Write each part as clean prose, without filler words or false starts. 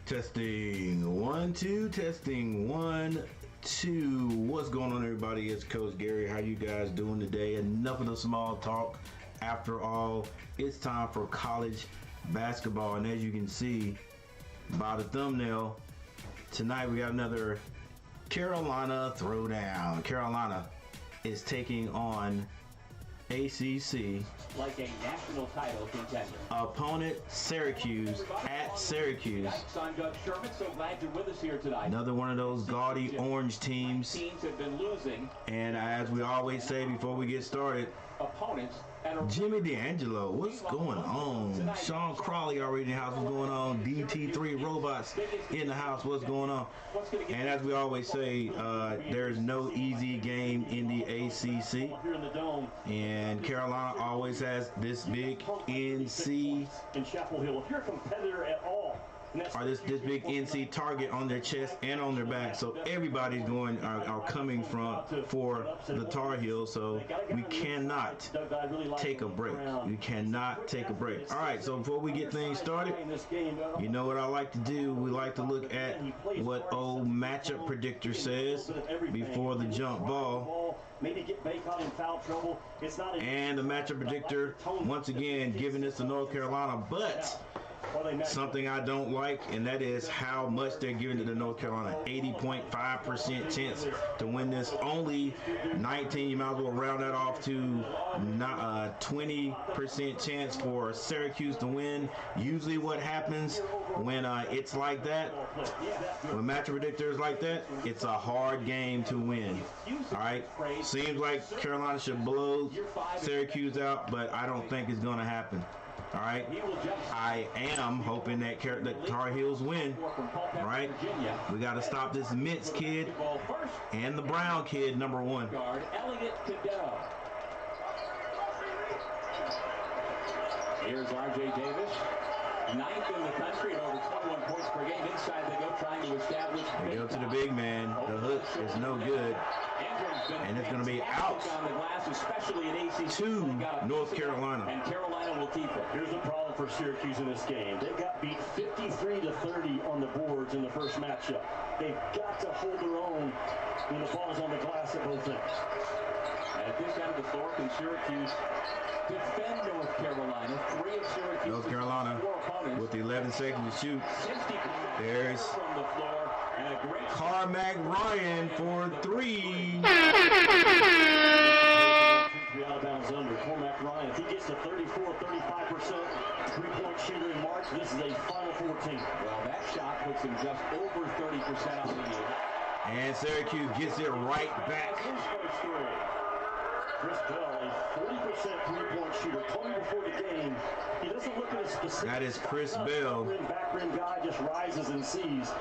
Testing 1 2, testing 1 2. What's going on, everybody? It's Coach Gary. How you guys doing today? Enough of the small talk. After all, it's time for college basketball, and as you can see by the thumbnail, tonight we got another Carolina throwdown. Carolina is taking on ACC, like a national title contender. Opponent Syracuse at Syracuse. I'm Doug Sherman, so glad you're with us here tonight. Another one of those gaudy orange teams. Teams have been losing. And as we always say before we get started, opponents. Jimmy D'Angelo, what's going on? Sean Crawley already in the house, what's going on? DT3 Robots in the house, what's going on? And as we always say, there's no easy game in the ACC. And Carolina always has this big NC, or this big NC target on their chest and on their back. So everybody's are coming for the Tar Heels. So we cannot take a break. We cannot take a break. All right, so before we get things started, you know what I like to do? We like to look at what old matchup predictor says before the jump ball. And the matchup predictor, once again, giving this to North Carolina, but something I don't like, and that is how much they're giving to the North Carolina. 80.5% chance to win this. Only 19. You might as well round that off to 20% chance for Syracuse to win. Usually what happens when it's like that, when matchup predictors like that, it's a hard game to win. All right? Seems like Carolina should blow Syracuse out, but I don't think it's going to happen. All right, I am hoping that Tar Heels win. All right, we got to stop this Mintz kid and the Brown kid, number one. Here's R.J. Davis, ninth in the country at over 21 points per game. Inside they go, trying to establish. They go to the big man. The hook is no good. And it's going to be out to North Carolina. And Carolina will keep it. Here's the problem for Syracuse in this game. They got beat 53-30 on the boards in the first matchup. They've got to hold their own when the ball's on the glass at both ends. At this end of the floor, can Syracuse defend North Carolina? Three of Syracuse. North Carolina with 11 seconds to shoot. There's from the floor. Carmack Ryan for three. Out of bounds under. Cormac Ryan, if he gets to 34-35% three-point shooter in March, this is a final 14. Well, that shot puts him just over 30% on the year. And Syracuse gets it right back. Chris Bell, a 40% three-point shooter. Told me before the game, he doesn't look at his specific. That is Chris Bell. Back rim guy just rises and sees.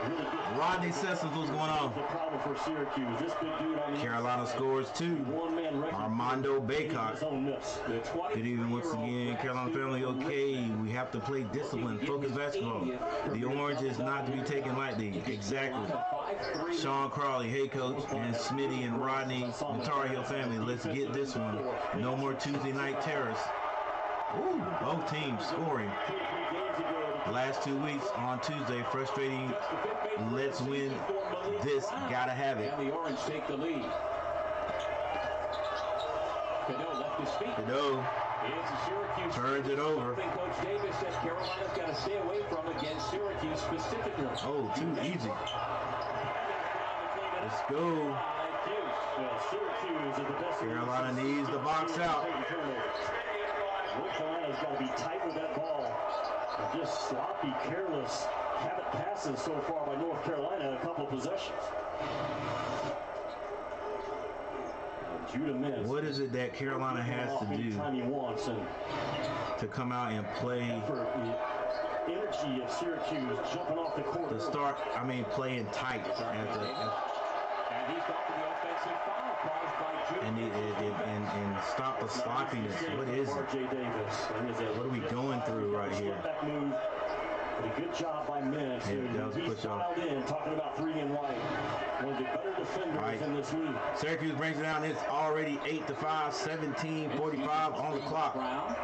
Really good. Rodney Sessions, what's going on? The problem for Syracuse. This big dude on the Carolina scores two. Armando Baycock. Good evening once again, Carolina family. Okay, we have to play discipline, focus basketball. The orange is not to be taken lightly. Exactly. Sean Crawley, hey coach, and Smitty and Rodney, the Tar Heel family. Let's get this one. No more Tuesday night terrorists. Ooh, both teams scoring. The last 2 weeks on Tuesday, frustrating. Let's win this. Gotta have it. And the Orange take the lead. Cadeau left his feet. Cadeau turns it over. Coach Davis says Carolina's got to stay away from against Syracuse specifically. Oh, too easy. Let's go. Carolina needs the box out. North Carolina's got to be tight with that ball. Just sloppy, careless habit passes so far by North Carolina in a couple of possessions. Judah Mintz. What is it that Carolina has to do to come out and play? The energy of Syracuse jumping off the court. To start, playing tight. And he's got the offensive foul caused by Judah. And stop the sloppiness. What is it? What are we going through right here? A good job by Mintz. He's dialed in, talking about 3 and white. One of the better defenders in this league. Syracuse brings it down. It's already 8-5, 17:45 on the clock. Brown.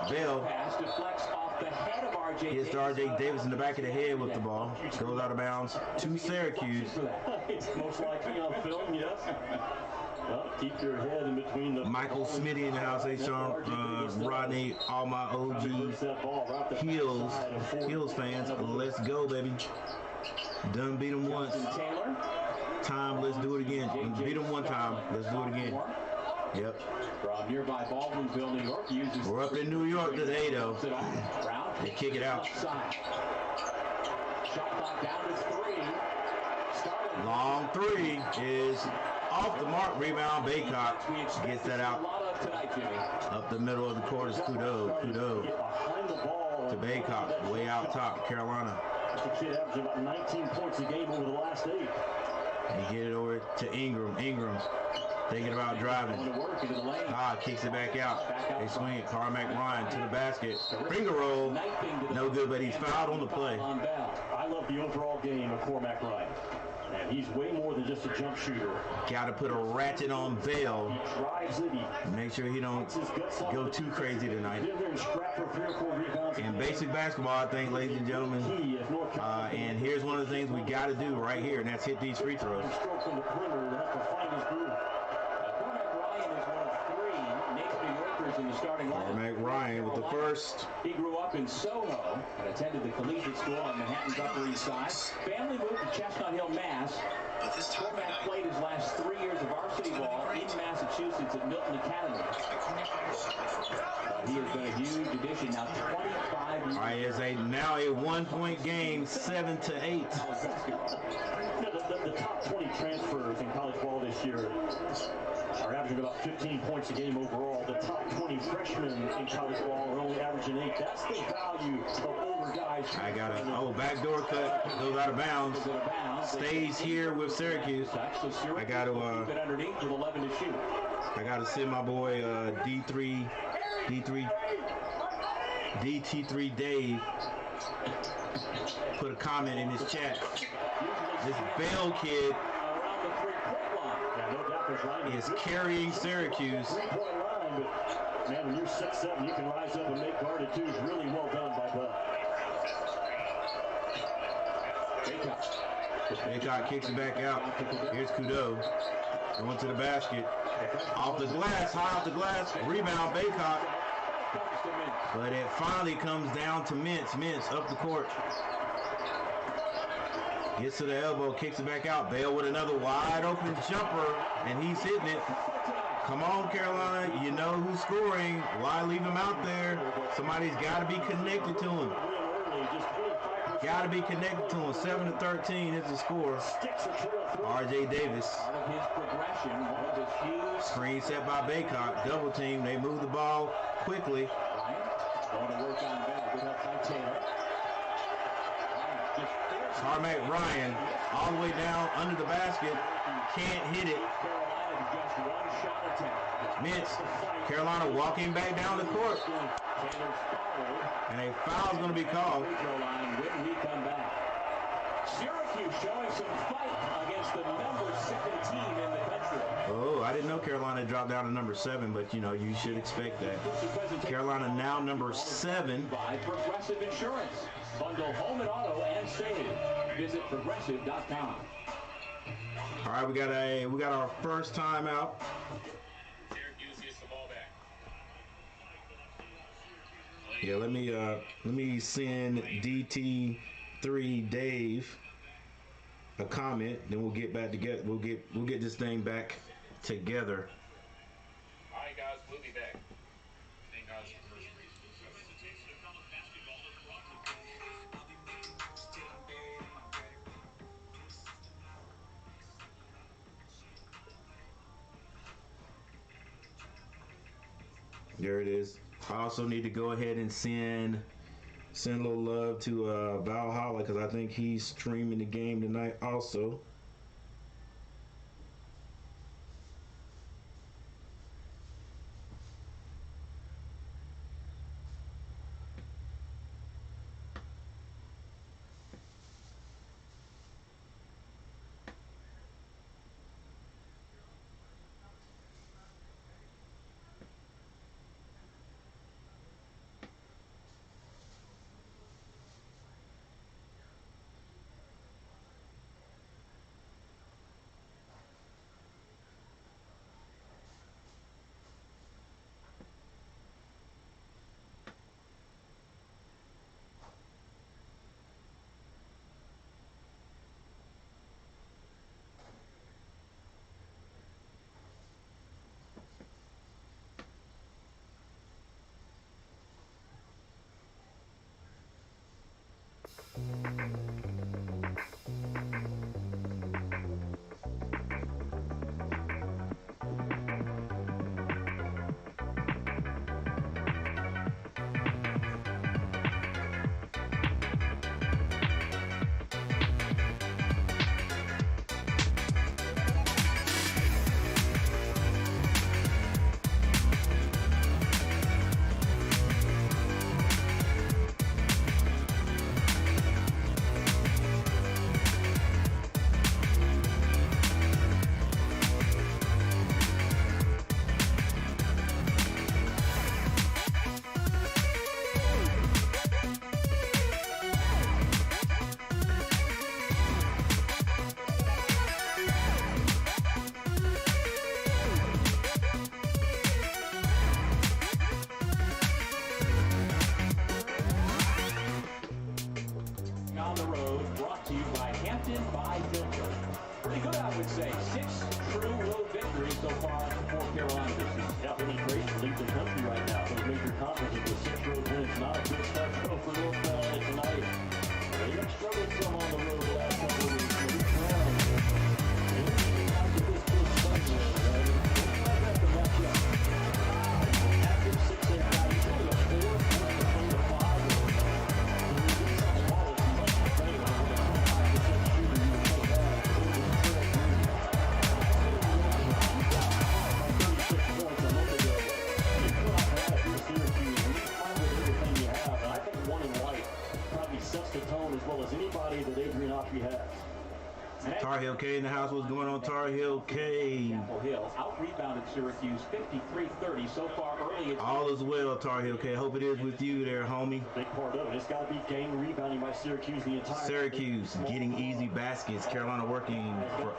Bell. Pass deflects off the head of R.J. Hits to R.J. Davis in the back of the head with the ball. Goes out of bounds to Syracuse. It's most likely on film, yes. Well, keep your head in between the... Michael Smitty in the house. Hey, Sean. Rodney, all my OG Heels fans. Let's go, baby. Done beat him once. Time, let's do it again. Beat him one time. Let's do it again. Yep. From nearby Baldwinsville, New York, uses... We're up in New York today, though. They kick it out. Shot clock down to 3. Long three is off the mark. Rebound. Baycock gets that out. Up the middle of the court is Kudo. Kudo to Baycock. Way out top. Carolina. The kid averaging about 19 points a game over the last 8. They get it over to Ingram. Ingram thinking about driving. Kicks it back out. They swing it. Carmack Ryan to the basket. Finger roll. No good, but he's fouled on the play. I love the overall game of Cormac Ryan. And he's way more than just a jump shooter. Got to put a ratchet on Vail. He drives it. Make sure he don't go too crazy tonight. In basic basketball, I think, ladies and gentlemen, and here's one of the things we got to do right here, and that's hit these free throws. In the starting lineup. Cormac Ryan with the first. He grew up in Soho and attended the collegiate school on Manhattan's Upper East Side. Family moved to Chestnut Hill, Mass. Cormac played his last 3 years of varsity ball in Massachusetts at Milton Academy. He has been a huge addition now, 25 years. All right, it's now a 1-point game, 7-8. The top 20 transfers in college ball this year are averaging about 15 points a game overall. The top 20 freshmen in college ball are only averaging 8. That's the value of older guys. I got a backdoor cut, goes out of bounds. Stays here with Syracuse. I got to send my boy DT3 Dave. Put a comment in his chat. This Bell kid is carrying Syracuse. Man, when you're 6'7", you can rise up and make guarded twos. Really well done by Bell. Baycock kicks it back out. Here's Kudo. Going to the basket. Off the glass, high off the glass. Rebound, Baycock. But it finally comes down to Mintz. Mintz up the court. Gets to the elbow, kicks it back out. Bale with another wide open jumper, and he's hitting it. Come on, Carolina. You know who's scoring. Why leave him out there? Somebody's got to be connected to him. Got to be connected to him. 7-13 is the score. R.J. Davis. Screen set by Baycock. Double team. They move the ball quickly. Going to work on Bell. Good help by Taylor. Carmack Ryan all the way down under the basket. Can't hit it. Mintz. Carolina walking back down the court. And a foul's going to be called. Syracuse showing some fight against the number 7 team in the country. Oh, I didn't know Carolina dropped down to number 7, but you know, you should expect that. Carolina now number 7. By Progressive Insurance. Bundle home and auto and save. Visit progressive.com. All right, we got our first timeout. Syracuse gets the ball back. Yeah, let me send DT3 Dave a comment, then we'll get back together. We'll get this thing back together. All right, guys, we'll be back. There it is. I also need to go ahead and send a little love to Valhalla, because I think he's streaming the game tonight also. Tar Heel K in the house. What's going on, Tar Heel K? Chapel Hill out-rebounded Syracuse 53-30 so far early. All is well, Tar Heel K. Hope it is with you there, homie. Big part of it. It's got to be gang rebounding by Syracuse the entire Syracuse getting easy baskets. Carolina working for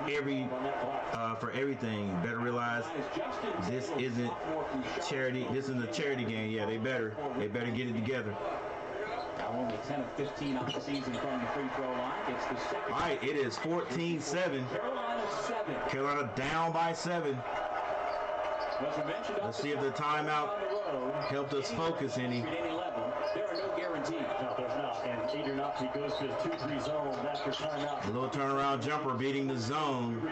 everything. You better realize this isn't charity. This isn't a charity game. Yeah, they better get it together. Now only 10 of 15 on the season from the free throw line. It's the second. All right, it is 14-7. Carolina down by 7. Let's see if the timeout helped us focus any. There are no guarantees. No, there's not. And Adrianotti goes to his 2-3 zone after timeout. A little turnaround jumper beating the zone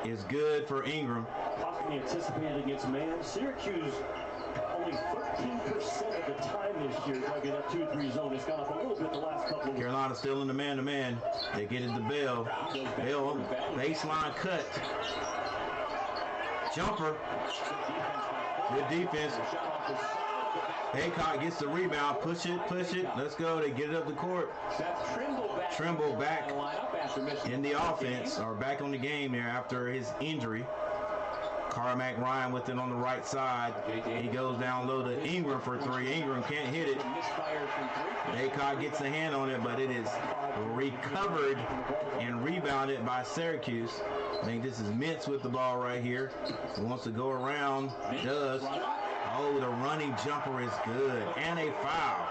is good for Ingram. Possibly anticipated against man. Syracuse only 13% of the time this year driving that 2-3 zone. It's gone up a little bit the last couple of weeks. Carolina still in the man-to-man. They get it to Bell. Bell, baseline cut. Jumper. Good defense. Baycock gets the rebound. Push it. Let's go. They get it up the court. Trimble back in the offense, or back on the game here after his injury. Carmack Ryan with it on the right side. He goes down low to Ingram for 3. Ingram can't hit it. Baycock gets a hand on it, but it is recovered and rebounded by Syracuse. I think this is Mintz with the ball right here. He wants to go around. Does. Oh, the running jumper is good. And a foul.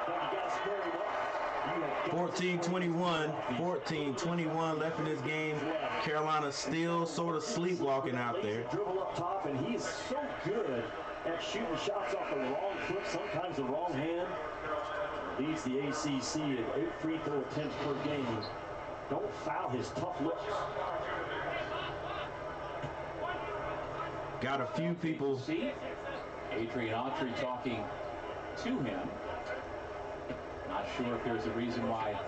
14-21. 14-21 left in this game. Carolina still sort of sleepwalking out there. Dribble up top, and he's so good at shooting shots off the wrong foot, sometimes the wrong hand. Leads the ACC at 8 free throw attempts per game. Don't foul his tough looks. Got a few people. Adrian Autry talking to him. Not sure if there's a reason why.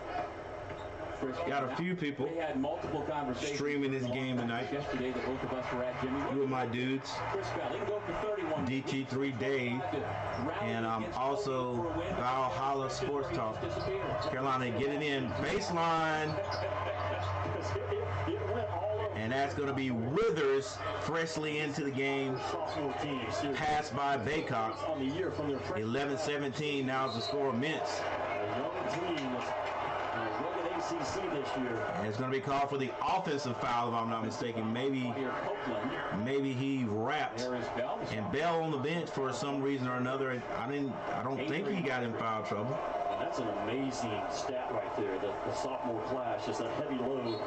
Got a few people we had multiple conversations streaming this game tonight. Yesterday, that both of us were at Jimmy. Two of my dudes, DT3 Dave, and also Valhalla Sports Talk. Carolina getting in baseline, and that's going to be Withers freshly into the game. Passed by Baycock. 11-17. Now is the score. Mintz. This year. And it's going to be called for the offensive foul, if I'm not mistaken. Maybe he wrapped. And Bell on the bench for some reason or another. I don't think he got in foul trouble. And that's an amazing stat right there. The sophomore class, just a heavy load.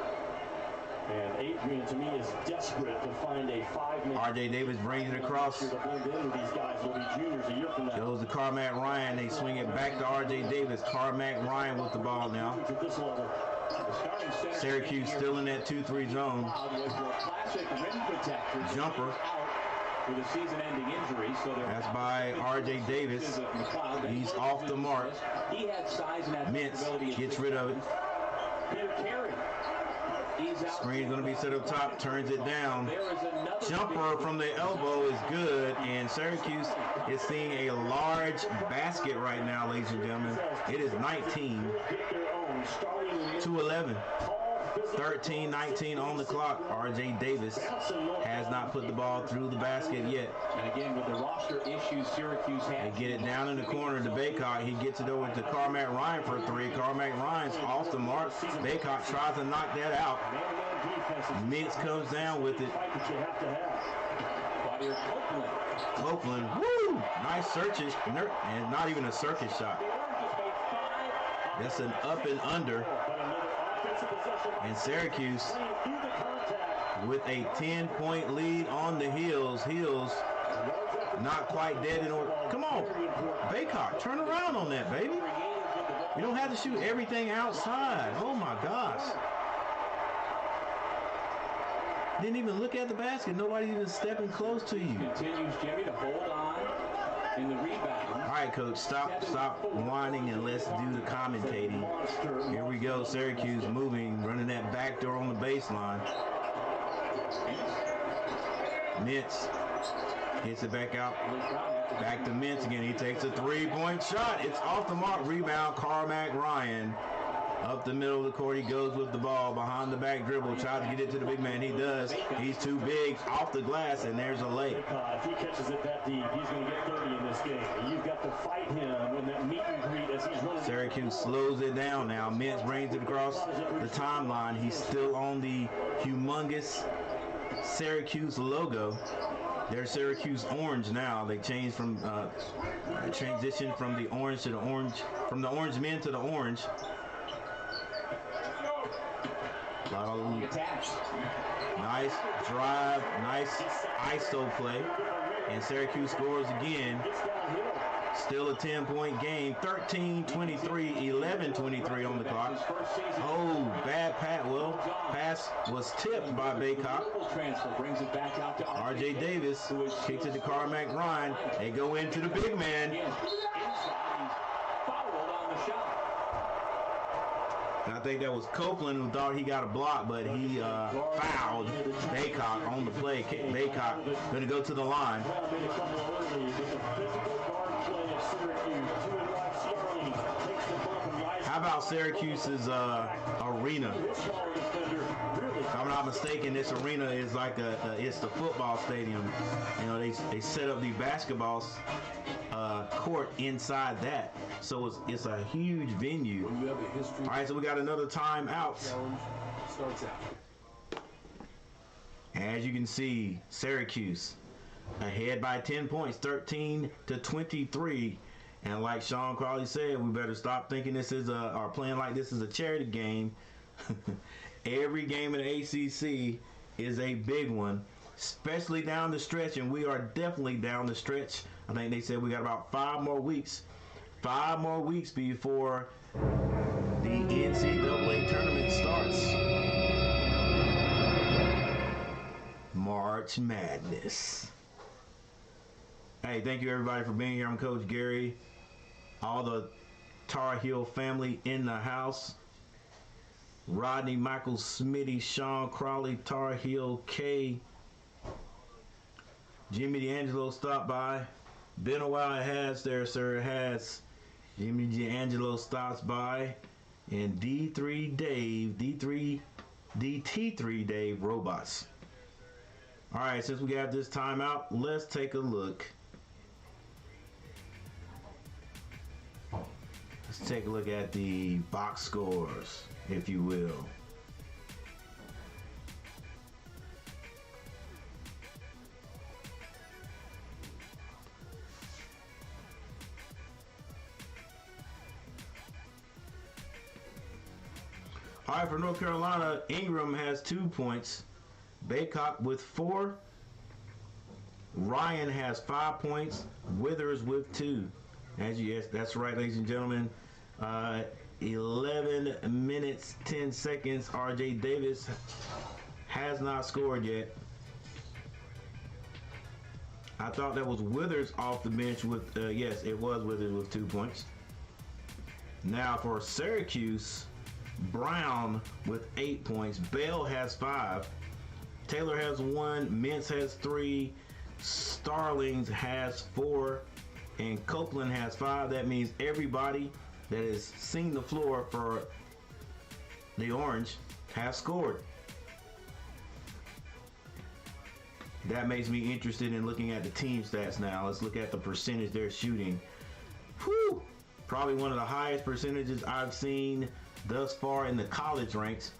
And Adrian, to me, is desperate to find a 5-minute. R.J. Davis brings it across. These guys will be juniors a year from now. Goes to Carmack Ryan. They swing it back to R.J. Davis. Carmack Ryan with the ball now. Syracuse still in that 2-3 zone. Jumper. With a season-ending injury, so that's by R.J. Davis. He's off the mark. He had size and Mintz gets rid of it. Screen's going to be set up top, turns it down. Jumper from the elbow is good, and Syracuse is seeing a large basket right now, ladies and gentlemen. It is 19-11. 13-19 on the clock. R.J. Davis has not put the ball through the basket yet. And again, with the roster issues Syracuse has. They get it down in the corner to Baycock. He gets it over to Carmack Ryan for 3. Carmack Ryan's off the mark. Baycock tries to knock that out. Mintz comes down with it. Copeland, woo! Nice searches, and not even a circus shot. That's an up and under. And Syracuse with a 10-point lead on the Heels. Heels not quite dead in order. Come on, Baycock, turn around on that, baby. You don't have to shoot everything outside. Oh my gosh. Didn't even look at the basket. Nobody even stepping close to you. Continues Jimmy to hold on in the rebound. All right, coach, stop whining and let's do the commentating. Here we go. Syracuse moving, running that back door on the baseline. Mintz gets it back out. Back to Mintz again. He takes a 3-point shot. It's off the mark. Rebound, Carmack Ryan. Up the middle of the court, he goes with the ball. Behind the back dribble, tries to get it to the big man. He does. He's too big. Off the glass, and there's a lay. If he catches it that deep, he's going to get 30 in this game. You've got to fight him in that meet and greet as he's running. Syracuse slows it down now. Mintz brings it across the timeline. He's still on the humongous Syracuse logo. They're Syracuse orange now. They changed from transition from the orange to the orange, from the orange men to the orange. Nice drive, nice ISO play, and Syracuse scores again. Still a 10-point game, 13-23, 11-23 on the clock. Oh, bad pass. Well, pass was tipped by Baycock. R.J. Davis kicks it to Carmack Ryan. They go into the big man. And I think that was Copeland who thought he got a block, but he fouled Baycock on the play. Baycock going to go to the line. How about Syracuse's arena? If I'm not mistaken, this arena is like it's the football stadium. You know, they set up the basketball court inside that, so it's a huge venue. All right, so we got another timeout. As you can see, Syracuse ahead by 10 points, 13-23. And like Sean Crawley said, we better stop thinking this is or playing like this is a charity game. Every game in the ACC is a big one, especially down the stretch, and we are definitely down the stretch. I think they said we got about 5 more weeks. 5 more weeks before the NCAA tournament starts. March Madness. Hey, thank you everybody for being here. I'm Coach Gary. All the Tar Heel family in the house. Rodney, Michael, Smitty, Sean Crawley, Tar Heel K. Jimmy D'Angelo stopped by. Been a while, it has there, sir. It has. Jimmy D'Angelo stops by. And D3 Dave, DT3 Dave Robots. All right, since we got this timeout, let's take a look. Let's take a look at the box scores, if you will. All right, for North Carolina, Ingram has 2 points. Baycock with 4. Ryan has 5 points. Withers with 2. Yes, that's right, ladies and gentlemen. 11 minutes, 10 seconds. R.J. Davis has not scored yet. I thought that was Withers off the bench with, yes, it was Withers with 2 points. Now for Syracuse, Brown with 8 points. Bell has 5. Taylor has 1. Mintz has 3. Starlings has 4. And Copeland has 5. That means everybody that has seen the floor for the Orange has scored. That makes me interested in looking at the team stats now. Let's look at the percentage they're shooting. Whew! Probably one of the highest percentages I've seen thus far in the college ranks.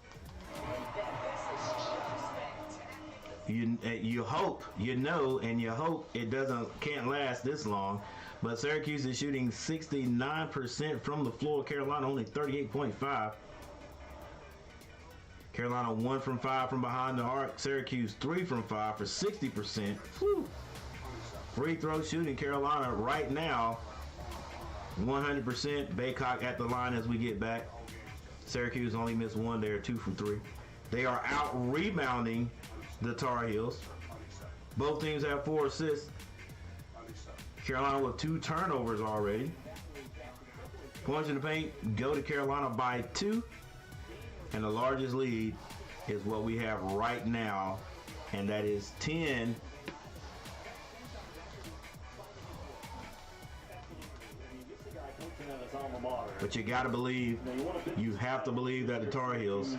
You hope, you know, and you hope it can't last this long. But Syracuse is shooting 69% from the floor. Carolina only 38.5. Carolina 1 from 5 from behind the arc. Syracuse 3 from 5 for 60%. Whew. Free throw shooting Carolina right now 100%. Baycock at the line as we get back. Syracuse only missed 1 there, 2 from 3. They are out rebounding the Tar Heels. Both teams have 4 assists. Carolina with 2 turnovers already. Points in the paint go to Carolina by 2. And the largest lead is what we have right now, and that is 10. But you got to believe, you have to believe that the Tar Heels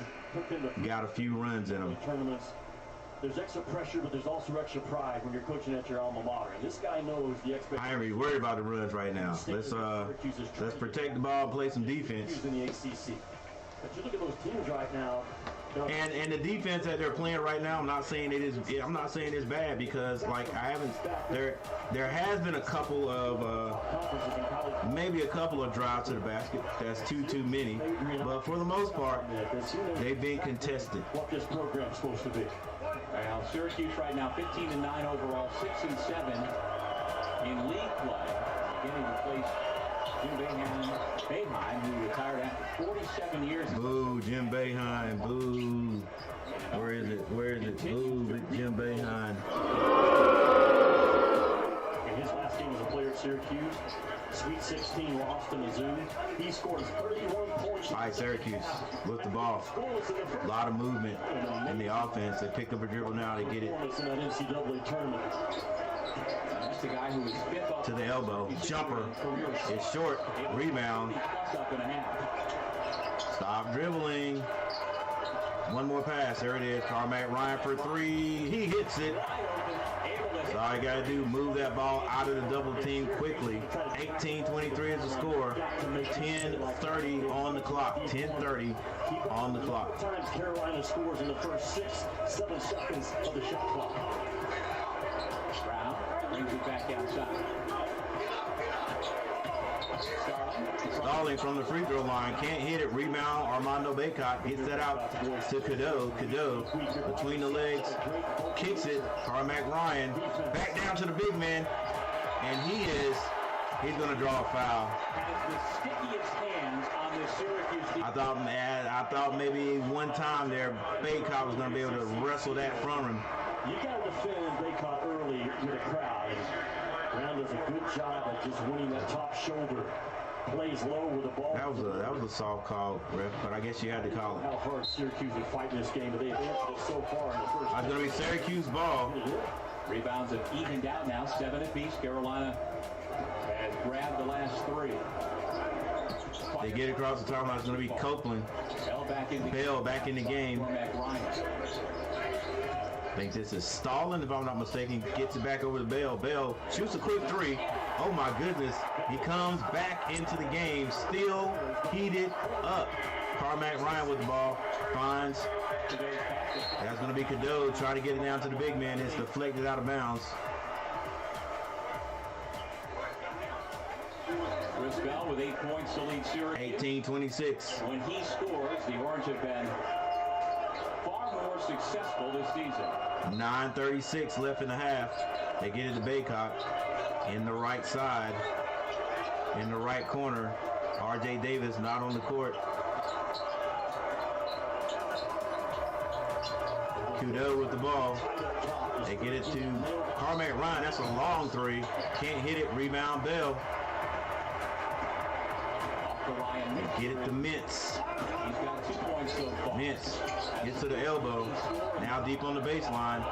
got a few runs in them. Tournaments. There's extra pressure, but there's also extra pride when you're coaching at your alma mater. And this guy knows the expectations. I ain't really worried about the runs right now. Let's protect the ball, play some defense. In the ACC. But you look at those teams right now. And the defense that they're playing right now, I'm not saying it's bad, because like there has been a couple of maybe a couple of drives to the basket. That's too many. But for the most part, they've been contested. What this program's supposed to be. Well, Syracuse right now 15-9 overall, 6-7 in league play. Beginning to place Jim Boeheim, who retired after 47 years. Boo, Jim Boeheim, boo. Where is it? Boo, Jim Boeheim. In his last game as a player at Syracuse, Sweet 16 lost to Mizzou. He scored 31 points. All right, Syracuse with the ball. A lot of movement in the offense. They pick up a dribble now. They get it in that NCAA tournament. That's the guy who was fifth off to the elbow. Jumper is short. Rebound. Stop dribbling. One more pass. There it is. Carmack Ryan for three. He hits it. So all you got to do, move that ball out of the double team quickly. 18-23 is the score. 10:30 on the clock. 10:30 on the clock. Times Carolina scores in the first 6-7 seconds of the shot clock. Brown brings it back outside. Stalling from the free throw line, can't hit it. Rebound, Armando Baycott gets that out to Cadeau. Cadeau between the legs, kicks it. Carmack Ryan back down to the big man, and he's going to draw a foul. Has the stickiest hands on the Syracuse defense. I thought maybe one time there Baycott was going to be able to wrestle that from him. You got to defend Baycott early with the crowd. Brown does a good job at just winning that top shoulder. Plays low with the ball. That was a soft call, ref, but I guess you had to call it. How hard Syracuse would fight in this game, but they advanced it so far in the first. It's going to be Syracuse ball. Rebounds have evened out now, 7 apiece. Carolina has grabbed the last 3. They get across the timeline. It's going to be Copeland. Bell back in the game. I think this is Stalling, if I'm not mistaken. Gets it back over to Bell. Bell shoots a quick 3. Oh my goodness. He comes back into the game, still heated up. Carmack Ryan with the ball. Finds. That's going to be Cadeau trying to get it down to the big man. It's deflected out of bounds. Chris Bell with 8 points to lead Syracuse. 18-26. When he scores, the Orange have been far more successful this season. 9:36 left in the half. They get it to Baycott in the right side, in the right corner. R.J. Davis not on the court. Kudo with the ball. They get it to Carmack Ryan. That's a long 3. Can't hit it. Rebound Bell. They get it to Mintz. He's got 2 points so far. Mintz gets to the elbow. Now deep on the baseline.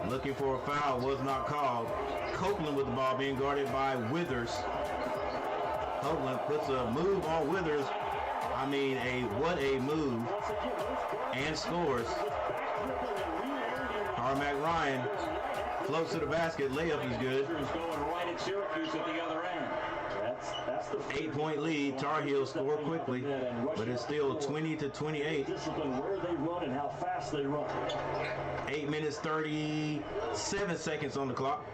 Looking for a foul. Was not called. Copeland with the ball being guarded by Withers. Copeland puts a move on Withers. I mean, what a move. And scores. Carmack Ryan floats to the basket. Layup is good. Going right at Syracuse at the other end. That's the 8-point lead. Tar Heels score quickly, but it's still 20-28. Discipline where they run and how fast they run. 8 minutes 37 seconds on the clock.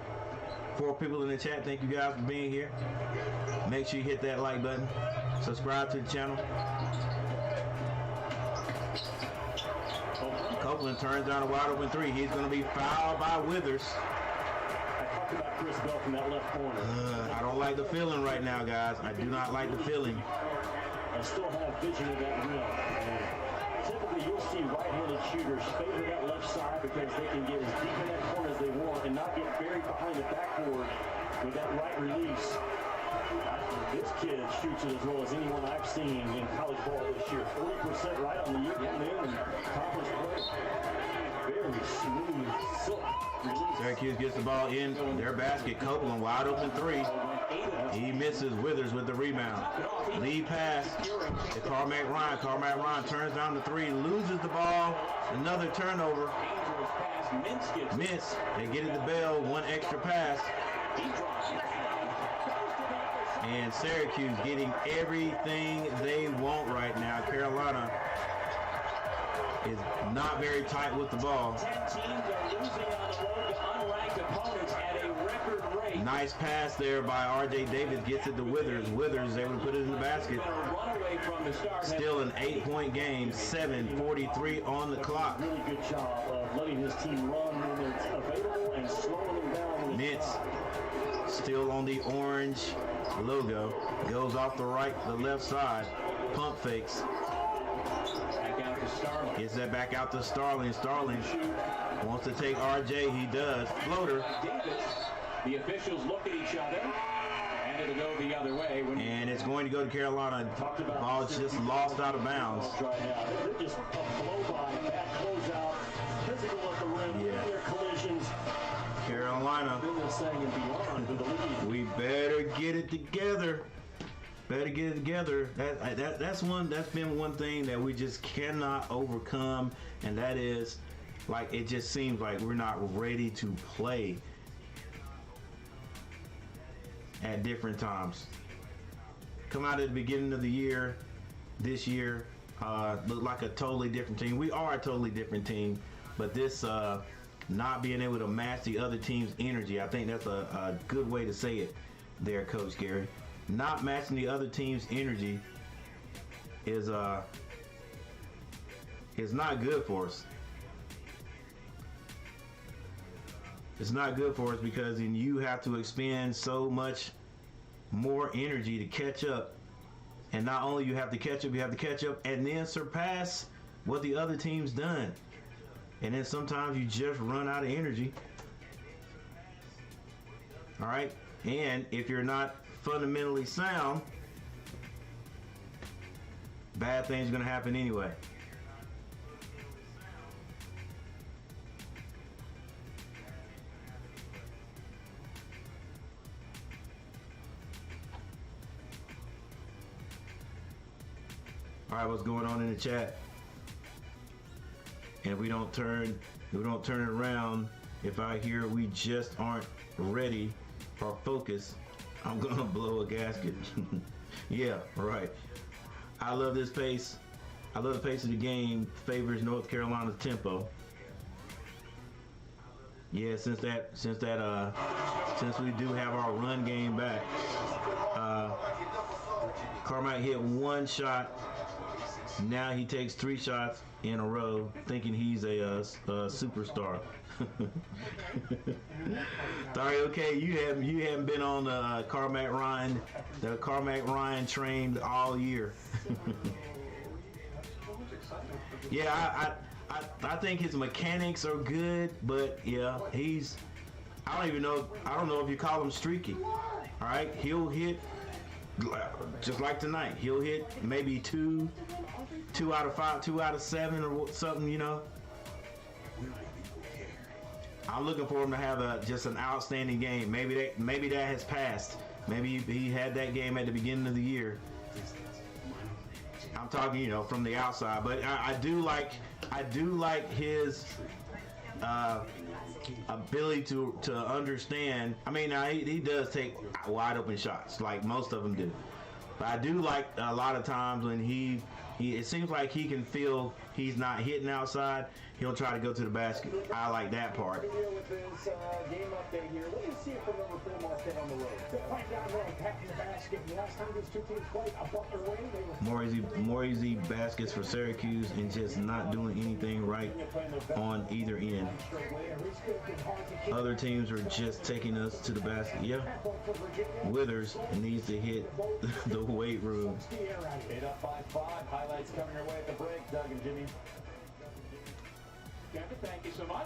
4 people in the chat. Thank you guys for being here. Make sure you hit that like button. Subscribe to the channel. Copeland turns down a wide open 3. He's going to be fouled by Withers. About Chris Bell from that left corner. I don't like the feeling right now, guys. I do not like the feeling. I still have vision of that rim. Typically, you'll see right-handed shooters favor that left side because they can get as deep in that corner as they want and not get buried behind the backboard with that right release. This kid shoots it as well as anyone I've seen in college ball this year. 40% right on the year coming in and conference play. Very smooth, silk release. Syracuse gets the ball in their basket. Copeland wide open 3. He misses. Withers with the rebound. Lead pass to Carmack Ryan. Carmack Ryan turns down the three, loses the ball. Another turnover. Mintz. They get it to Bell. One extra pass. And Syracuse getting everything they want right now. Carolina is not very tight with the ball. 10 teams are losing on the road to unranked opponents at a record rate. Nice pass there by R.J. Davis. Gets it to Withers. Withers is able to put it in the basket. Still an 8-point game. 7:43 on the clock. Really good job of letting his team run when it's available and slowing them down. Mintz still on the orange logo. Goes off the left side. Pump fakes. Back out to Starling. Gets that back out to Starling. Starling wants to take RJ. He does. Floater. Davis. The officials look at each other, and it'll go the other way. And it's going to go to Carolina. Ball just lost out of bounds. Just a blow by, bad closeout, physical at the rim, their collisions. Carolina, we better get it together. Better get it together. That's been one thing that we just cannot overcome, and that is, like, it just seems like we're not ready to play at different times. Come out at the beginning of the year, this year, look like a totally different team. We are a totally different team, but this not being able to match the other team's energy, I think that's a good way to say it there, Coach Gary. Not matching the other team's energy is not good for us. It's not good for us because then you have to expend so much more energy to catch up. And not only you have to catch up and then surpass what the other team's done. And then sometimes you just run out of energy. All right? And if you're not fundamentally sound, bad things are going to happen anyway. All right, what's going on in the chat? And if we don't turn it around, if I hear we just aren't ready or focused, I'm gonna blow a gasket. Yeah, right. I love this pace. I love the pace of the game. Favors North Carolina's tempo. Yeah, since we do have our run game back, Carmack hit one shot. Now he takes 3 shots in a row, thinking he's a superstar. Sorry, okay, you haven't been on the Carmack Ryan train all year. Yeah, I think his mechanics are good, but yeah, I don't know if you call him streaky. All right, he'll hit just like tonight. He'll hit maybe 2 out of 5, 2 out of 7 or something, you know. I'm looking for him to have just an outstanding game. Maybe that has passed. Maybe he had that game at the beginning of the year. I'm talking, you know, from the outside, but I do like his ability to understand. I mean, now he does take wide open shots, like most of them do. But I do like a lot of times when it seems like he can feel he's not hitting outside. He'll try to go to the basket. I like that part. With this game update here, let me see if number 4 Marquette on the road. They're right down there attacking the basket. The last time these two teams played a Butler win, more easy baskets for Syracuse and just not doing anything right on either end. Other teams are just taking us to the basket. Yeah. Withers needs to hit the weight room. 8 up by 5. Highlights coming your way at the break. Doug and Jimmy. Kevin, thank you so much.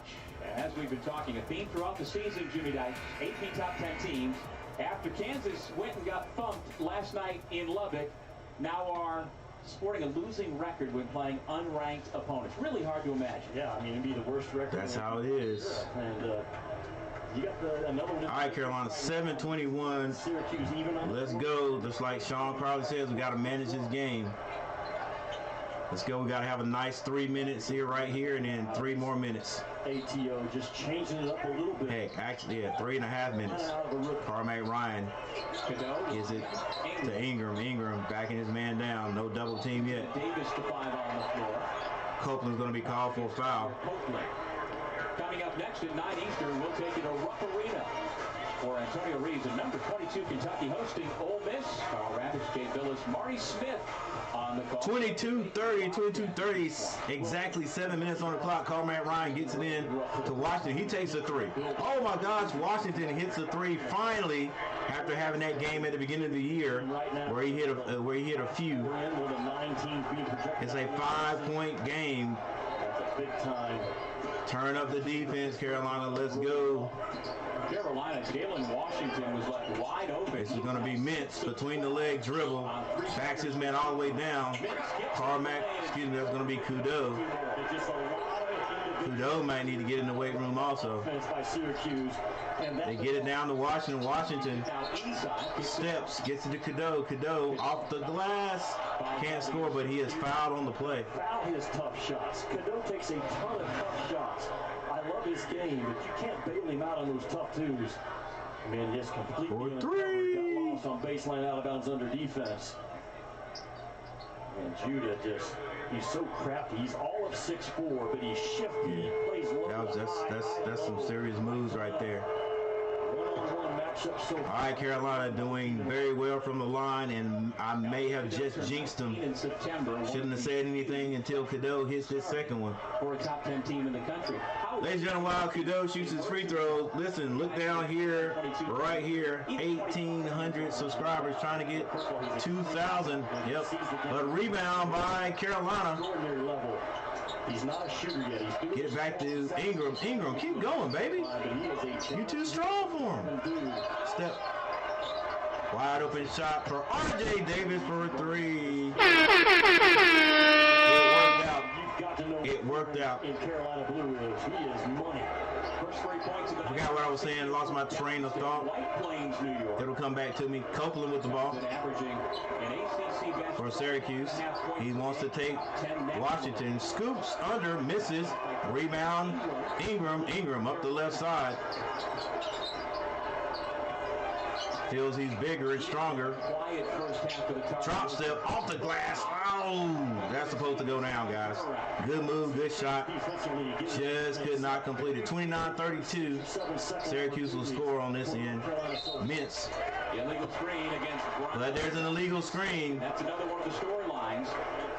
As we've been talking, a theme throughout the season, Jimmy Dyke, 18 top 10 teams. After Kansas went and got thumped last night in Lubbock, now are sporting a losing record when playing unranked opponents. Really hard to imagine. Yeah, I mean, it'd be the worst record. That's how it is. And You got another one. All right, Carolina, 7:21. Syracuse even on. Let's go. Just like Sean Crowley says, we got to manage this game. Let's go. We got to have a nice 3 minutes here, right here, and then 3 more minutes. ATO just changing it up a little bit. Heck, actually, yeah, 3.5 minutes. Carmack Ryan gives it to Ingram. Ingram backing his man down. No double team yet. Davis to 5 on the floor. Copeland's going to be called for a foul. Copeland. Coming up next at 9 Eastern, we'll take you to Rupp Arena for Antonio Reeves and number 22 Kentucky hosting Ole Miss. Carl Rapids, Jay Billis, Marty Smith on the call. 22:30, exactly 7 minutes on the clock. Carmack Ryan gets it in to Washington. He takes a 3. Oh my gosh, Washington hits a 3 finally after having that game at the beginning of the year where he hit a few. It's a 5-point game. That's a big time. Turn up the defense, Carolina. Let's go. Carolina, Jalen Washington was left wide open. This is going to be Mintz between the leg dribble. Backs his man all the way down. Carmack, excuse me, that's going to be Kudo. Kudo might need to get in the weight room also. They get it down to Washington. Washington steps, gets it to Kudo. Kudo off the glass. Can't score, but he is fouled on the play. Foul his tough shots. Kudo takes a ton of tough shots. I love his game, but you can't bail him out on those tough twos. I mean, just completely uncovered. Got lost on baseline out of bounds under defense. And Judah just, he's so crafty. He's all of 6'4", but he's shifty. He plays low. That's some serious moves right there. One-on-one matchup so far. All right, Carolina doing very well from the line, and I may have just jinxed them. Shouldn't have said anything until Kudo hits his second one. For a top 10 team in the country. Ladies and gentlemen, while Kudo shoots his free throws, listen, look down here, right here, 1,800 subscribers trying to get 2,000. Yep. But rebound by Carolina. He's not a shooter yet. Get it back to Ingram. Ingram, keep going, baby. You're too strong for him. Step. Wide open shot for R.J. Davis for a 3. It worked out. In Carolina Blue is he is money. First 3 points of the Forgot what I was saying. Lost my train of thought. White Plains, New York. It'll come back to me. Copeland with the ball Averaging an ACC best for Syracuse. He wants to take Washington. Scoops under, misses. Rebound. Ingram up the left side. Feels he's bigger and stronger. Drop step off the glass. Oh, that's supposed to go down, guys. Good move, good shot. Just could not complete it. 29-32. Syracuse will score on this end. Mintz. Illegal screen against Brown. But there's an illegal screen. That's another one of the storylines.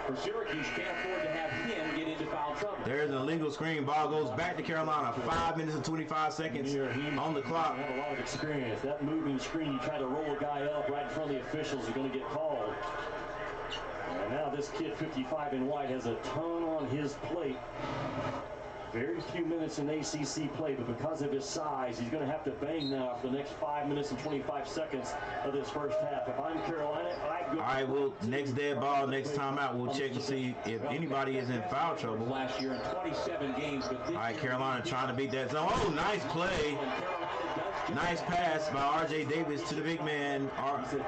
For Syracuse, can't afford to have him get into foul trouble. There's an illegal screen. Ball goes back to Carolina. 5 minutes and 25 seconds on the clock. Have a lot of experience. That moving screen, you try to roll a guy up right in front of the officials, you're going to get called. And now this kid, 55 in white, has a ton on his plate. Very few minutes in ACC play, but because of his size, he's going to have to bang now for the next 5 minutes and 25 seconds of this first half. If I'm Carolina, all right, well, next dead ball, next time out, we'll check to see if anybody is in foul trouble. Last year in 27 games, but this all right, Carolina trying to beat that zone. Oh, nice play. Nice pass by R.J. Davis to the big man,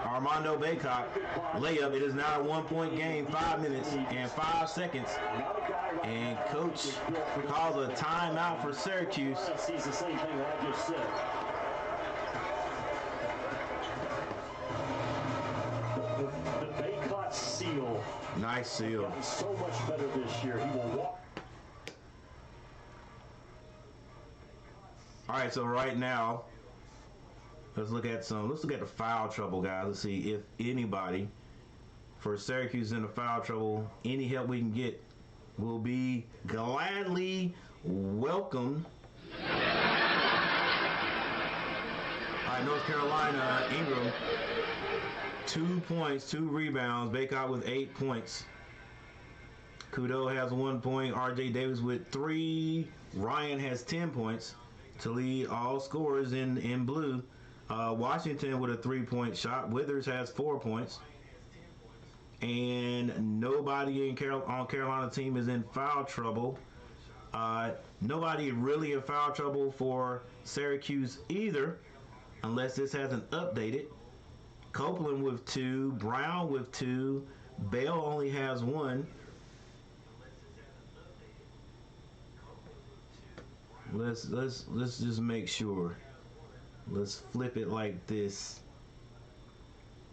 Armando Baycock. Layup. It is now a 1-point game, 5 minutes and 5 seconds. And coach calls a timeout for Syracuse. Sees the same thing that I just said. The Baycock seal. Nice seal. He's so much better this year. He will walk. All right, so right now, let's look at the foul trouble, guys. Let's see if anybody for Syracuse in the foul trouble, any help we can get will be gladly welcomed. All right, North Carolina, Ingram, 2 points, 2 rebounds. Baycott with 8 points. Kudo has 1 point. R.J. Davis with 3. Ryan has 10 points to lead all scorers in blue. Washington with a 3-point shot. Withers has 4 points. And nobody on Carolina team is in foul trouble. Nobody really in foul trouble for Syracuse either, unless this hasn't updated. Copeland with 2, Brown with 2, Bell only has 1. Let's just make sure. Let's flip it like this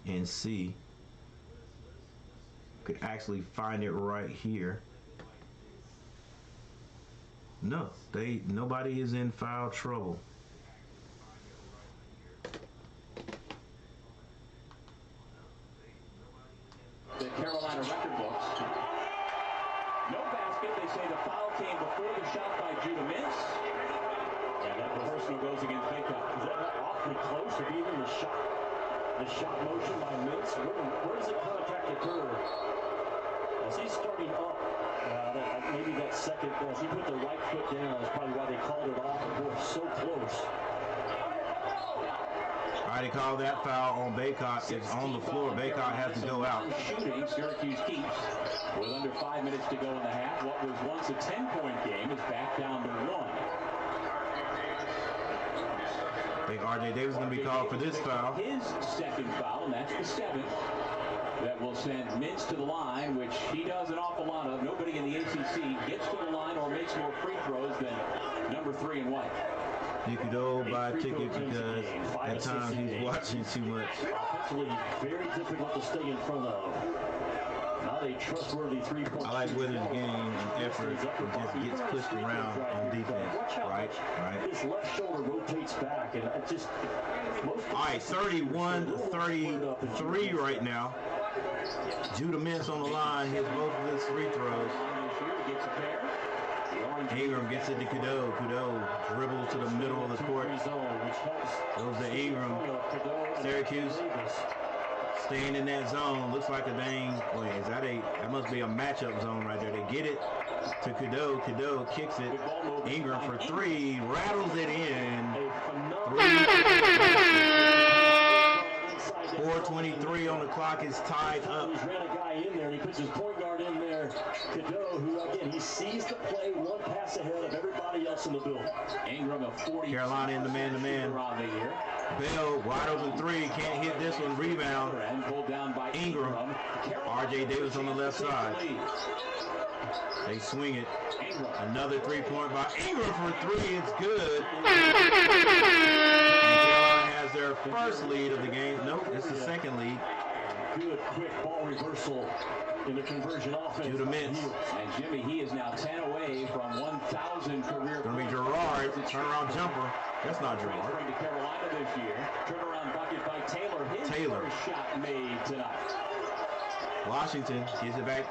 and see. Could actually find it right here. No, nobody is in foul trouble. The Carolina record books. No basket. They say the foul came before the shot by Judah Mintz. Yeah, that personal goes against Baycott. Is that awfully close to even the shot motion by Mintz? Where does the contact occur? As he's starting up, maybe that second, as he put the right foot down, is probably why they called it off. We're so close. All right, they called that foul on Baycott. It's on the floor. Baycott has to go out. Shooting, Syracuse keeps with under 5 minutes to go in the half. What was once a 10-point game is back down to 1. I think R.J. Davis is going to be called for this foul. His second foul, and that's the 7th. That will send Mintz to the line, which he does an awful lot of. Nobody in the ACC gets to the line or makes more free throws than number 3 in white. You could go buy a ticket because at times he's watching too much. Offensively, very difficult to stay in front of. Not a trustworthy three-point. I like Withers' game and effort. He just gets pushed around on defense. Right. His left shoulder rotates back, and it just. All right, 31-33 right now. Judah Mintz on the line, hits both of his free throws. Ingram gets it to Cadeau. Cadeau dribbles to the middle of the court. Goes to Ingram. Syracuse staying in that zone. Looks like a dang. Wait, that must be a matchup zone right there. They get it to Cadeau. Cadeau kicks it. Ingram for 3, rattles it in. 4:23 on the clock is tied up. He's ran a guy in there, and he puts his point guard in there. Cadeau, who again, he sees the play one pass ahead of everybody else in the building. Ingram of 40. Carolina in the man-to-man. Bell wide open 3, can't hit this one. Rebound. Pulled down by Ingram. R.J. Davis on the left side. They swing it. Another 3-point by Ingram for 3. It's good. And Carolina has their first lead of the game. Nope, it's the second lead. Good quick ball reversal in the conversion offense. Judah Mintz. And Jimmy, he is now 10 away from 1,000 career. Going to be Gerard. Turnaround jumper. That's not Gerard. Transferring to Carolina this year. Turnaround bucket by Taylor. His first shot made tonight. Washington gives it back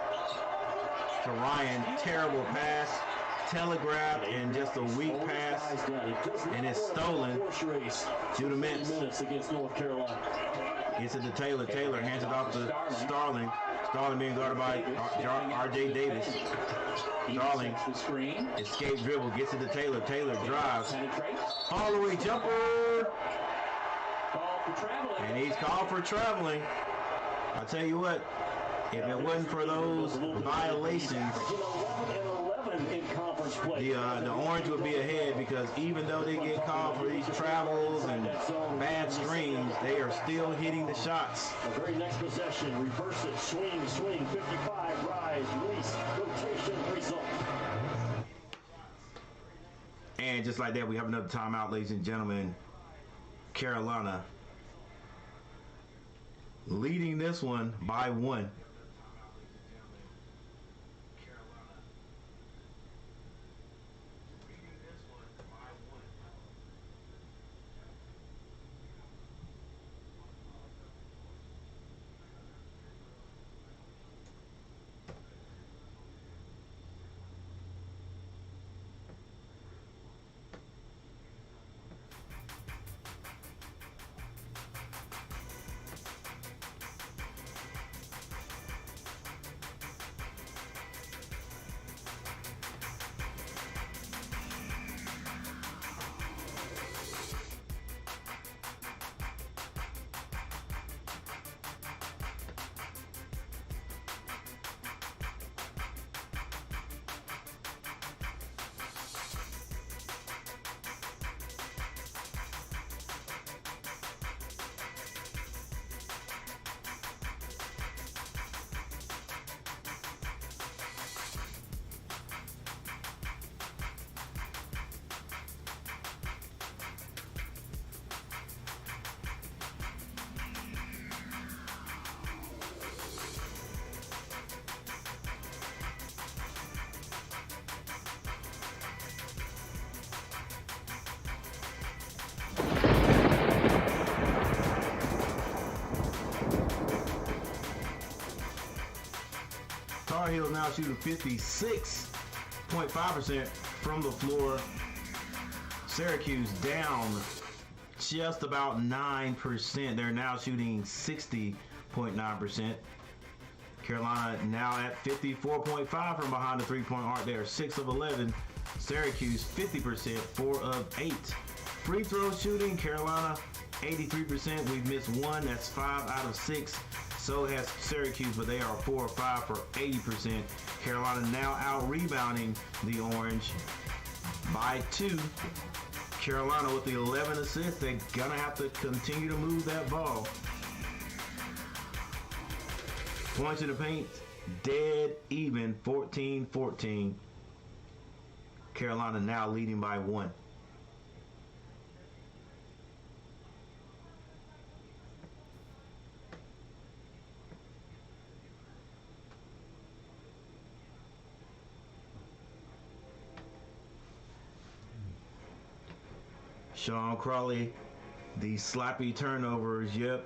to Ryan. Terrible pass. Telegraphed and just a weak pass. And it's stolen. Judah Mintz. Against North Carolina. Gets it to Taylor. Taylor hands it off to Starling. Starling being guarded by R.J. Davis. Starling escape dribble. Gets it to Taylor. Taylor drives. All the way jumper. And he's called for traveling. I'll tell you what. If it wasn't for those violations, the Orange would be ahead, because even though they get called for these travels and bad screens, they are still hitting the shots. The very next possession, reverse it, swing, 55, rise, release, rotation, result. And just like that, we have another timeout, ladies and gentlemen. Carolina leading this one by 1. Heels now shooting 56.5% from the floor. Syracuse down just about 9%. They're now shooting 60.9%. Carolina now at 54.5 from behind the three-point arc. They are 6 of 11. Syracuse 50%, 4 of 8. Free throw shooting, Carolina 83%. We've missed one. That's 5 out of 6. So has Syracuse, but they are 4 of 5 for 80%. Carolina now out rebounding the Orange by 2. Carolina with the 11 assists. They're gonna have to continue to move that ball. Points in the paint, dead even, 14-14. Carolina now leading by 1. Sean Crawley, the sloppy turnovers, yep.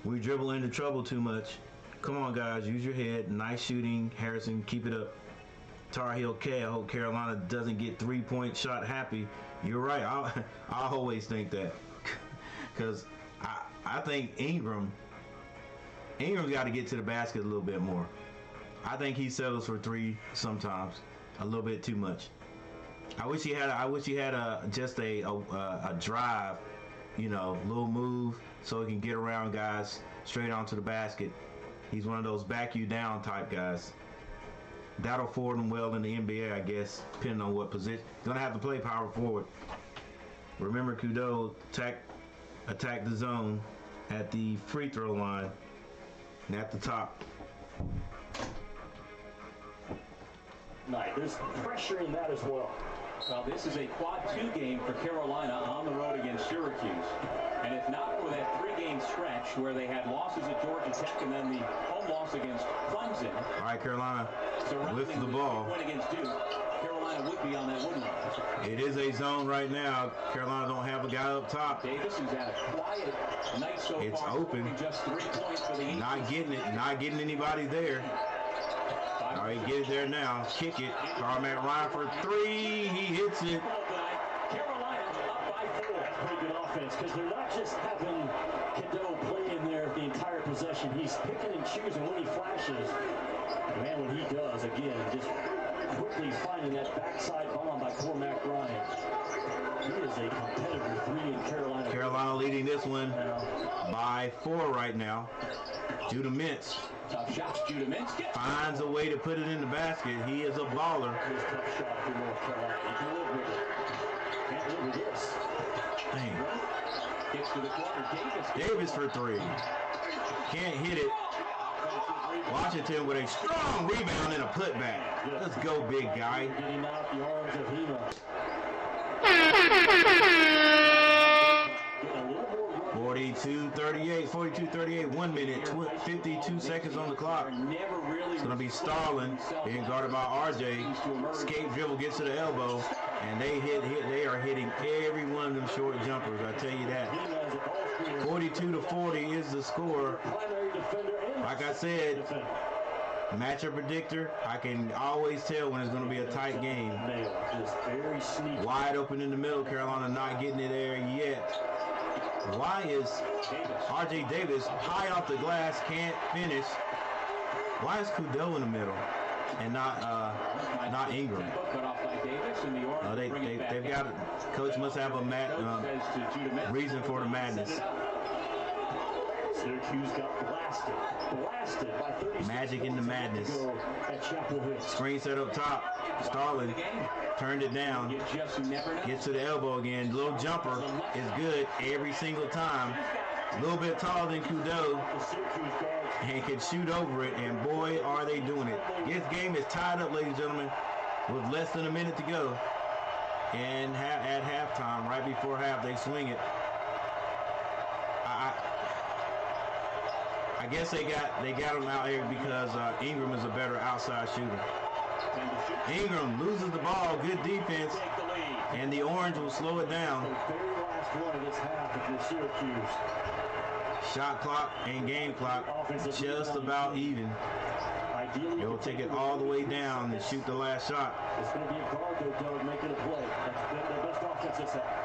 We dribble into trouble too much. Come on, guys, use your head. Nice shooting, Harrison, keep it up. Tar Heel K, I hope Carolina doesn't get 3-point shot happy. You're right, I always think that. Because I think Ingram's got to get to the basket a little bit more. I think he settles for 3 sometimes, a little bit too much. I wish he had just a drive, you know, little move so he can get around guys straight onto the basket. He's one of those back you down type guys. That'll forward him well in the NBA, I guess, depending on what position. Gonna have to play power forward. Remember, Kudo attack the zone at the free throw line and at the top. Nice. There's pressure in that as well. Well, this is a quad 2 game for Carolina on the road against Syracuse. And if not for that 3-game stretch where they had losses at Georgia Tech and then the home loss against Clemson. All right, Carolina lifts the ball. Win against Duke, Carolina would be on that win line. It is a zone right now. Carolina don't have a guy up top. Davis, who's had a quiet night so it's far. Open. Just 3 points for the Eagles. Not getting it. Not getting anybody there. All right, get it there now. Kick it. Carmack Ryan for 3. He hits it. Carolina up by 4. That's pretty good offense because they're not just having Cadeau play in there the entire possession. He's picking and choosing when he flashes. Man, when he does, again, just quickly finding that backside bomb by Cormac Ryan. He is a competitor 3 in Carolina. Carolina leading this one by 4 right now. Judah Mintz. Tough shots, Judah Mintz finds a way to put it in the basket. He is a baller. Here's a tough shot for North Carolina. He can live with it. Can't live with this. Dang. Gets to the corner. Davis for 3. Can't hit it. Washington with a strong rebound and a putback. Let's go, big guy. Getting out the arms of Hema. 42-38, 1 minute, 52 seconds on the clock. It's going to be Starlin being guarded by RJ. Skate dribble gets to the elbow, and they are hitting every one of them short jumpers, I tell you that. 42-40 is the score. Like I said, matchup predictor, I can always tell when it's going to be a tight game. Wide open in the middle, Carolina not getting it there yet. Why is RJ Davis high off the glass, can't finish? Why is Kudo in the middle and not Ingram? They've got it. Coach must have a reason for the madness. Syracuse got blasted by 30 Magic in the madness. Screen set up top. Starlin turned it down. Gets to the elbow again. Little jumper is good every single time. A little bit taller than Kudo and can shoot over it. And boy, are they doing it. This game is tied up, ladies and gentlemen, with less than a minute to go. And at halftime, right before half, they swing it. I guess they got him out here because Ingram is a better outside shooter. Ingram loses the ball, good defense, and the Orange will slow it down. Shot clock and game clock just about even. Ideally, They'll take it all the way down and shoot the last shot. It's going to be a guard, though, Doug, making a play. That's been their best offense this half.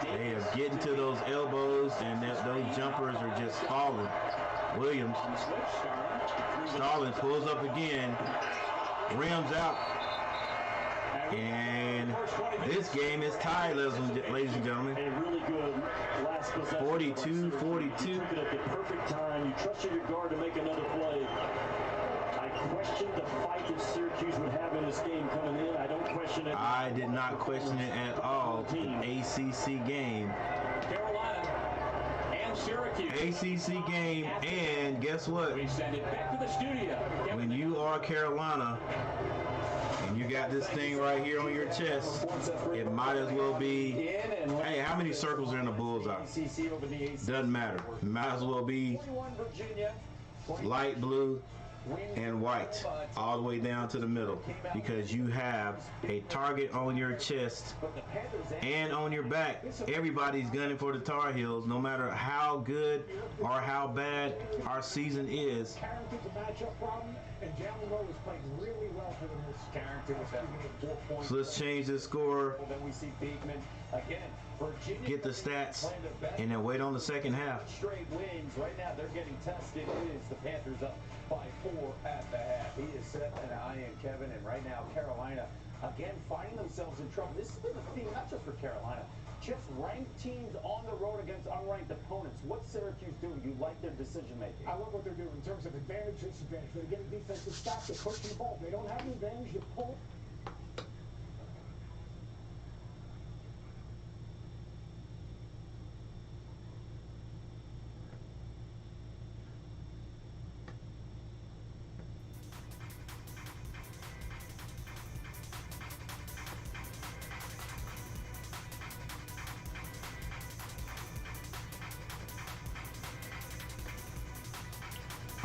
They are getting to those elbows, and those jumpers are just falling. Williams. Starlin pulls up again. Rims out. And this game is tied, ladies and gentlemen. A really good last possession. 42-42. You took it at the perfect time. You trusted your guard to make another play. I question the fight that Syracuse would have in this game coming in. I don't question it. I did not question it at all. ACC game. Carolina and Syracuse. ACC game, and guess what? We send it back to the studio. When you are Carolina, and you got this thing right here on your chest, it might as well be, hey, how many circles are in a bullseye? Doesn't matter. It might as well be light blue and white all the way down to the middle, because you have a target on your chest and on your back. Everybody's gunning for the Tar Heels, no matter how good or how bad our season is. So let's change the score, get the stats, and then wait on the second half. Straight wins. Right now they're getting tested. It is the Panthers up by 4 at the half. He is Seth and I and Kevin, and right now Carolina again finding themselves in trouble. This has been the theme, not just for Carolina, just ranked teams on the road against unranked opponents. What's Syracuse doing? You like their decision making? I love what they're doing in terms of advantage, disadvantage. They're getting defensive stops. They're pushing the ball. If they don't have an advantage, you pull.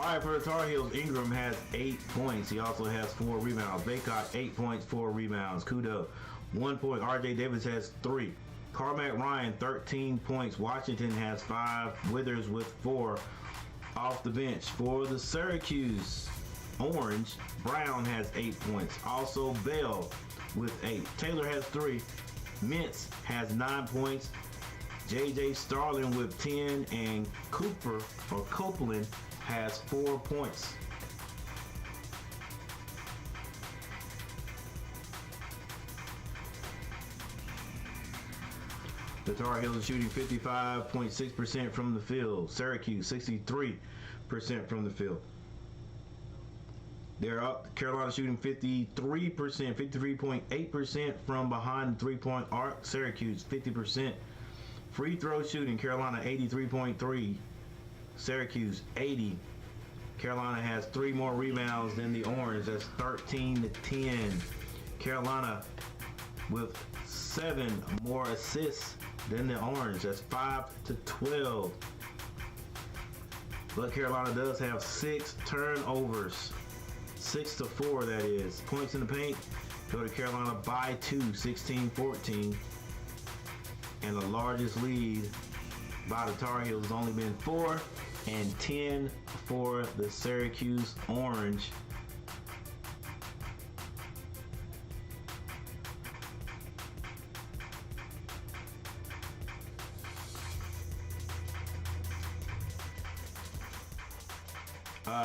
All right, for the Tar Heels, Ingram has 8 points. He also has 4 rebounds. Baycott, 8 points, 4 rebounds. Kudo, 1 point. RJ Davis has 3. Carmack Ryan, 13 points. Washington has 5. Withers with 4 off the bench. For the Syracuse Orange, Brown has 8 points. Also Bell with 8. Taylor has 3. Mintz has 9 points. JJ Starlin with 10, and Copeland has 4 points. The Tar Heels are shooting 55.6% from the field. Syracuse 63% from the field. They're up. Carolina shooting 53.8% from behind the three-point arc. Syracuse 50%. Free throw shooting, Carolina 83.3. Syracuse 80. Carolina has 3 more rebounds than the Orange. That's 13-10. Carolina with 7 more assists than the Orange. That's 5-12. But Carolina does have 6 turnovers. 6-4, that is. Points in the paint go to Carolina by 2, 16-14. And the largest lead by the Tar Heels has only been 4, and 10 for the Syracuse Orange.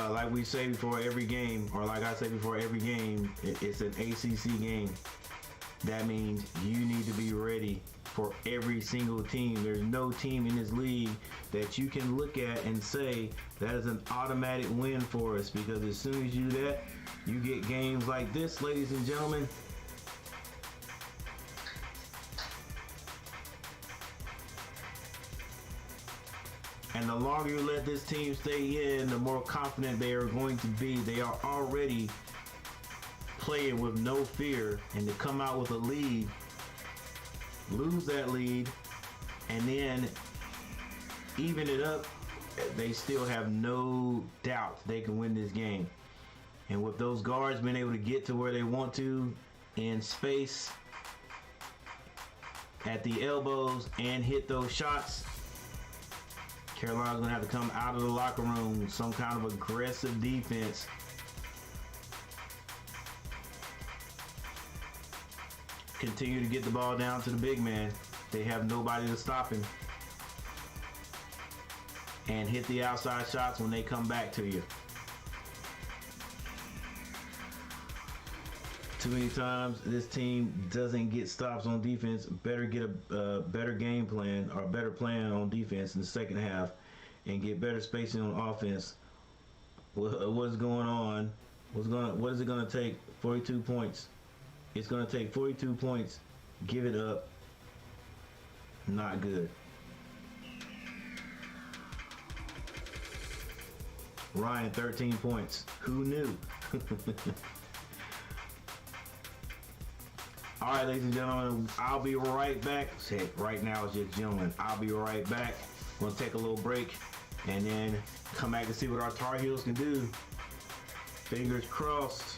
Like we say before every game, or like I say before every game, it's an ACC game. That means you need to be ready for every single team. There's no team in this league that you can look at and say that is an automatic win for us, because as soon as you do that, you get games like this, ladies and gentlemen. And the longer you let this team stay in, the more confident they are going to be. They are already playing with no fear, and to come out with a lead, lose that lead, and then even it up, they still have no doubt they can win this game. And with those guards being able to get to where they want to in space at the elbows and hit those shots, Carolina's going to have to come out of the locker room, some kind of aggressive defense. Continue to get the ball down to the big man. They have nobody to stop him. And hit the outside shots when they come back to you. Too many times this team doesn't get stops on defense. Better get a better game plan or a better plan on defense in the second half and get better spacing on offense. What's going on? What is it going to take? 42 points. It's going to take 42 points. Give it up. Not good. Ryan, 13 points. Who knew? All right, ladies and gentlemen, I'll be right back. Say right now it's just gentlemen. I'll be right back. We'll take a little break and then come back to see what our Tar Heels can do. Fingers crossed.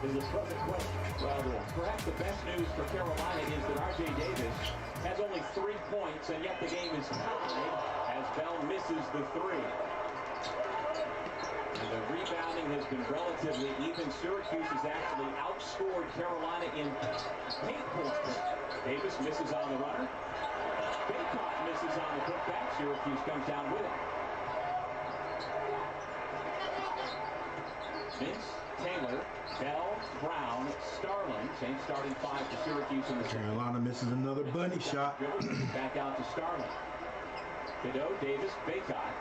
is the present question. Well, perhaps the best news for Carolina is that R.J. Davis has only 3 points, and yet the game is tied as Bell misses the three. And the rebounding has been relatively even. Syracuse has actually outscored Carolina in paint points. Davis misses on the runner. Baycott misses on the putback. Syracuse comes down with it. Vince, Taylor, Bell, Brown, Starling. Same starting five for Syracuse in the Carolina misses another bunny shot. Back out to Starling. Cadeau, Davis, Baycott,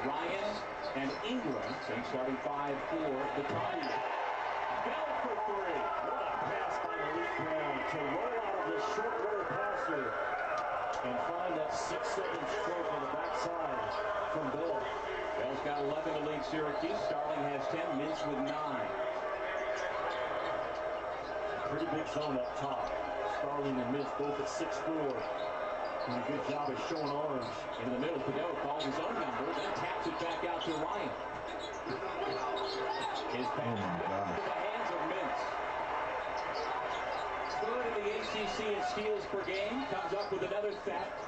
Ryan, and Ingram. Same starting five for the Tigers. Bell for three. What a pass by Malik Brown to roll out of this short roll passer and find that 6-7 stroke on the backside from Bell. Bell's got 11 to lead Syracuse. Starling has 10. Mintz with 9. Pretty big zone up top. Starling and Mintz both at 6'4". And a good job of showing arms. In the middle, Cadeau calls his own number, then taps it back out to Ryan. His pass into the hands of Mintz. Third in the ACC in steals per game. Comes up with another theft.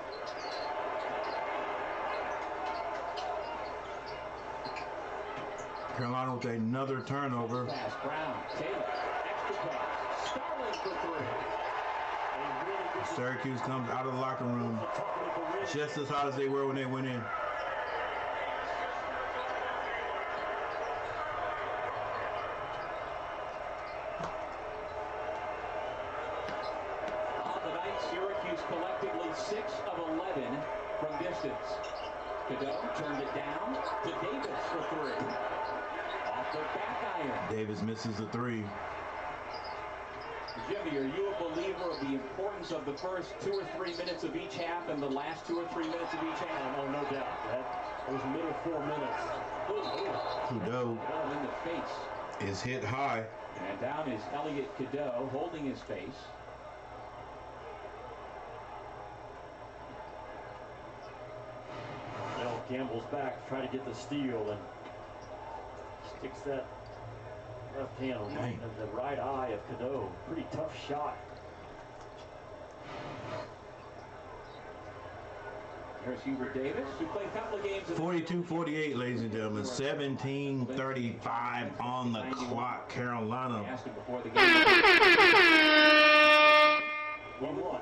Carolina with another turnover. Pass, Brown, Taylor, extra pass. Starling for three. Syracuse comes out of the locker room just as hot as they were when they went in. On the night, Syracuse collectively 6 of 11 from distance. Cadeau turned it down to Davis for three. Off the back iron. Davis misses the three. Jimmy, are you a believer of the importance of the first 2 or 3 minutes of each half and the last 2 or 3 minutes of each half? Oh, no doubt. Those middle 4 minutes. Cadeau In the face. is hit high. And down is Elliot Cadeau holding his face. Bell gambles back, try to get the steal, and sticks that left hand on the right eye of Cadeau. Pretty tough shot. Here's Hubert Davis, who played a couple of games. 42-48, ladies and gentlemen. 17:35 on the clock. Carolina. Asked him before the game. We won.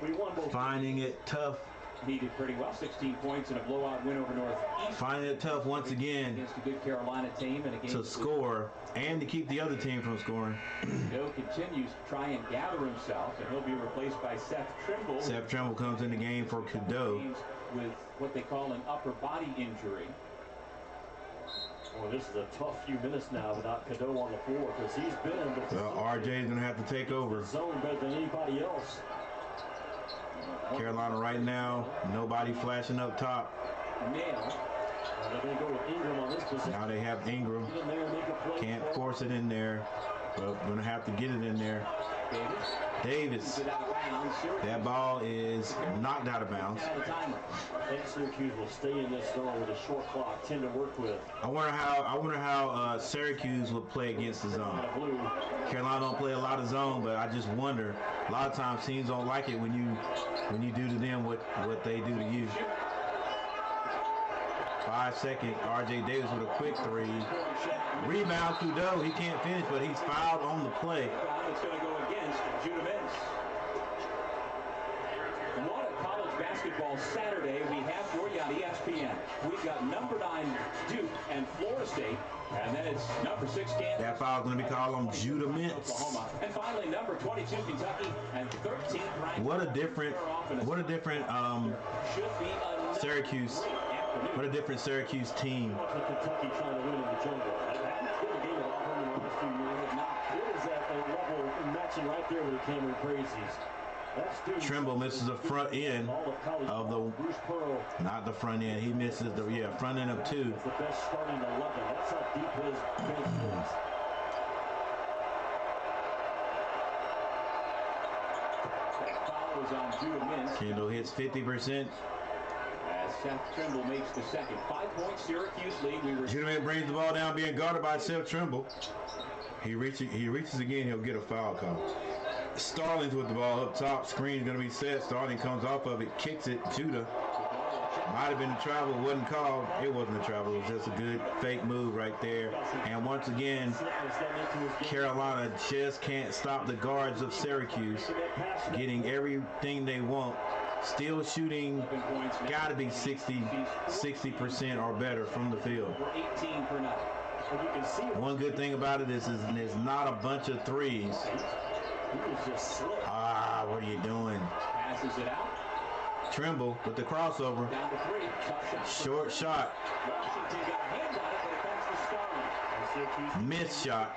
We won both. Finding it tough. He did pretty well, 16 points in a blowout win over Northeast. Finding it tough once again Against a good Carolina team and a game to score and to keep the other team from scoring. Cadeau continues to try and gather himself, and he'll be replaced by Seth Trimble. Seth Trimble comes in the game for Cadeau. With what they call an upper body injury. Well, this is a tough few minutes now without Cadeau on the floor because he's been in the RJ's going to have to take over. zone better than anybody else. Carolina right now, nobody flashing up top. Nail. They're going to go with Ingram on this position. Now they have Ingram. Get in there and make a play. Can't force it in there, but going to have to get it in there. Davis. That ball is knocked out of bounds. I think Syracuse will stay in this zone with a short clock, 10 to work with. I wonder how Syracuse would play against the zone. Carolina don't play a lot of zone, but I just wonder. A lot of times teams don't like it when you do to them what they do to you. 5 seconds. R.J. Davis with a quick three. Rebound Cadeau. He can't finish, but he's fouled on the play. It's going to go against Judah Mintz. What a college basketball Saturday we have for you on ESPN. We've got number 9 Duke and Florida State, and then it's number 6 Kansas. That foul's going to be called on Judah Mintz. Oklahoma. And finally, number 22 Kentucky and 13th ranked. What a different Syracuse. What a different Syracuse team. Kentucky trying to win in the jungle. It is at a level matching right there with the Cameron Crazies. Trimble misses the front end of the, not the front end. He misses the front end of 2. It's the best starting 11. That's how deep his bench is. That foul is on Judah Mintz. Kendall hits 50%. Seth Trimble makes the second. 5 point Syracuse lead. Judah Mintz brings the ball down, being guarded by Seth Trimble. He reaches again, he'll get a foul call. Starling's with the ball up top. Screen's going to be set. Starling comes off of it, kicks it. Judah. Might have been a travel, wasn't called. It wasn't a travel, it was just a good fake move right there. And once again, Carolina just can't stop the guards of Syracuse getting everything they want. Still shooting, got to be 60% or better from the field. One good thing about it is there's not a bunch of threes. What are you doing? Passes it out. Trimble with the crossover. Short shot. Missed shot.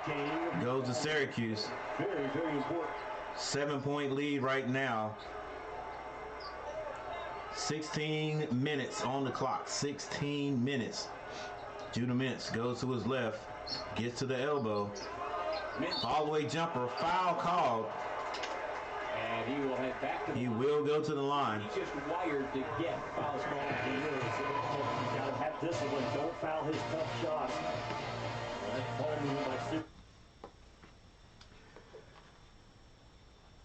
Goes to Syracuse. Very, very important. 7-point lead right now. 16 minutes on the clock. 16 minutes. Judah Mintz goes to his left. Gets to the elbow. All the way jumper. Foul called. And he will head back to the He will go to the line. He's just wired to get fouls called. You gotta have discipline. Don't foul his tough shots. That ball movement by Syracuse.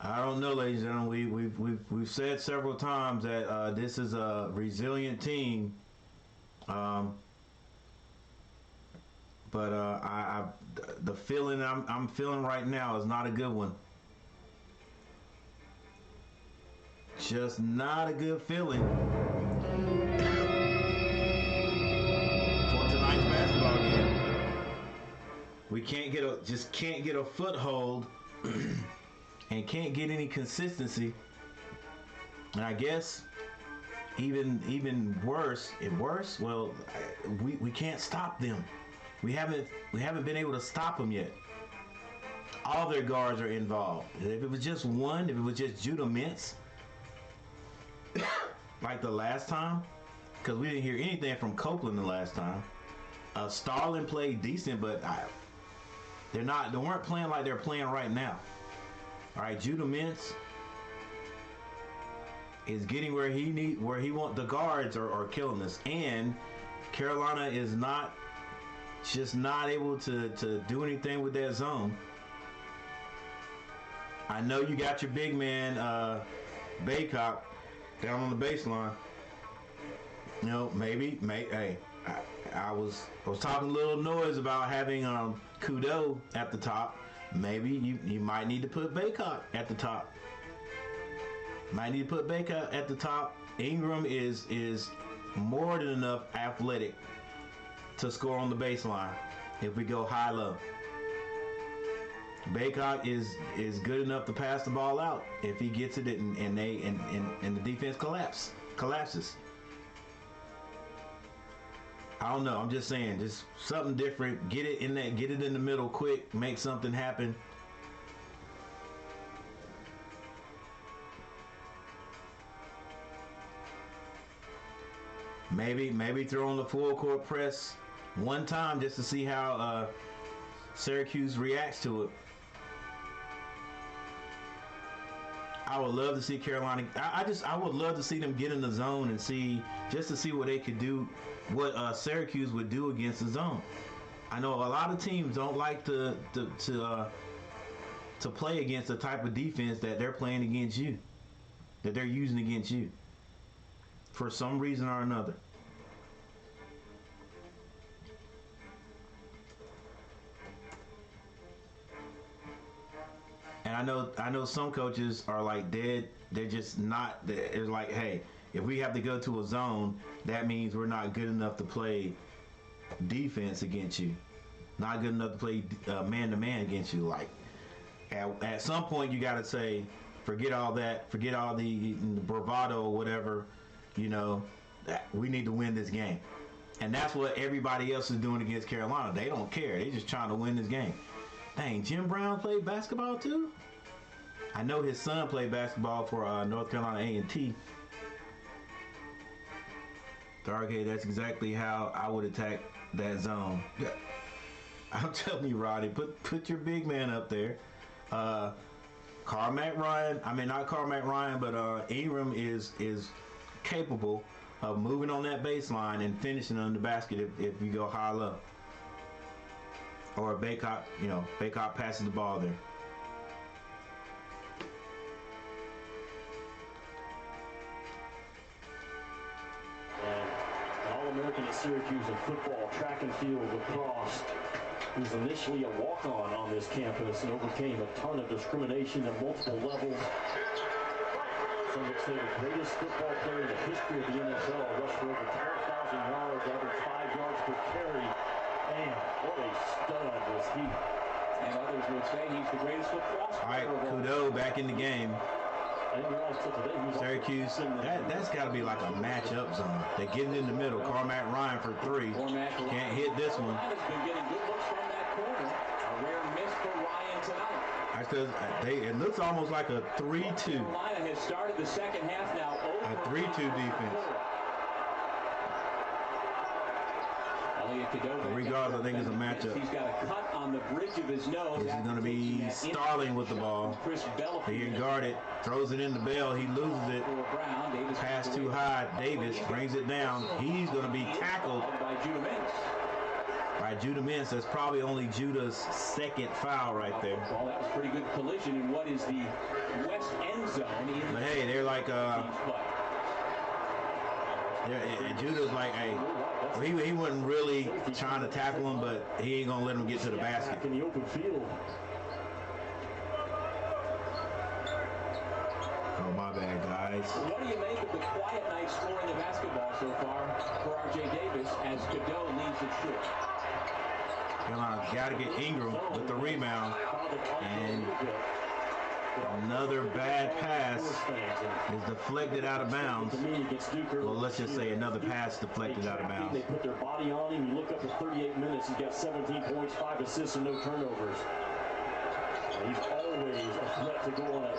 I don't know, ladies and gentlemen. We've said several times that this is a resilient team, but the feeling I'm feeling right now is not a good one. Just not a good feeling for tonight's basketball game. We can't get a foothold. And can't get any consistency. And I guess even worse, well, we can't stop them. We haven't been able to stop them yet. All their guards are involved. If it was just one, if it was just Judah Mintz, like the last time, because we didn't hear anything from Copeland the last time. Starling played decent, but they weren't playing like they're playing right now. All right, Judah Mintz is getting where he wants. The guards are killing us, and Carolina is just not able to do anything with that zone. I know you got your big man Baycock down on the baseline. You know, maybe. Hey, I was talking a little noise about having Kudo at the top. Maybe you might need to put Baycock at the top. Might need to put Baycock at the top. Ingram is more than enough athletic to score on the baseline if we go high-low. Baycock is good enough to pass the ball out if he gets it and the defense collapses. I don't know. I'm just saying, just something different. Get it in the middle quick. Make something happen. Maybe throw on the full court press one time just to see how Syracuse reacts to it. I would love to see Carolina. I would love to see them get in the zone and see what they could do. What Syracuse would do against the zone. I know a lot of teams don't like to play against the type of defense that they're playing against you, that they're using against you, for some reason or another. And I know some coaches are like dead. They're just not. It's like, hey, if we have to go to a zone, that means we're not good enough to play defense against you. Not good enough to play man-to-man against you. Like, at some point, you got to say, forget all that. Forget all the bravado or whatever. You know, we need to win this game. And that's what everybody else is doing against Carolina. They don't care. They're just trying to win this game. Dang, Jim Brown played basketball too? I know his son played basketball for North Carolina A&T. Darkhead, that's exactly how I would attack that zone. I'm telling you, Roddy, put your big man up there. Carmack Ryan, I mean not Carmack Ryan, but Ingram is capable of moving on that baseline and finishing on the basket if you go high low. Or Baycott, Baycott passes the ball there. All-American at Syracuse in football, track and field, lacrosse. He was initially a walk-on this campus and overcame a ton of discrimination at multiple levels. Some would say the greatest football player in the history of the NFL, rushed for over 12,000 yards, averaged 5 yards per carry. Man, what a stud was he. And others would say he's the greatest football player. All right, Kudo back in the game. Syracuse, that's got to be like a matchup zone. They're getting in the middle. Cormac Ryan for 3. Can't hit this one. Been getting good looks from that corner. A rare miss for Ryan tonight. It looks almost like a 3-2. Carolina has started the second half now. A 3-2 defense. Regardless, I think it's a matchup. He's got a cut on the bridge of his nose. This is going to be Starling with the ball. He can guard it, throws it in the Bell. He loses it. Pass too high. Davis brings it down. He's going to be tackled by Judah Mintz. That's probably only Judah's second foul right there. Well, that was a pretty good collision in what is the west end zone. But hey, they're like Judah's like, hey, he wasn't really trying to tackle him, but he ain't gonna let him get to the basket. In the open field. Oh, my bad, guys. What do you make of the quiet night scoring the basketball so far for R.J. Davis as Cadeau leaves it short? Carolina's got to get Ingram with the rebound, and another bad pass is deflected out of bounds. Well, let's just say another pass deflected out of bounds. They put their body on him. You look up at 38 minutes, he's got 17 points, 5 assists, and no turnovers. And he's always a threat to go on an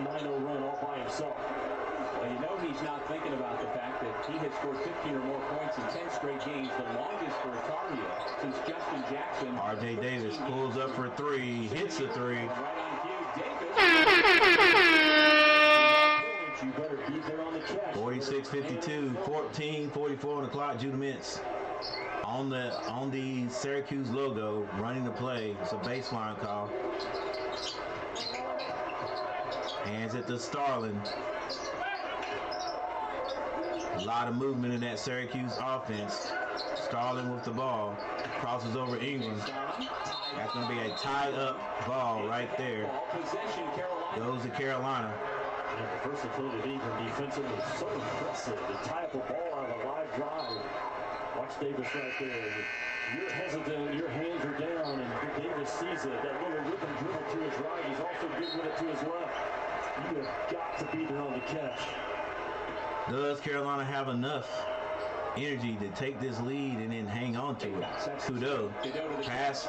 8-9-0 run all by himself. Well, you know he's not thinking about the fact that he has scored 15 or more points in 10 straight games, the longest for a Tar Heel since Justin Jackson. R.J. Davis pulls up for 3, hits the 3. Right on cue, Davis. 46-52, 14-44 on the clock. Judah Mintz on the Syracuse logo, running the play. It's a baseline call. Hands it to Starling. A lot of movement in that Syracuse offense. Starling with the ball. Crosses over Ingram. That's going to be a tied-up ball right there. Goes to Carolina. And the versatility of Ingram defensively is so impressive. To tie up a ball out of a live drive. Watch Davis right there. You're hesitant, your hands are down, and Davis sees it. That little rhythm dribble to his right. He's also good with it to his left. You have got to beat it on the catch. Does Carolina have enough energy to take this lead and then hang on to it? Kudo. Pass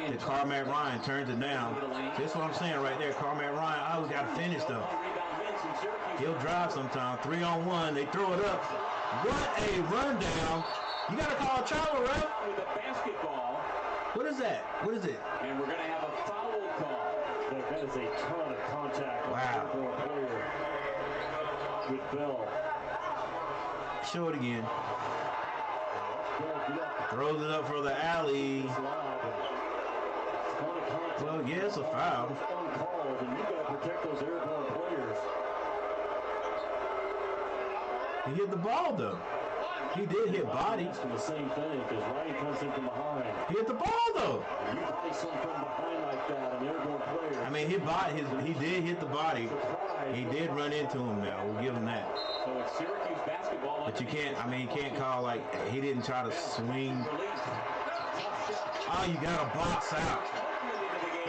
to Cormac Ryan. Turns it down. That's what I'm saying right there. Cormac Ryan always got to finish, though. He'll drive sometime. 3-on-1. They throw it up. What a rundown. You got to call a travel, right? With a basketball. What is that? What is it? And we're going to have a foul call. That is a ton of contact. Wow. With Bell. Show it again. Throws it up for the alley. Well, yeah, it's a foul. And you got to protect those airborne players. He hit the ball, though. He did hit body. The same thing, because Ryan comes in from behind. He hit the ball, though. You body something from behind like that, an airborne player. I mean, he did hit the body. He did run into him now. We'll give him that. So it's Syracuse basketball. But you can't call like he didn't try to swing. Oh, you got to box out.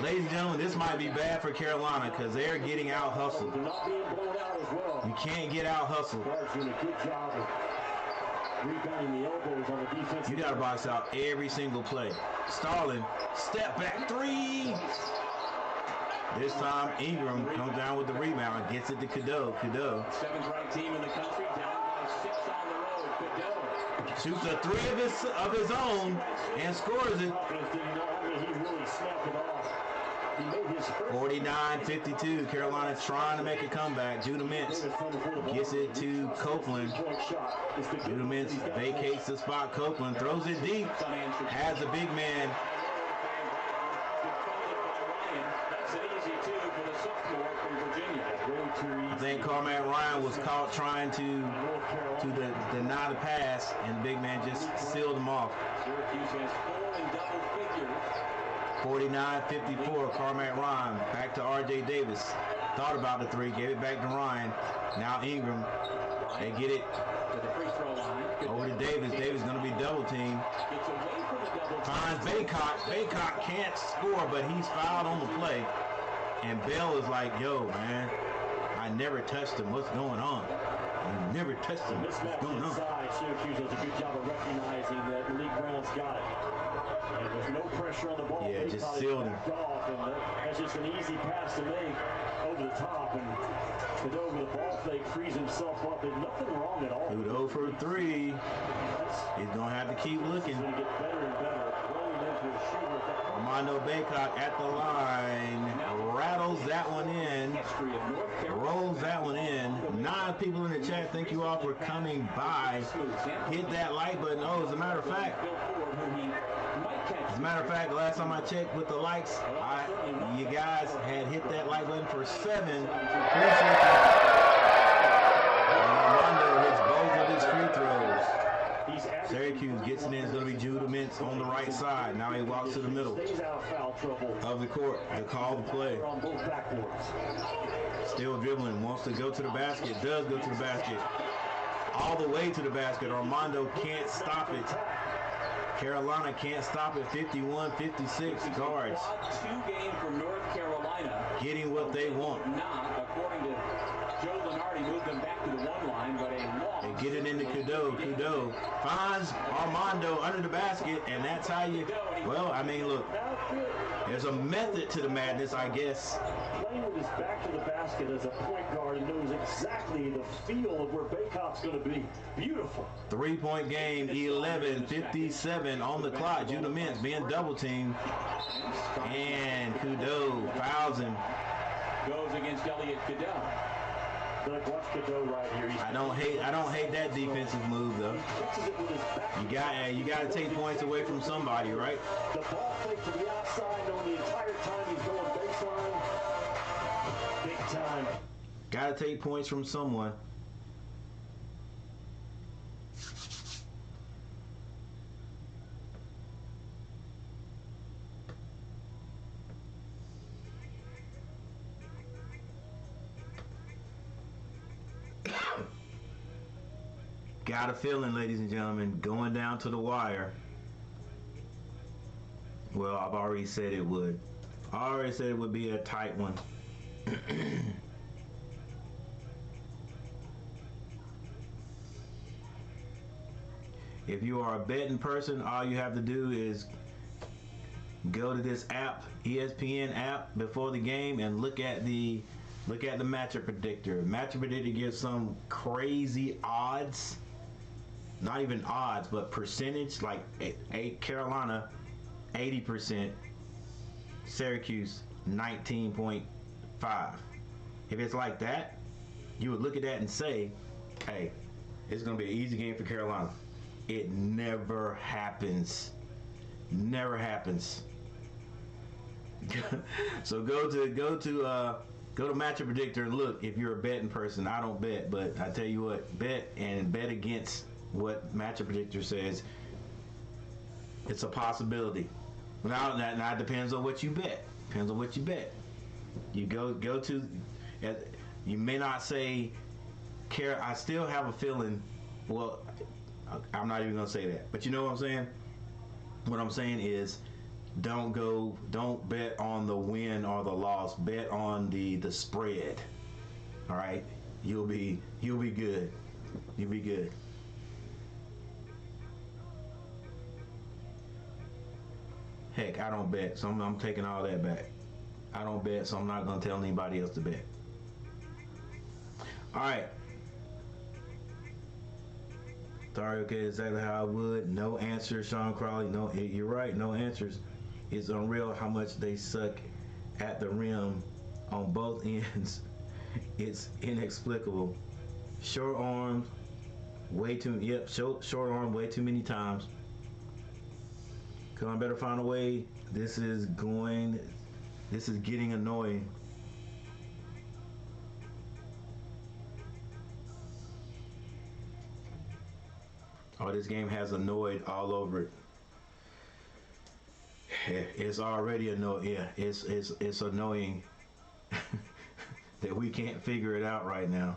Ladies and gentlemen, this might be bad for Carolina because they're getting out hustled. They're not being blown out as well. You can't get out hustled. Doing a good job of rebounding the elbows on the defense. You got to box out every single play. Starling, step back 3. This time, Ingram comes down with the rebound, gets it to Cadeau. Cadeau. 7th-ranked team in the country, down by 6 on the road. Cadeau shoots a 3 of his own and scores it. 49-52. Carolina trying to make a comeback. Judah Mintz gets it to Copeland. Judah Mintz vacates the spot. Copeland throws it deep. Has a big man Makes it easy, too, for the sophomore from Virginia. I think Cormac Ryan was caught trying to deny the pass, and the big man just sealed him off. Syracuse has 4 in double figures. 49-54, Cormac Ryan. Back to R.J. Davis. Thought about the three, gave it back to Ryan. Now Ingram. They get it To the free throw line. over to Davis. Davis going to be double teamed. Gets away from the double team. Finds Baycock. Baycock can't score, but he's fouled on the play. And Bell is like, yo, man, I never touched him. What's going on? I never touched him. What's going on? Inside, Syracuse does a good job of recognizing that Malik Brown's got it. And there's no pressure on the ball. Yeah, just sealed him. Off, and that's just an easy pass to make over the top. And Cadeau with the ball fake frees himself up. There's nothing wrong at all. Kudo for 3. He's going to have to keep looking. He's going to get better and better. Rolling into a shooter at that point. Armando Baycock at the line. Rattles that one in. History of North Carolina. Rolls that one in. 9 people in the chat. Thank you all for coming by. Hit that like button. Oh, as a matter of fact, last time I checked with the likes, you guys had hit that like button for 7. Appreciate that. Armando hits both of his free throws. Syracuse gets it in. It's going to be Judah Mintz on the right side. Now he walks to the middle of the court to call the play. Still dribbling. Wants to go to the basket. Does go to the basket. All the way to the basket. Armando can't stop it. Carolina can't stop it. 51-56 guards. 2 games for North Carolina. Getting what they want. Not, according to Joe Lenardi, moved them back to the 1 line, but a loss. They get it into Kudo. Kudo finds Armando under the basket, and that's how you, well, I mean, look, there's a method to the madness, I guess. Playing with his back to the basket as a point guard, he knows exactly the feel of where Baycock's going to be. Beautiful. 3-point game, 11:57 on the clock. Judah Mintz being double teamed, and Kudo fouls him. Goes against Elliot Cadeau. Watch Cadeau right here. I don't hate that defensive move though. You got to take points away from somebody, right? The ball fake to the outside, knowing the entire time he's going baseline. Big time. Got to take points from someone. Got a feeling, ladies and gentlemen, going down to the wire. Well, I've already said it would. I already said it would be a tight one. If you are a betting person, all you have to do is go to this app, ESPN app, before the game and look at the matchup predictor. Matchup predictor gives some crazy odds. Not even odds, but percentage, like Carolina 80%, Syracuse 19.5. If it's like that, you would look at that and say, hey, it's going to be an easy game for Carolina. It never happens. Never happens. So go to matchup predictor and look. If you're a betting person, I don't bet, but I tell you what, bet against what matchup predictor says. It's a possibility. Now it depends on what you bet. Depends on what you bet. You go to. You may not say, I still have a feeling. Well, I'm not even gonna say that. But you know what I'm saying? What I'm saying is, don't bet on the win or the loss. Bet on the spread. All right, you'll be good. You'll be good. Heck, I don't bet, so I'm taking all that back. I don't bet, so I'm not gonna tell anybody else to bet. All right. Sorry, okay, exactly how I would. No answers, Sean Crawley. No, you're right. No answers. It's unreal how much they suck at the rim on both ends. It's inexplicable. Short arms, way too. Yep, short arm, way too many times. Come on, better find a way. This is This is getting annoying. Oh, this game has annoyed all over it. It's already annoying. Yeah, it's annoying that we can't figure it out right now.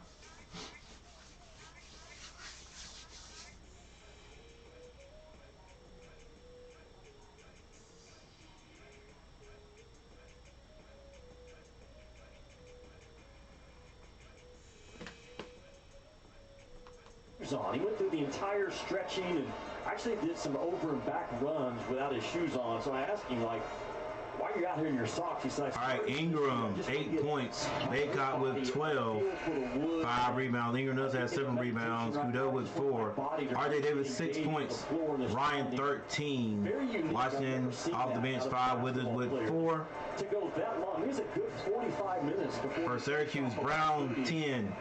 On. He went through the entire stretching and actually did some over and back runs without his shoes on. So I asked him, like, why are you out here in your socks? He said, all right, Ingram, 8 points. Baycott with 12. 5 rebounds. Ingram does have 7 rebounds. Kudo with 4. RJ Davis, 6 points. Ryan, 13. Washington off the bench, 5. Withers with 4. To go that long, there's a good 45 minutes for Syracuse. Brown, 10.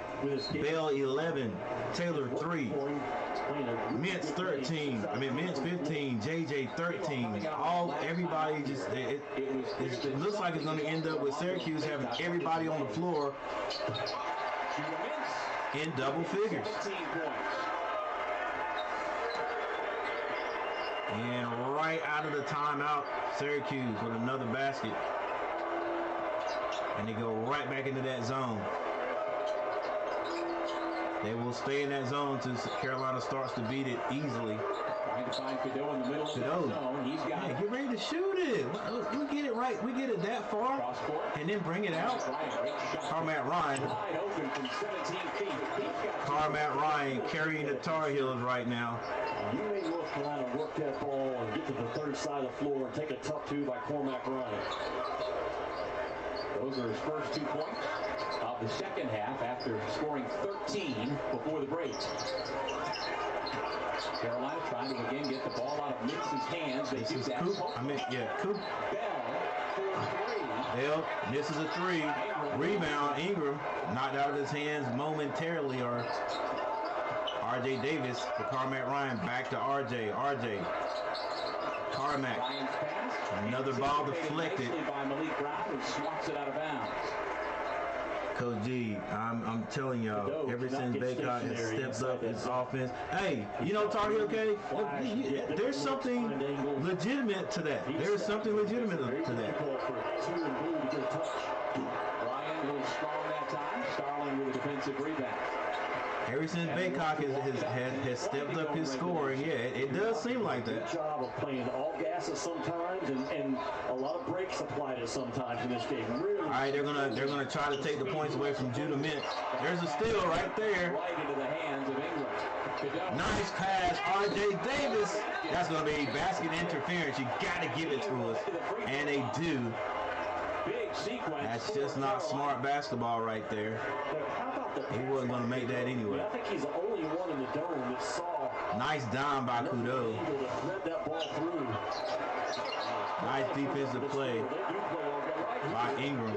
Bell, 11. Taylor, 3. Mintz, 13. Mintz, 15. JJ, 13. Everybody just, it looks like it's going to end up with Syracuse having everybody on the floor in double figures. And right out of the timeout, Syracuse with another basket. And they go right back into that zone. They will stay in that zone until Carolina starts to beat it easily. Trying to find Kudo in the middle of that zone. He's got get ready to shoot it. We get it right. We get it that far and then bring it out. Carmack Ryan. Carmack Ryan carrying the Tar Heels right now. You made North Carolina work that ball and get to the third side of the floor and take a tough two by Cormac Ryan. Those are his first 2 points of the second half after scoring 13 before the break. Carolina trying to again get the ball out of Mintz's hands. They do that. Coop. Bell misses a 3. Rebound. Ingram knocked out of his hands momentarily. Or RJ Davis for Carmack Ryan. Back to RJ. Carmack. Another ball deflected. By Malik Brown, who swats it out of bounds. Coach G, I'm telling y'all, ever since Baycott has stepped up his offense, hey, you know, Tar Heel, okay? There's something legitimate to that. There's something legitimate to that. Ryan was strong that time. Starling with a defensive rebound. Ever since Baycott has stepped up his scoring, yeah, it does seem like that. Good job of playing all gases sometimes and a lot of breaks applied at sometimes in this game. Really. All right, they're gonna try to take the points away from Judah Mintz. There's a steal right there. Right into the hands of Ingram. Nice pass, RJ Davis. That's gonna be basket interference. You gotta give it to us, and they do. Big sequence. That's just not smart basketball right there. He wasn't going to make that anyway. I think he's the only one in the dome that saw. Nice dime by Kudo. Nice defensive play by Ingram.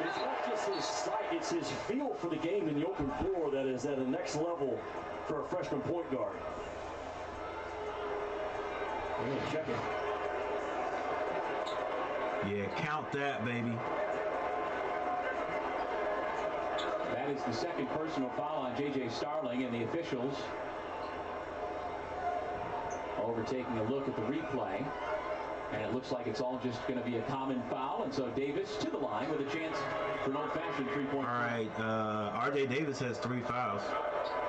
It's not just his sight, it's his feel for the game in the open floor that is at the next level for a freshman point guard. Check it. Yeah, count that, baby. That is the second personal foul on J.J. Starling, and the officials taking a look at the replay. And it looks like it's all just going to be a common foul. And so Davis to the line with a chance for an old-fashioned three-point. All right, RJ Davis has 3 fouls.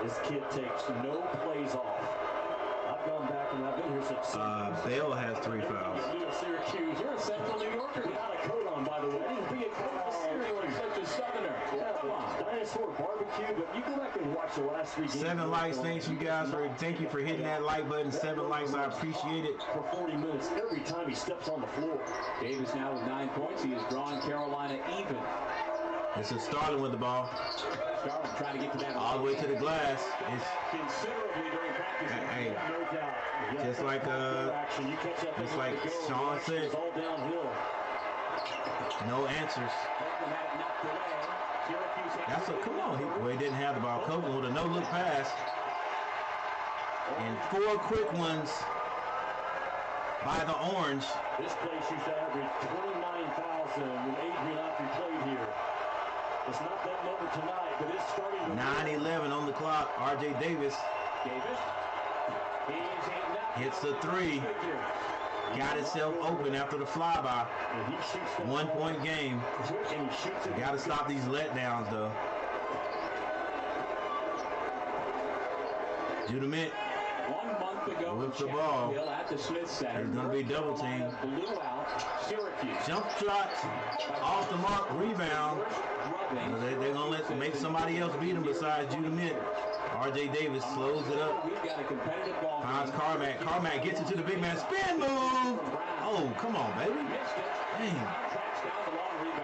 This kid takes no plays off. I've gone back and I've been here since. Bale has 3 fouls. Syracuse, you're a Central New Yorker without a coat on, by the way. Be a coat of cereal and such a Southerner. Yeah, come on. Dinosaur barbecue, but you go back and watch the last 3 games. 7 likes, thanks you guys for, thank you for hitting that like button. 7 likes, I appreciate it. For 40 minutes every time he steps on the floor. Davis now with 9 points. He has drawn Carolina even. This is Starling with the ball. Starling trying to get to that all the way to the glass. It's considerably during practice. Hey, no doubt. just like Sean said, all downhill. no answers. That's a come on. He didn't have the ball. Copeland with a no-look pass. And 4 quick ones by the Orange. This place used to average 29,000 when Adrian Autry played here. It's not that number tonight, but it's starting to 9-11 on the clock. R.J. Davis hits the three. Got himself open after the flyby. 1 point game. Got to stop these letdowns, though. Judah Mint 1 month ago with the ball. At the Smith Center. He's going to be double teamed. Blew out Syracuse. Jump shot off the mark, rebound. They're going to make somebody else beat him besides Judah Mint. R.J. Davis slows it up. Finds Carmack. Carmack gets it to the big man. Spin move. Oh, come on, baby. Dang.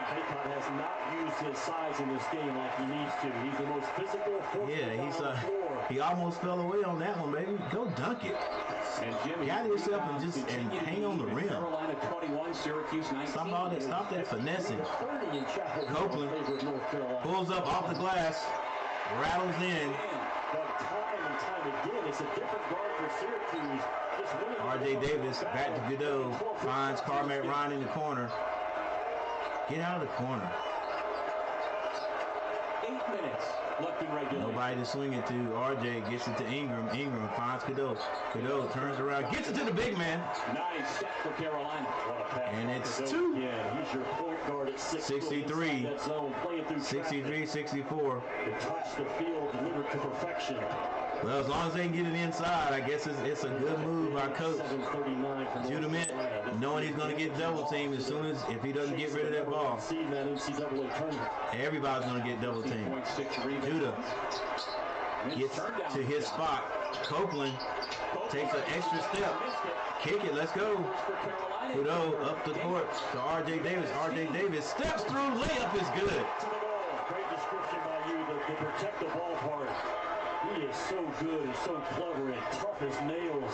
Haycott has not used his size in this game like he needs to. He's the most physical force. He almost fell away on that one, baby. Go dunk it. Got yourself and hang on the rim. Carolina 21, Syracuse 19. Stop that finessing. Copeland pulls up off the glass, rattles in. But time and time again, it's a different guard for Syracuse. R.J. Davis back to Godot, finds Carmack Ryan in the corner. Get out of the corner. 8 minutes left in regulation. Nobody to swing it to. RJ gets it to Ingram. Ingram finds Godot. Godot turns around, gets it to the big man. Nice set for Carolina. And it's two. Yeah, he's your point guard at 63. 63-64. Touch the field, delivered to perfection. Well, as long as they can get it inside, I guess it's a good move by Coach. Judah Mint, knowing he's going to get double teamed as soon as if he doesn't get rid of that ball. Everybody's going to get double teamed. Judah gets to his spot. Copeland takes an extra step. Kick it, let's go. Godot up the court to R.J. Davis. R.J. Davis steps through, layup is good. Great description by you, the protect the ball part. He is so good and so clever and tough as nails.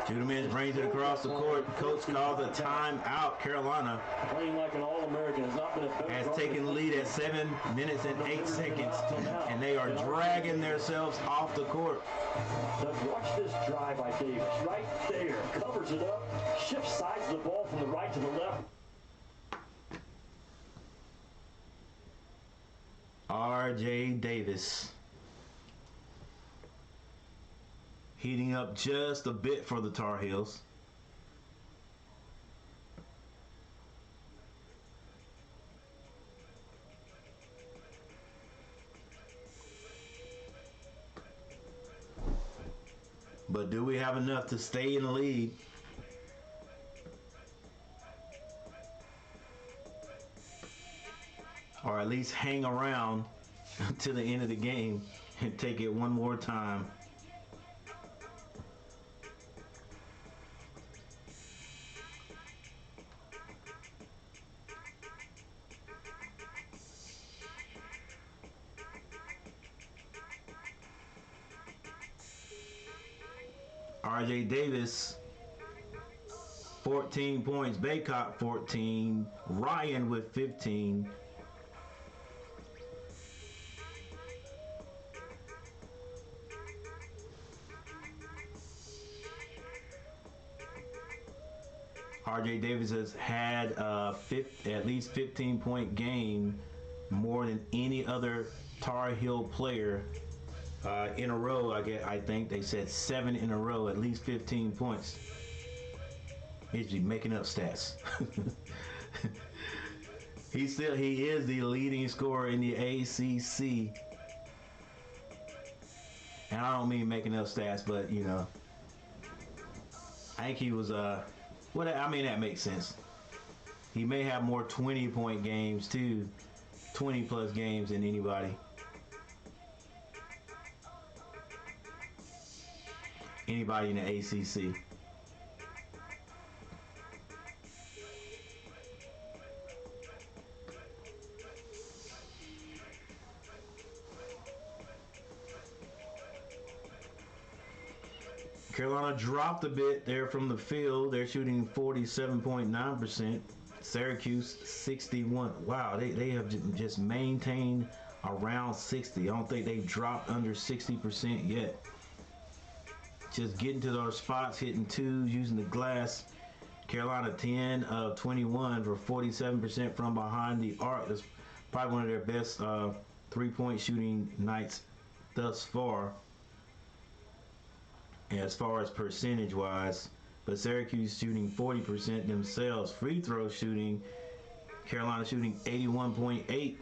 Judah Mint brings it across the court. Coach calls a timeout. Carolina playing like an All-American has taken the lead at 7 minutes and 8 seconds, and they are dragging themselves off the court. Watch this drive by Davis. Right there. Covers it up. Shifts sides of the ball from the right to the left. R.J. Davis heating up just a bit for the Tar Heels. But do we have enough to stay in the lead? Or at least hang around to the end of the game and take it one more time. R.J. Davis, 14 points. Baycott, 14. Ryan with 15. R.J. Davis has had at least 15-point game, more than any other Tar Heel player in a row. I think they said 7 in a row, at least 15 points. He's just making up stats. He is the leading scorer in the ACC. And I don't mean making up stats, but you know, I think he was I mean, that makes sense. He may have more 20-point games too, 20+ games than anybody. Anybody in the ACC. Carolina dropped a bit there from the field. They're shooting 47.9%. Syracuse 61. Wow, they have just maintained around 60. I don't think they've dropped under 60% yet. Just getting to those spots, hitting twos, using the glass. Carolina 10 of 21 for 47% from behind the arc. That's probably one of their best three-point shooting nights thus far, as far as percentage-wise. But Syracuse shooting 40% themselves. Free throw shooting, Carolina shooting 81.8.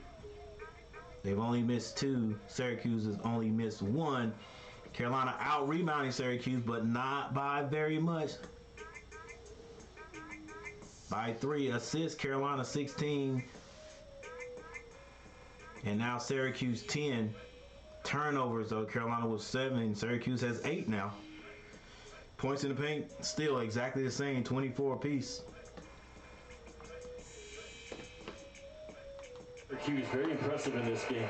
They've only missed 2. Syracuse has only missed 1. Carolina out-rebounding Syracuse, but not by very much. By 3 assists, Carolina 16. And now Syracuse 10. Turnovers, though, Carolina was 7. Syracuse has 8 now. Points in the paint, still exactly the same, 24 apiece. Syracuse very impressive in this game.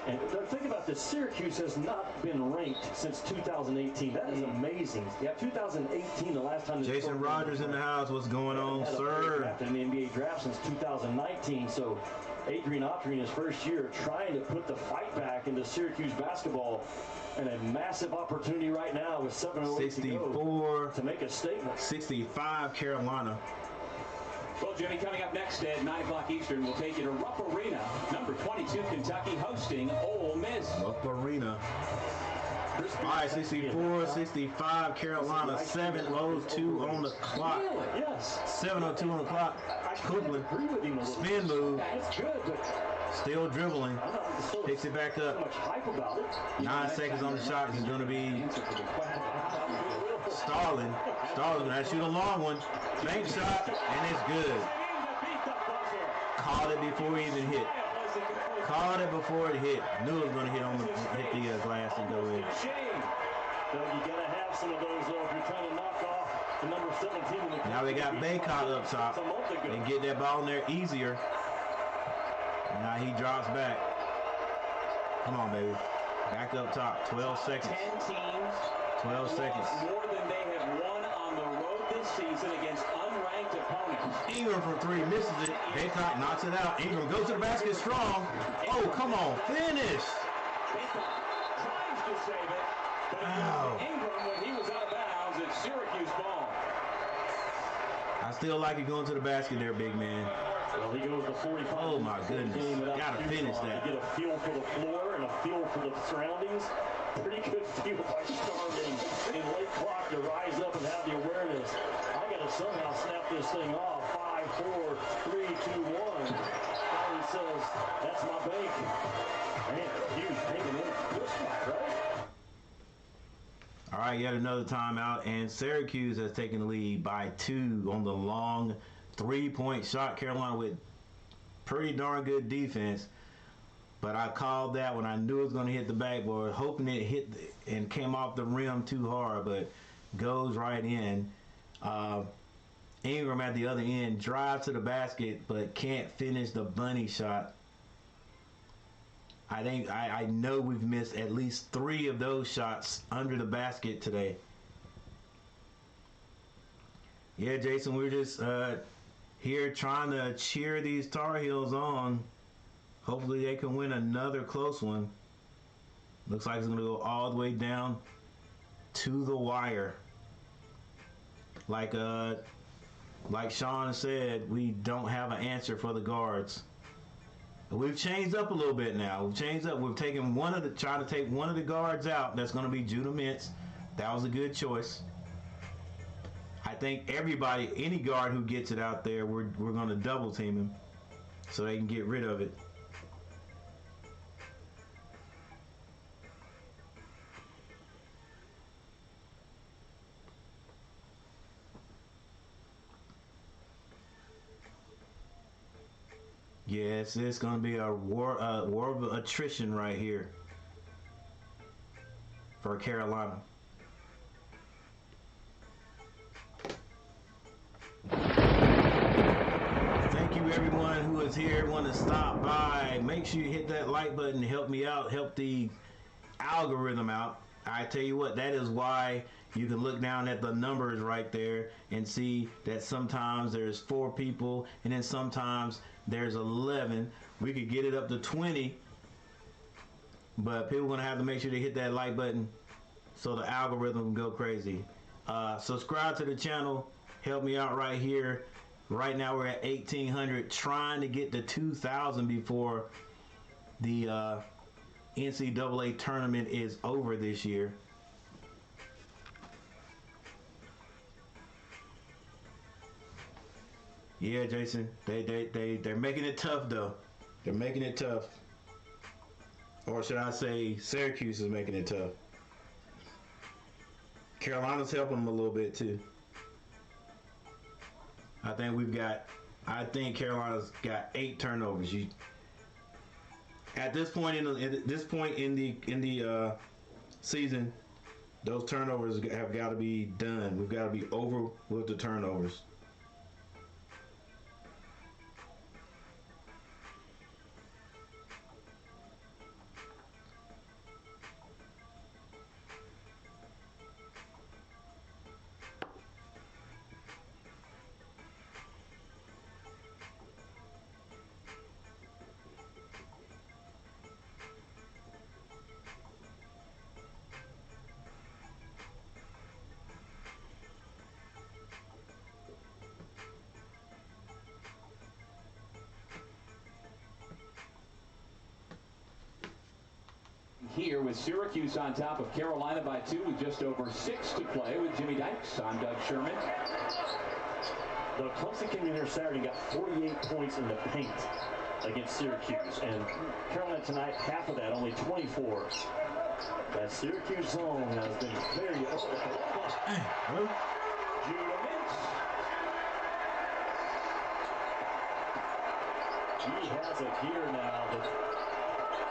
And think about this, Syracuse has not been ranked since 2018. That is amazing. Yeah, 2018, the last time. Jason Rogers in the house. What's going on, sir? In the NBA draft since 2019. So Adrian Autry in his first year trying to put the fight back into Syracuse basketball. And a massive opportunity right now with 7:08 to go to make a statement. 65 Carolina. Well, Jimmy, coming up next at 9 o'clock Eastern, we'll take you to Rupp Arena. Number 22, Kentucky hosting Ole Miss. Rupp Arena. All right, 64, 65 Carolina, 7:02 on the clock. Yes. 7:02 on the clock. Copeland, spin move. It's good, but still dribbling. Picks it back up. 9 seconds on the shot. He's going to be stalling. Stalling. Going to shoot a long one. Bank shot, and it's good. Called it before he even hit. Called it before it hit. Knew it was going to hit the glass and go in. You got to have some of those though if you're trying to knock off the number 17. Now they got Baycott up top. They get that ball in there easier. Now he drops back. Come on, baby. Back up top. 12 seconds. 10 teams. 12 seconds. More than they have won on the road this season against unranked opponents. Ingram from 3 misses it. Baycott knocks it out. Ingram goes to the basket strong. Oh, come on. Finish. Baycott tries to save it, but it was Ingram when he was out of bounds at Syracuse ball. I still like you going to the basket there, big man. Well, he goes to 45. Oh, my goodness. Got to finish that. You get a feel for the floor and a feel for the surroundings. Pretty good feel by starting in late clock to rise up and have the awareness. I got to somehow snap this thing off. 5, 4, 3, 2, 1. Charlie says, that's my bank. Man, huge taking in this spot, right? All right, yet another timeout, and Syracuse has taken the lead by 2 on the long 3-point shot. Carolina with pretty darn good defense, but I called that when I knew it was going to hit the backboard, hoping it hit and came off the rim too hard, but goes right in. Ingram at the other end drives to the basket, but can't finish the bunny shot. I know we've missed at least 3 of those shots under the basket today. Yeah, Jason, we're just here trying to cheer these Tar Heels on. Hopefully they can win another close one. Looks like it's going to go all the way down to the wire. Like Sean said, we don't have an answer for the guards. We've changed up a little bit now. We've changed up. We've taken trying to take one of the guards out. That's going to be Judah Mintz. That was a good choice. I think everybody, any guard who gets it out there, we're going to double team him so they can get rid of it. Yes, it's going to be a war of attrition right here for Carolina. Thank you everyone who is here, want to stop by. Make sure you hit that like button to help me out, help the algorithm out. I tell you what, that is why you can look down at the numbers right there and see that sometimes there's 4 people and then sometimes there's 11. We could get it up to 20, but people are going to have to make sure they hit that like button so the algorithm can go crazy. Subscribe to the channel, help me out right here. Right now we're at 1,800, trying to get to 2,000 before the NCAA tournament is over this year. Yeah, Jason, they're making it tough though. They're making it tough. Or should I say Syracuse is making it tough. Carolina's helping them a little bit too. I think Carolina's got 8 turnovers. At this point in the season, those turnovers have got to be done. We've got to be over with the turnovers. Here with Syracuse on top of Carolina by 2 with just over 6 to play with Jimmy Dykes. I'm Doug Sherman. The Clemson came in here Saturday and got 48 points in the paint against Syracuse. And Carolina tonight, half of that, only 24. That Syracuse zone has been very... Judah Mintz. He has a gear now that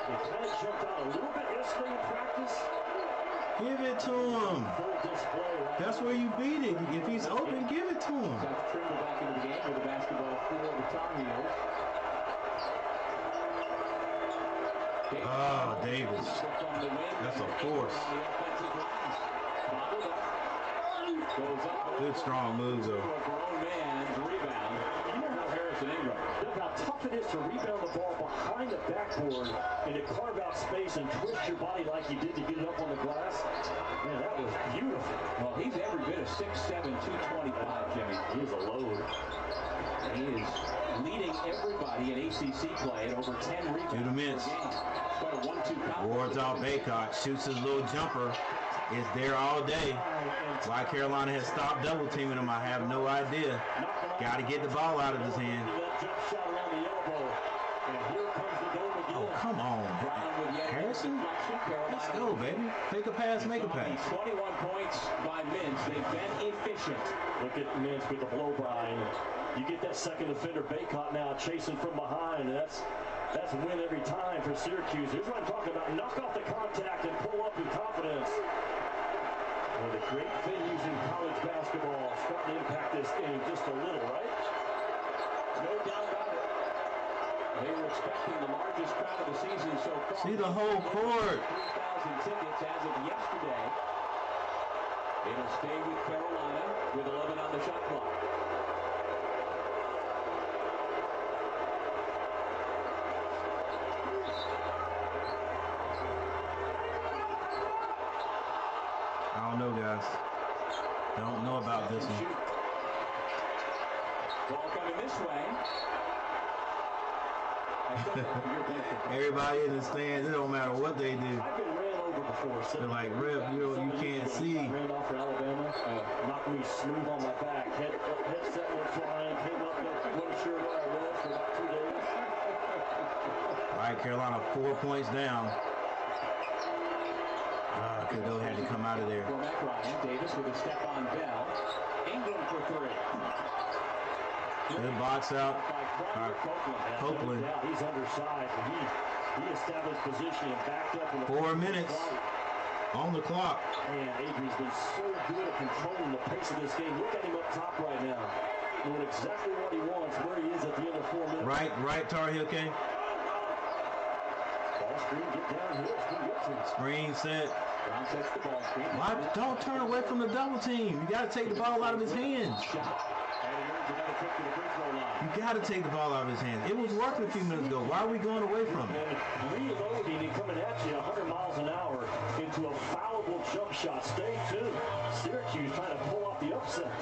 they kind of jumped out a little bit yesterday in practice. Give it to him. Full display right That's now. where you beat it. If he's open, give it to him. South Trimble back into the game with the basketball for the Tar Heels. Oh, Davis. That's a force. Good strong moves, though. Look how tough it is to rebound the ball behind the backboard and to carve out space and twist your body like you did to get it up on the glass. Man, that was beautiful. Well, he's every bit of 6'7", 225, Jimmy. He is a load. He is leading everybody in ACC play at over 10 rebounds Judah Mintz. Wards off Baycott, shoots his little jumper. Is there all day. Why Carolina has stopped double teaming him, I have no idea. Got to get the ball out of his hand. Oh, come on. Harrison? Let's go, baby. Take a pass, make a pass. 21 points by Mintz. They've been efficient. Look at Mintz with the blow by. You get that second defender, Baycott, now chasing from behind. That's a win every time for Syracuse. Here's what I'm talking about. Knock off the contact and pull up with confidence. One of the great venues in college basketball starting to impact this game just a little, right? No doubt about it. They were expecting the largest crowd of the season so far. See the whole court. 3,000 tickets as of yesterday. It'll stay with Carolina with 11 on the shot clock. I don't know, guys. Don't know about this one. Ball coming this way. Everybody in the stands, it don't matter what they do. I've been ran over before. They're like, Rip, you can't see. Ran off for Alabama. Knocked me smooth on my back. Headset went flying. Came up there. Wasn't sure where I was for about 2 days. All right, Carolina 4 points down. They'll have to come out of there. Davis with a step on Bell. Ingram for 3. Good box out. Copeland. He's undersized. He established position and backed up. In 4 minutes on the clock. Man, Adrian's been so good at controlling the pace of this game. Look at him up top right now. Doing exactly what he wants, where he is at the end of 4 minutes. Right, Tar Heel, okay? Ball screen, get down. Screen set. Brown sets the ball screen. Why don't turn away from the double team? You got to take the ball out of his hands. You got to take the ball out of his hands. It was working a few minutes ago. Why are we going away from it? Reloading and coming at you 100 miles an hour into a foul double jump shot. Stay tuned. Syracuse trying to pull off the upset.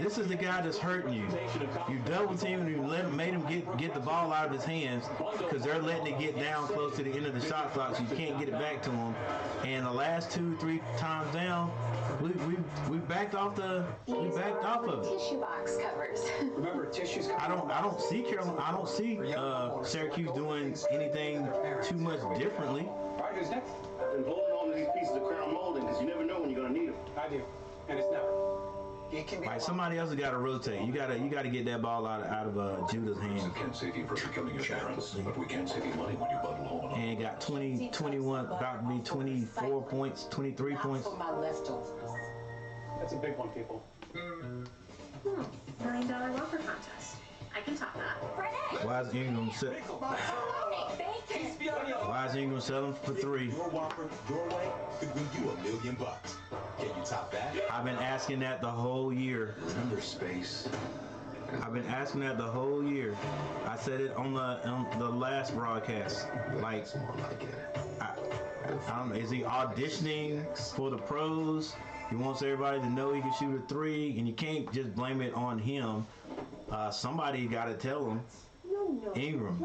This is the guy that's hurting you. You double team and you made him get the ball out of his hands because they're letting it get down close to the end of the shot clock, so you can't get it back to him. And the last 2-3 times down, we backed off of it. Tissue box covers. Remember, tissues. I don't see Carolina. I don't see Syracuse doing anything too much differently. All right, who's next? I've been holding on to these pieces of crown molding because you never know when you're gonna need them. I do, and it's never. It can be. Like somebody else has got to rotate. You gotta get that ball out of Judah's hands. We can't save you from becoming a parent, but we can save you money when you bundle home. And got 20, 21, about to be 24 points, 23 points. For my leftovers. That's a big one, people. $9 Whopper contest. I can top that. Why is Ingram selling for 3? Your Whopper, your way, could win you $1 million. Can you top that? I've been asking that the whole year. Remember space. I've been asking that the whole year. I said it on the last broadcast. Like, I don't know, is he auditioning for the pros? He wants everybody to know he can shoot a 3, and you can't just blame it on him. Somebody got to tell him, Ingram,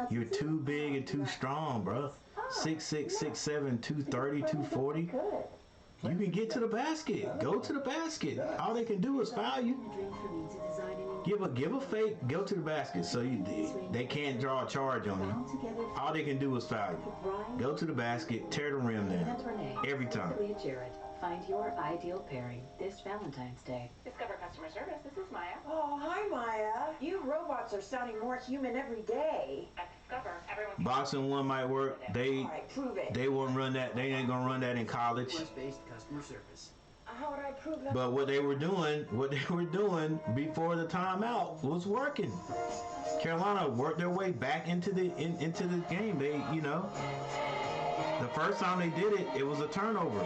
you're too big and too strong, bro. 6'6", 6'7", 230, 240. You can get to the basket. Go to the basket. All they can do is foul you. Give a fake. Go to the basket. So they can't draw a charge on you. All they can do is foul you. Go to the basket. Tear the rim down. Every time. Find your ideal pairing this Valentine's Day. Discover customer service. This is Maya. Oh, hi, Maya. You robots are sounding more human every day. At Discover, everyone. Boxing 1 might work. They won't run that. They ain't gonna run that in college. Based customer service. How would I prove that? But what they were doing before the timeout was working. Carolina worked their way back into the game. They, the first time they did it, it was a turnover.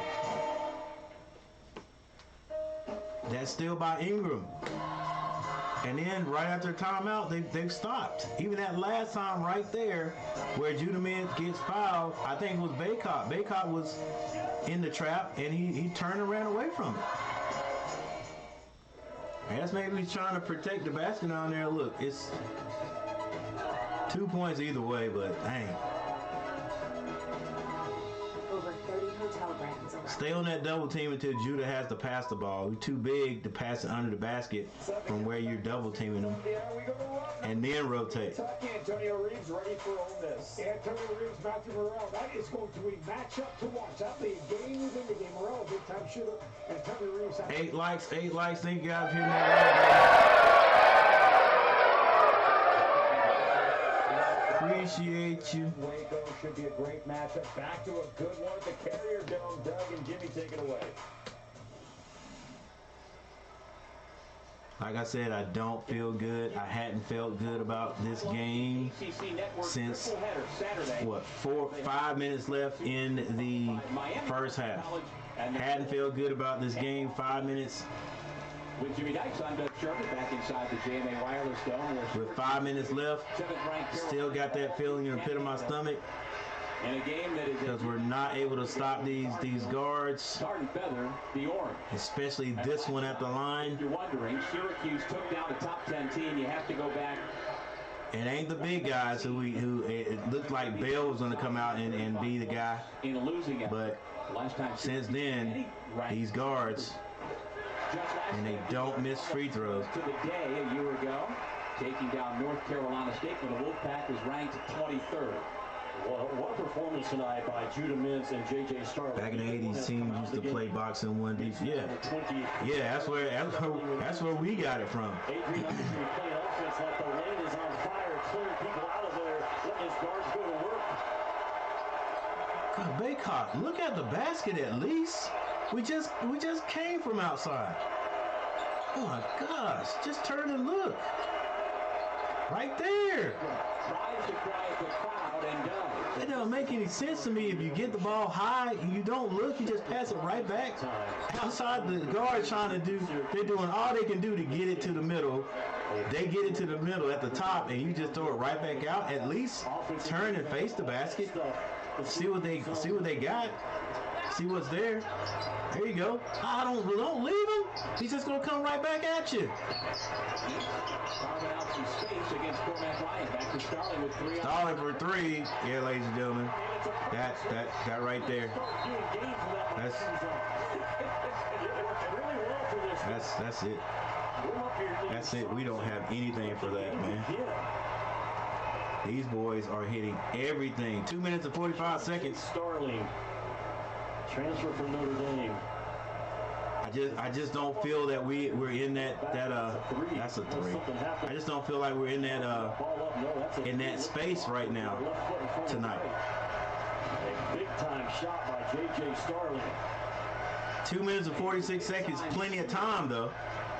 That's still by Ingram. And then right after timeout, they've stopped. Even that last time right there, where Judah Mintz gets fouled, I think it was Baycott. Baycott was in the trap, and he turned and ran away from it. I guess maybe he's trying to protect the basket down there. Look, it's 2 points either way, but dang. Over 30 hotel brands around. Stay on that double team until Judah has to pass the ball. You're too big to pass it under the basket from where you're double teaming them. And then rotate. Antonio Reeves ready for all this. Antonio Reeves, Matthew Morrell. That is going to be matchup to watch. That'll be a game within the game. Morrell, big time shooter. Antonio Reeves. 8 likes. Thank you guys for hitting that like. Appreciate you. Waco should be a great matchup. Back to a good one at the Carrier Dome. Doug and Jimmy take it away. Like I said, I don't feel good. I hadn't felt good about this game since, 5 minutes left in the first half. Hadn't felt good about this game. 5 minutes. With Jimmy Dykes, I'm Doug Sherman back inside the JMA Wireless Dome. With 5 minutes left, still got that feeling in the pit of my stomach. In a game that is because we're not able to stop these guards. Starting feather, the orange. Especially this one at the line. You're wondering, Syracuse took down a top 10 team. You have to go back. It ain't the big guys who it looked like Bell was going to come out and be the guy. In losing it. But last time since then, these guards, and they don't miss free throws. To the day a year ago, taking down North Carolina State, when the Wolfpack was ranked 23rd. What a performance tonight by Judah Mintz and J.J. Starling. Back in the 80s, teams used to play boxing 1D. Yeah, that's where we got it from. Adrian Understreet playing offense like the lane is on fire, clearing people out of there, letting his guards go to work. God, Baycott, look at the basket at least. We just came from outside. Oh my gosh, just turn and look. Right there. Tries to quiet the crowd and does. It don't make any sense to me if you get the ball high and you don't look, you just pass it right back. Outside the guard trying to do, they're doing all they can do to get it to the middle. They get it to the middle at the top and you just throw it right back out. At least turn and face the basket. See what they got. See what's there. There you go. Don't leave him. He's just gonna come right back at you. Carving out some space against Cormac Ryan. Back to Starling with 3. Starling for 3. Yeah, ladies and gentlemen. That right there. That's it. That's it. We don't have anything for that, man. These boys are hitting everything. 2 minutes and 45 seconds. Starling, transfer from Notre Dame. I just don't feel that we're in that that's a 3. I just don't feel like we're in that space right now tonight. A big time shot by J.J. Starling. 2 minutes and 46 seconds. Plenty of time though.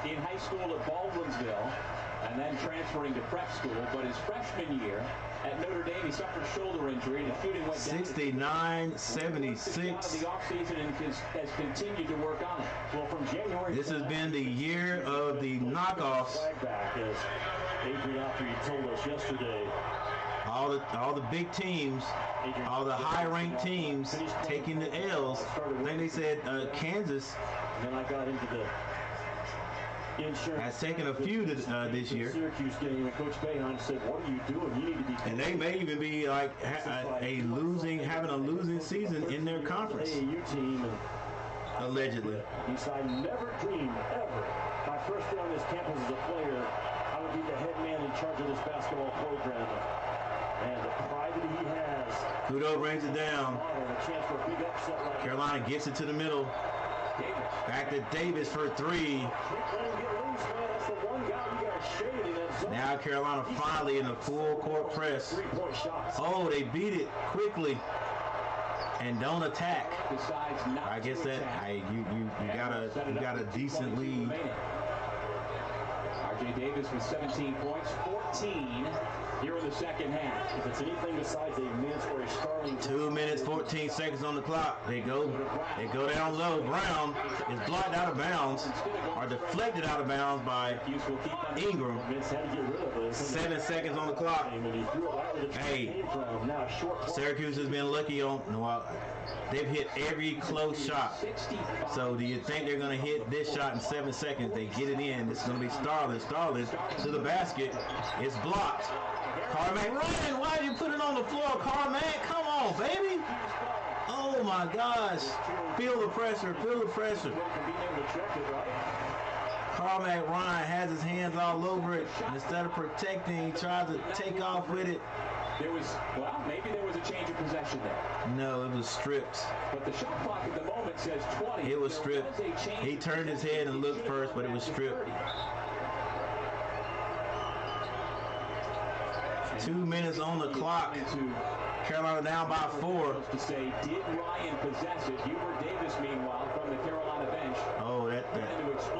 In high school at Baldwinsville, and then transferring to prep school. But his freshman year at Notre Dame, he suffered a shoulder injury, and the shooting went down. 69-76. The offseason and has continued to work on it. Well, from January. This has been the year of the knockoffs. Back, as Adrian Autry told us yesterday. All the big teams, all the high-ranked teams taking the L's. I think they said Kansas. And then I got into the insurance. Has taken a few this year. Syracuse game, and Coach Boeheim said, "What are you doing? You need to be." And they may even be like having a losing season in their conference. AAU team, and allegedly. He said, "I never dreamed ever my first day on this campus as a player, I would be the head man in charge of this basketball program." And the pride that he has. Kudo brings it down. Carolina gets it to the middle. Back to Davis for 3. Now Carolina finally in a full court press. Oh, they beat it quickly and don't attack. I guess that you got a decent lead. RJ Davis with 17 points, 14 here in the second half. If it's anything besides a miss or a Starling. 2 minutes, 14 seconds on the clock. They go down low. Brown is blocked out of bounds or deflected out of bounds by Ingram. 7 seconds on the clock. Hey, Syracuse has been lucky on. They've hit every close shot. So do you think they're going to hit this shot in 7 seconds? They get it in. It's going to be Starling. Starling to the basket. It's blocked. Carmack, Ryan, why did you put it on the floor, Carmack? Come on, baby. Oh, my gosh. Feel the pressure. Feel the pressure. Carmack Ryan has his hands all over it. And instead of protecting, he tries to take off with it. Maybe there was a change of possession there. No, it was stripped. But the shot clock at the moment says 20. It was stripped. He turned his head and looked first, but it was stripped. 2 minutes on the clock. Carolina down by 4. To say, did Ryan possess it? Hubert Davis, meanwhile, from the Carolina bench. Oh,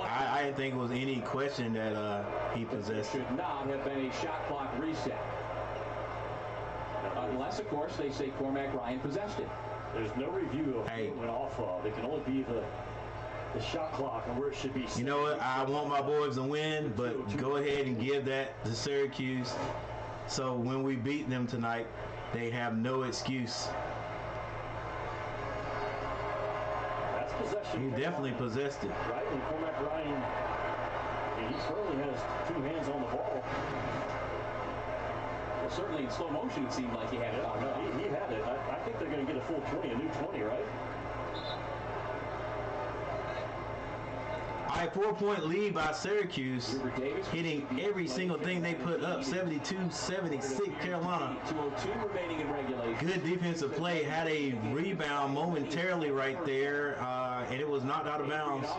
I didn't think it was any question that he possessed. Should not have been a shot clock reset. Unless, of course, they say Cormac Ryan possessed it. There's no review of who it went off of. It can only be the shot clock and where it should be. You know what? I want my boys to win, but go ahead and give that to Syracuse. So when we beat them tonight, they have no excuse. That's possession. He definitely possessed it. Right, and Cormac Ryan, he certainly has 2 hands on the ball. Well, certainly in slow motion, it seemed like he had it on. No, he had it. I think they're going to get a full 20, a new 20, right? All right, 4-point lead by Syracuse, hitting every single thing they put up. 72-76 Carolina. 2:02 remaining in regulation. Good defensive play. Had a rebound momentarily right there, and it was knocked out of bounds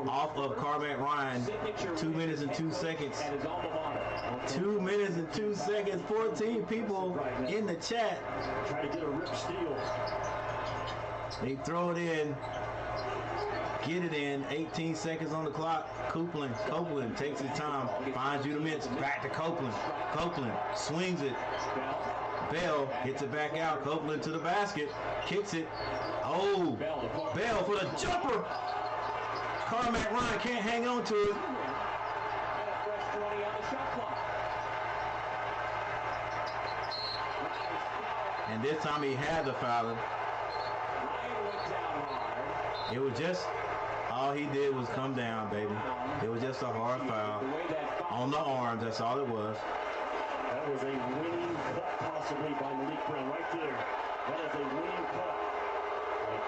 off of Carmack Ryan. 2 minutes and 2 seconds. 2 minutes and 2 seconds. 14 people in the chat. Try to get a rip steal. They throw it in. Get it in. 18 seconds on the clock. Copeland takes his time. Finds Udiments. Back to Copeland. Copeland swings it. Bell gets it back out. Copeland to the basket. Kicks it. Oh, Bell for the jumper. Carmack Ryan can't hang on to it. And this time he had the foul. It was just, all he did was come down, baby. It was just a hard foul on the arms. That's all it was. That was a winning cut possibly by Malik Brown right there. That is a winning cut.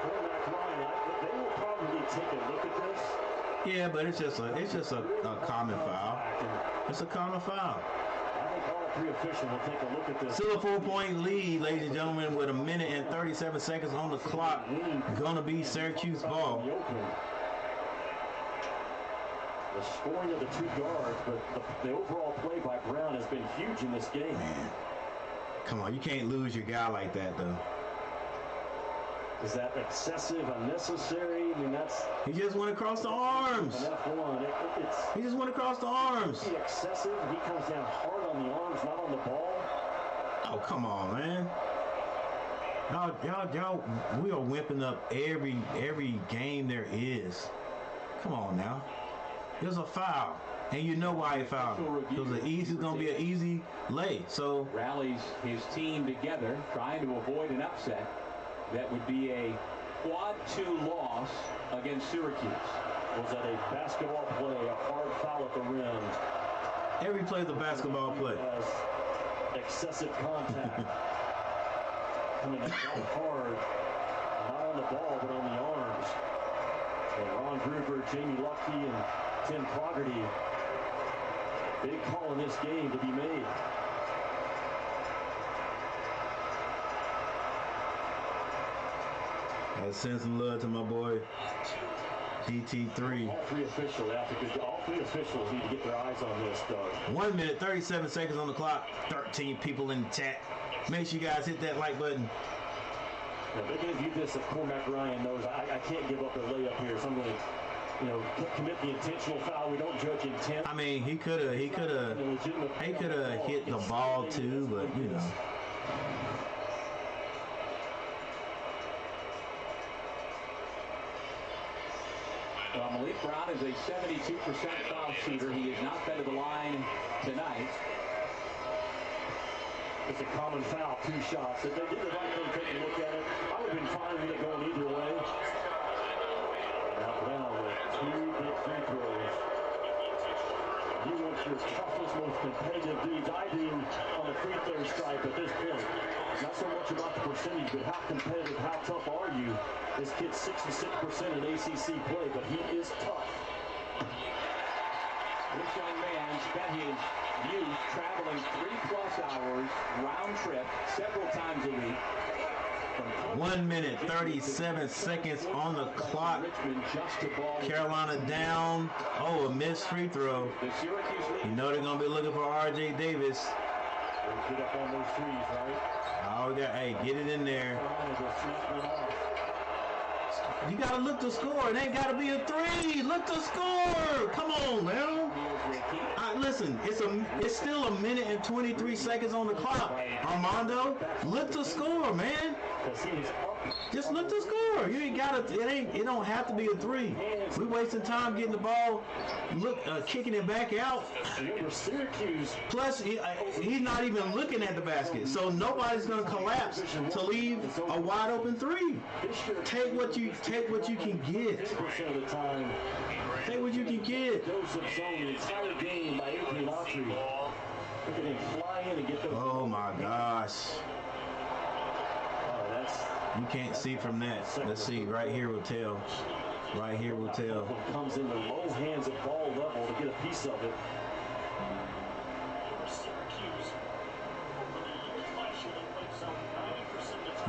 Cormac Ryan, they will probably take a look at this. Yeah, but it's just a common foul. It's a common foul. I think all three officials will take a look at this. Still a 4-point lead, ladies and gentlemen, with 1 minute and 37 seconds on the clock. Gonna be Syracuse ball. The scoring of the two guards, but the overall play by Brown has been huge in this game. Man, come on, you can't lose your guy like that, though. Is that excessive, unnecessary? I mean, that's... He just went across the arms. He just went across the arms. Is he excessive? He comes down hard on the arms, not on the ball. Oh, come on, man. Y'all, we are whipping up every game there is. Come on now. There's a foul, and you know why he fouled. It's gonna be an easy lay. So rallies his team together, trying to avoid an upset. That would be a quad 2 loss against Syracuse. Was that a basketball play, a hard foul at the rim? Every play is a basketball play. Excessive contact. Coming down hard, not on the ball, but on the arms. And Ron Gruber, Jamie Luckey, and Tim Fogarty. Big call in this game to be made. I send some love to my boy DT3. All three officials need to get their eyes on this, Doug. 1 minute, 37 seconds on the clock. 13 people in the chat. Make sure you guys hit that like button. Now, they're going to view this if Cormac Ryan knows I can't give up a layup here, so I'm going to, commit the intentional foul. We don't judge intent. I mean, he could have hit the ball too, but you know. Malik Brown is a 72% foul shooter. He has not been to the line tonight. It's a common foul, 2 shots. If they did the right thing, take a look at it, I would have been fine with it going either way. Now Brown with 2 big free throws. You want your toughest, most competitive dudes, I do, on the free throw stripe at this point. Not so much about the percentage, but how competitive, how tough are you? This kid's 66% in ACC play, but he is tough. This young man spent his youth traveling 3+ hours round trip several times a week. 1 minute, 37 seconds on the clock. Carolina down. Oh, a missed free throw. You know they're going to be looking for R.J. Davis. Get up on those threes, right? Oh, hey, get it in there. You got to look to score. It ain't got to be a 3. Look to score. Come on, man. Listen, it's still 1 minute and 23 seconds on the clock. Armando, look to score, man. Just look to score. You ain't got to. It don't have to be a 3. We wasting time getting the ball, kicking it back out. Plus, he's not even looking at the basket, so nobody's gonna collapse to leave a wide open 3. Take what you can get. Take what you can get. Oh my gosh. You can't see from that. Let's see. Right here will tell. Right here will tell. Comes in the low hands at ball level to get a piece of it.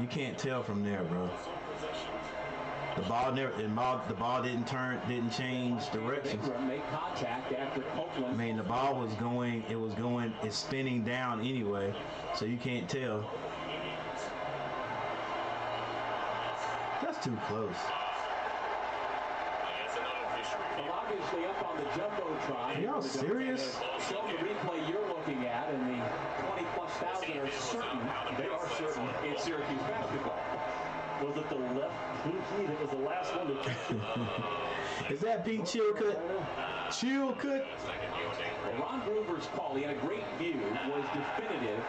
You can't tell from there, bro. The ball didn't change direction. I mean, the ball was going. It's spinning down anyway, so you can't tell. That's too close. Well, obviously up on the jumbotron. Are y'all serious? Show the replay you're looking at, and the 20,000+ are certain. They are certain it's Syracuse basketball. Was it the left pinky that was the last one to Is that Pete Chilcutt? Chilcutt? Well, Ron Gruber's call, he had a great view, was definitive.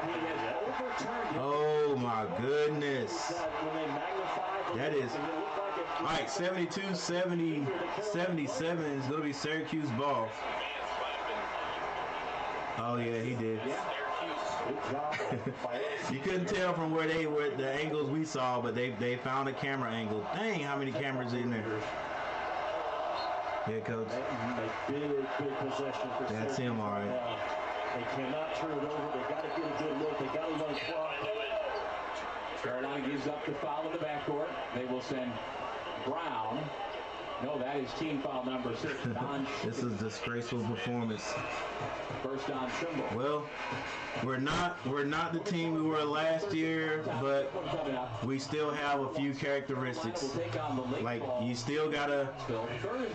he has overturned it. Oh my goodness. That is, all right, 72-77 is going to be Syracuse ball. Oh yeah, he did. You couldn't tell from where they were, the angles we saw, but they found a camera angle. Dang, how many cameras in there? Yeah, coach. Big possession for That's him, all right. They cannot turn it over. They got to get a good look. They got to run clock. Carolina gives up the foul in the backcourt. They will send Brown. No, that is team foul number 6. Don. This is a disgraceful performance. First on Trimble. Well, we're not the team we were last year, but we still have a few characteristics. Like you still gotta,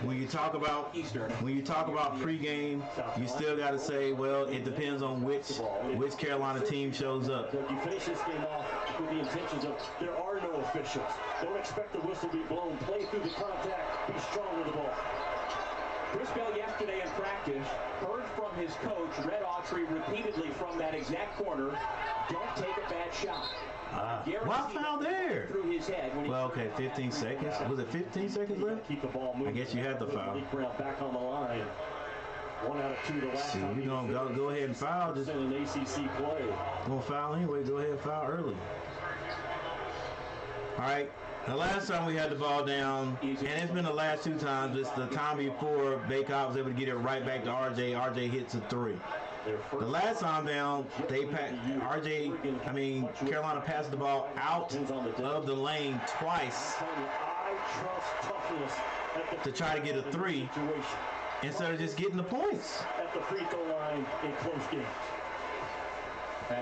when you talk about pregame, you still gotta say, well, it depends on which Carolina team shows up. You finish this game off with the intentions of there are no officials. Don't expect the whistle to be blown. Play through the contact. Be strong with the ball. Chris Bell yesterday in practice heard from his coach, Red Autry, repeatedly from that exact corner, don't take a bad shot. What foul there? Through his head when well, okay, 15 seconds. Was it 15 seconds left? Keep the ball moving. I guess you had the foul. Back on the line. 1 out of 2 the last time. You're going to go ahead and foul. Just in an ACC play. Going to foul anyway. Go ahead and foul early. All right. The last time we had the ball down, and it's been the last 2 times, it's the time before Baycott was able to get it right back to RJ. RJ hits a 3. The last time down, Carolina passed the ball out of the lane twice to try to get a 3 instead of just getting the points. At the free throw line in close games.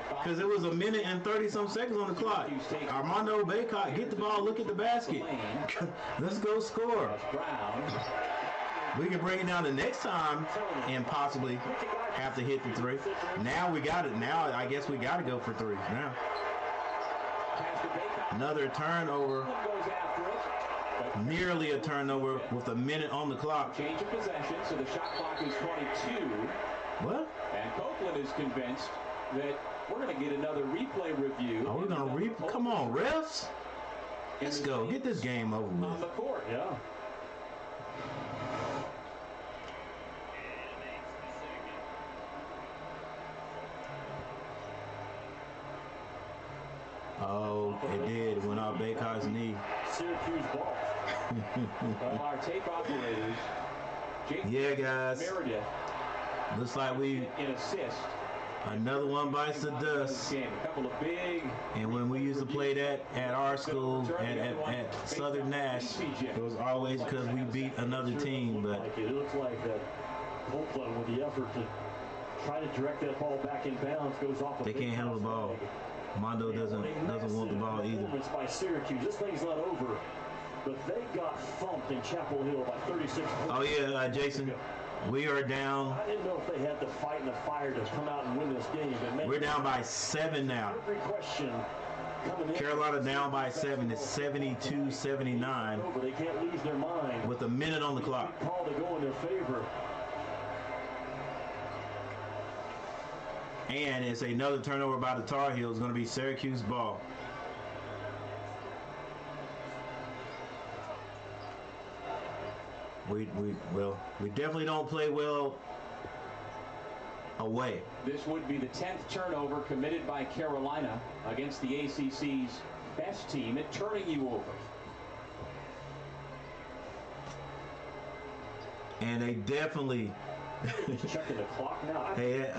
Because it was 1 minute and 30-some seconds on the clock. Armando Baycott, get the ball, look at the basket. Let's go score. We can bring it down the next time and possibly have to hit the 3. Now we got it. Now I guess we got to go for 3 now. Another turnover. Nearly a turnover with 1 minute on the clock. Change of possession, so the shot clock is 22. What? And Copeland is convinced that we're going to get another replay review. Are we going to come on, refs? Let's go. Get this game over with. On the court, yeah. Oh, it did. It went off Baycott's knee. Syracuse ball. Our tape operators, yeah, guys. Meredith, looks like we in assist. Another one bites the dust. A couple of big. And when we used to play that at our school, at Southern Nash, it was always because we beat another team. But it looks like that Copeland, with the effort to try to direct that ball back in bounds, goes off. They can't handle the ball. Mondo doesn't want the ball either. By Syracuse, this thing's not over, but they got thumped in Chapel Hill by 36 points. Oh yeah, Jason. We are down. I didn't know if they had the fight and the fire to come out and win this game. But we're down by 7 now. Every question Carolina down by 7. It's 72-79. They can't lose their mind. With 1 minute on the clock. Call to go in their favor. And it's another turnover by the Tar Heels. Going to be Syracuse ball. We definitely don't play well away. This would be the 10th turnover committed by Carolina against the ACC's best team at turning you over. And they definitely checking the clock now. Hey,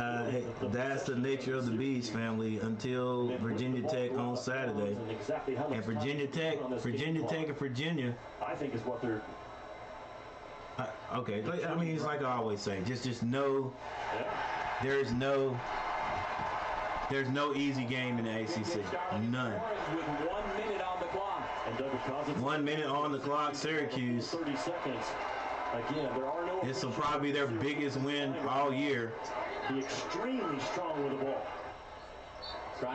that's the nature of the beast, family, until Virginia Tech on Saturday. And Virginia Tech and Virginia, I think is what they're okay, I mean, it's like I always say, just know there's no easy game in the ACC. None. With 1 minute on the clock. 1 minute on the clock, Syracuse. 30 seconds. Again, there are no. This will probably be their biggest win all year. Be extremely strong with the ball.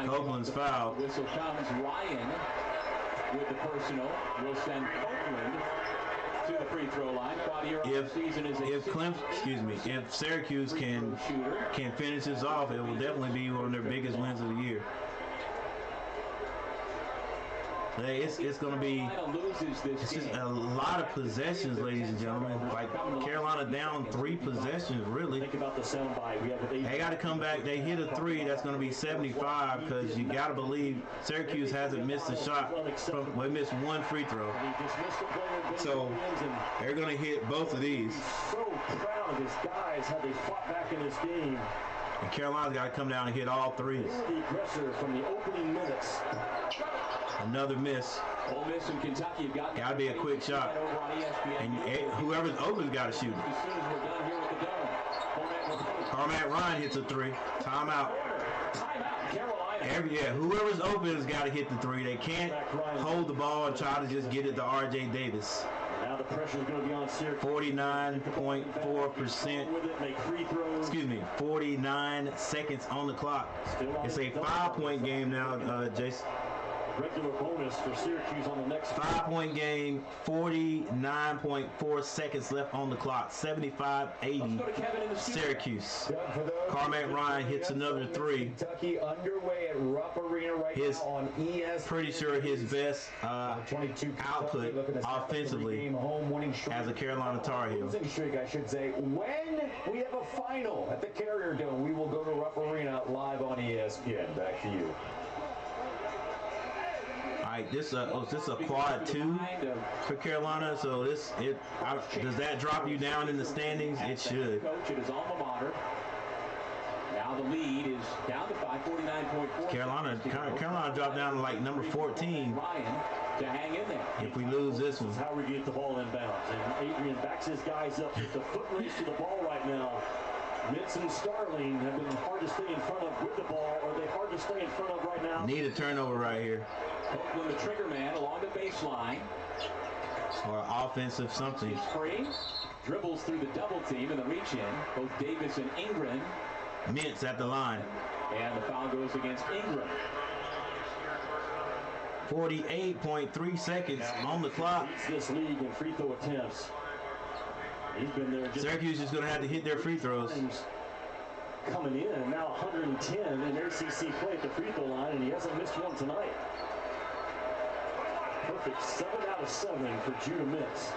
Copeland's foul. Whistle comes. Ryan with the personal will send Copeland to the free throw line. If Syracuse can finish this off, it will definitely be one of their biggest wins of the year. Hey, it's going to be it's just a lot of possessions, ladies and gentlemen. Like Carolina down 3 possessions, really. Think about the soundbite. They got to come back. They hit a 3. That's going to be 75 because you got to believe Syracuse hasn't missed a shot. They missed 1 free throw. So they're going to hit both of these. So proud of his guys, how they fought back in this game. And Carolina's got to come down and hit all 3s. The aggressor from the opening minutes. Another miss. Ole Miss and Kentucky have got to be a quick shot. And whoever's open's got to shoot it. As soon as we're done here with the dome. Carmack Ryan hits a 3. Timeout. Carolina. Whoever's open has got to hit the 3. They can't hold the ball and try to just get it to R.J. Davis. Now the pressure is going to be on Syracuse. 49.4%. 49 seconds on the clock. It's a 5-point game now, Jason. Regular bonus for Syracuse on the next 5-point game, 49.4 seconds left on the clock, 75-80 Syracuse. Carmack Ryan hits another 3. Kentucky underway at Rupp Arena right now on ESPN. Pretty sure his best output offensively as a Carolina Tar Heel. Losing streak, I should say. When we have a final at the Carrier Dome, we will go to Rupp Arena live on ESPN. Back to you. All right, this is a quad 2 for Carolina, so does that drop you down in the standings? It should. Coach at his alma mater. Now the lead is down to 549.4. Carolina dropped down to like number 14. Ryan to hang in there. If we lose this one. How we get the ball inbounds. And Adrian backs his guys up. It's a foot race to the ball right now. Mitz and Starling have been hard to stay in front of with the ball. Are they hard to stay in front of right now? Need a turnover right here. Oakland, the trigger man along the baseline. Or offensive something. Free. Dribbles through the double team and the reach in. Both Davis and Ingram. Mintz at the line. And the foul goes against Ingram. 48.3 seconds on the clock. This league in free throw attempts. He's been there. Syracuse is going to have to hit their free throws. Coming in now 110 in ACC play at the free throw line, and he hasn't missed one tonight. Perfect 7 out of 7 for Judah Mintz.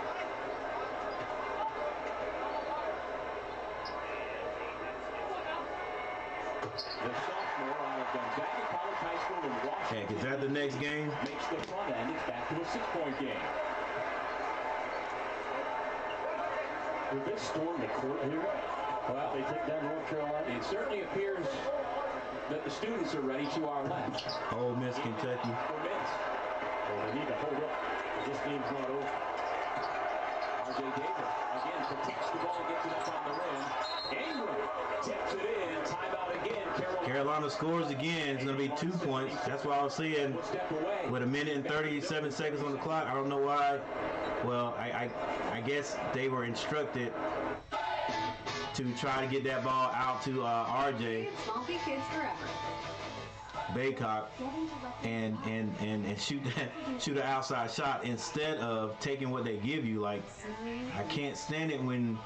The sophomore out of Gonzaga College High School in Washington. Heck, is that the next game? Makes the front end. It's back to a 6-point game. Would they storm the court here? Well, they take down North Carolina. It certainly appears that the students are ready to our left. Ole Miss, Kentucky. Well, they need to hold up. This game's not over. R.J. Davis again protects the ball, gets it up on the rim. Ingram tips it in. Timeout again. Carolina scores again. It's going to be 2 points. That's what I was seeing with 1 minute and 37 seconds on the clock. I don't know why. Well, I guess they were instructed to try to get that ball out to RJ Baycock and shoot an outside shot instead of taking what they give you. Like, I can't stand it when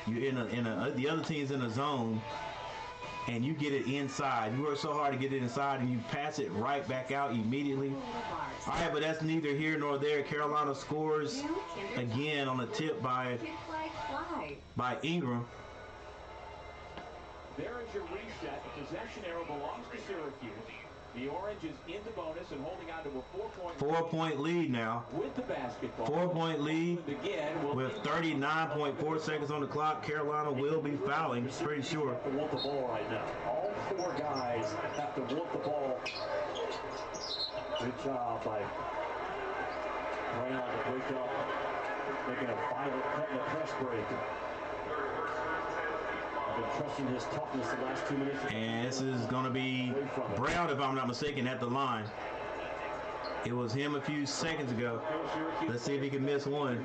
you're the other team's in a zone and you get it inside. You work so hard to get it inside and you pass it right back out immediately. All right, but that's neither here nor there. Carolina scores again on a tip by Ingram. There is your reset. The possession arrow belongs to Syracuse. The Orange is in the bonus and holding on to a 4-point lead now. With the basketball. 4-point lead with 39.4 seconds on the clock. Carolina will be fouling, pretty sure. They want the ball right now. All 4 guys have to want the ball. Good job by Brown to break up, making a violent cut in the press break. I've been trusting his toughness the last 2 minutes. And this is going to be Brown, if I'm not mistaken, at the line. It was him a few seconds ago. Let's see if he can miss one.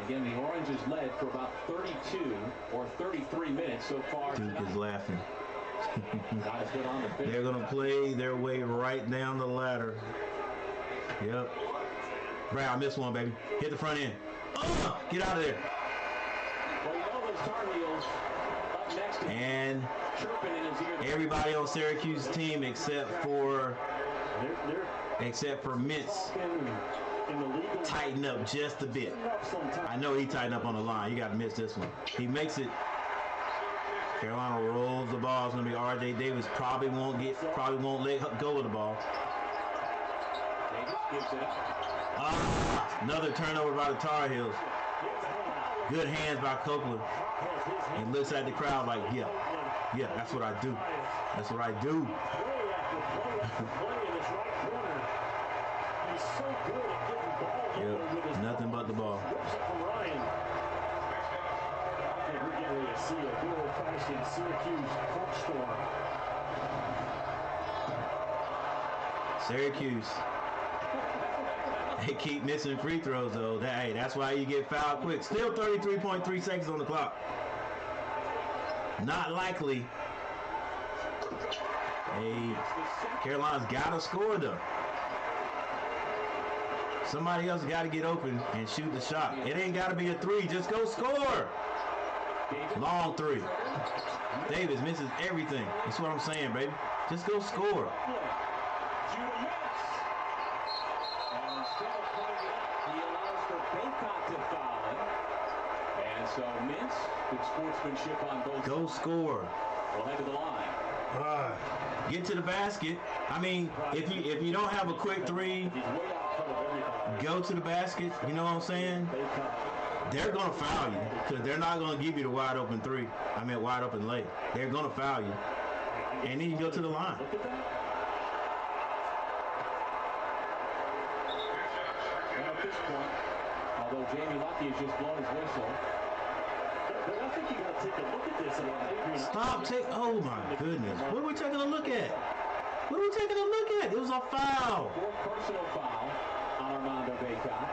Again, the Orange is led for about 32 or 33 minutes so far. Duke is laughing. They're going to play their way right down the ladder. Yep. Brad, I missed one, baby. Hit the front end. Get out of there. Well, you know those Tar Heels up next to and chirping in his ear. Everybody on Syracuse team except for Mintz tighten up just a bit. I know he tightened up on the line. You got to miss this one. He makes it. Carolina rolls the ball. It's gonna be R.J. Davis. Probably won't let go of the ball. Davis gives it up. Another turnover by the Tar Heels. Good hands by Copeland. He looks at the crowd like, yeah, that's what I do. That's what I do. Yep, nothing but the ball. We're getting ready to see a good old-fashioned Syracuse front storm. Syracuse. They keep missing free throws, though. Hey, that's why you get fouled quick. Still 33.3 seconds on the clock. Not likely. Hey, Carolina's got to score, though. Somebody else got to get open and shoot the shot. It ain't got to be a three. Just go score. Long three. Davis misses everything. That's what I'm saying, baby. Just go score. So Mintz, good sportsmanship on both. Go score. We'll head to the line. Get to the basket. I mean, if you don't have a quick three, go to the basket. You know what I'm saying? They're gonna foul you because they're not gonna give you the wide open three. I mean, wide open lay. They're gonna foul you, and then you go to the line. Look at that. And at this point, although Jamie Lucky has just blown his whistle. I think you got to take a look at this. Oh my goodness. What are we taking a look at? What are we taking a look at? It was a foul. Fourth personal foul on Armando Bacot.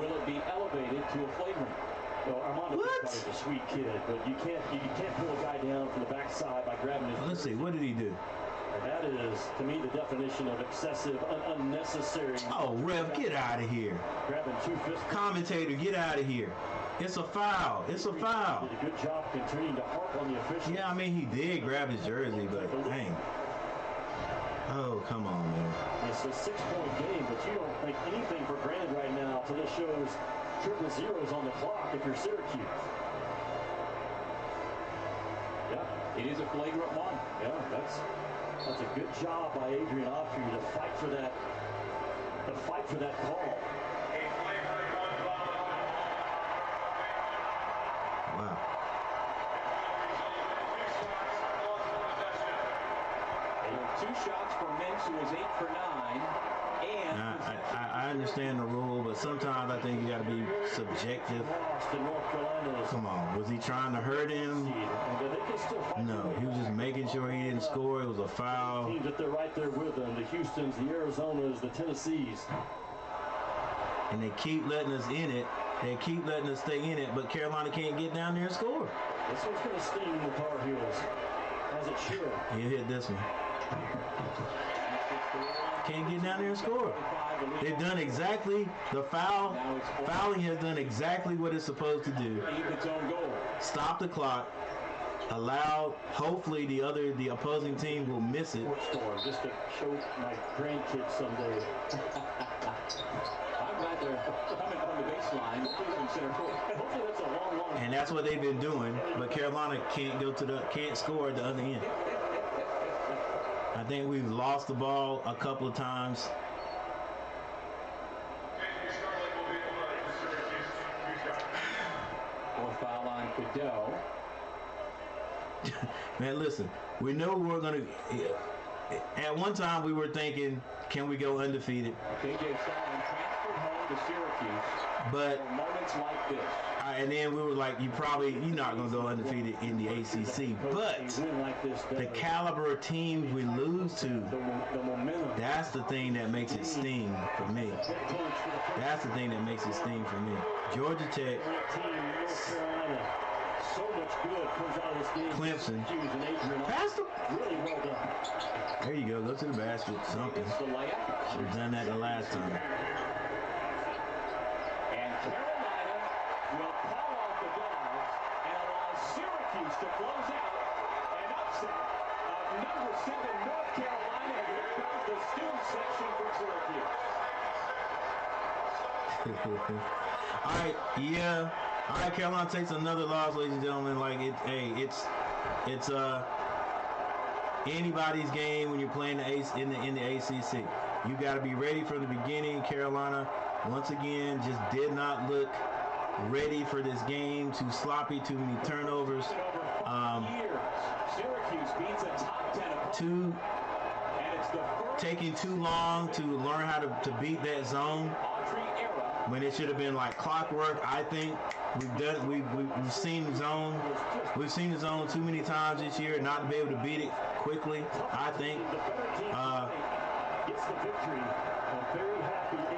Will it be elevated to a flagrant? Well, Armando Bacot is a sweet kid, but you can't pull a guy down from the backside by grabbing his. Let's see. What did he do? And that is, to me, the definition of excessive, unnecessary. Oh, ref, get out of here. Grabbing 2 fists. Commentator, get out of here. It's a foul. It's a foul. Did a good job continuing to harp on the official. Yeah, I mean, he did grab his jersey, but dang. Oh, come on, man. It's a 6-point game, but you don't take anything for granted right now until this shows triple zeros on the clock if you're Syracuse. Yeah, it is a flagrant one. Yeah, that's a good job by Adrian Autry to fight for that call. Wow. Two shots for Mintz, who was 8 for 9. And I understand the rule, but sometimes I think you got to be subjective. Come on, was he trying to hurt him? No, he was just making sure he didn't score. It was a foul. Teams that they're right there with them. The Houstons, the Arizonas, the Tennessees. And they keep letting us in it. They keep letting us stay in it, but Carolina can't get down there and score. This one's going to sting the Tar Heels, as it should. You hit this one. Can't get down there and score. They've done exactly the foul. Fouling has done exactly what it's supposed to do. Stop the clock. Allow. Hopefully, the opposing team will miss it. Just to show my grandkids someday. I'm glad they're coming from the baseline. Hopefully that's a long. And that's what they've been doing. But Carolina can't score at the other end. I think we've lost the ball a couple of times. Fourth foul on Cadeau. Man, listen, we know we're going to... At one time, we were thinking, can we go undefeated? J.J. Solomon transferred home to Syracuse. But... For moments like this. And then we were like, you're not going to go undefeated in the ACC. But the caliber of teams we lose to, that's the thing that makes it sting for me. That's the thing that makes it sting for me. Georgia Tech, Clemson. Pass them. There you go. Go to the basket. Something. Should have done that the last time. blows out an upset of number 7 North Carolina. And here comes the student section from Syracuse. All right, yeah. All right, Carolina takes another loss, ladies and gentlemen. Like it's anybody's game when you're playing in the ACC. You got to be ready from the beginning. Carolina, once again, just did not look ready for this game. Too sloppy, too many turnovers. Syracuse beats a top 10 taking too long to learn how to beat that zone when it should have been like clockwork. I think we've seen the zone. We've seen the zone too many times this year not to be able to beat it quickly. I think.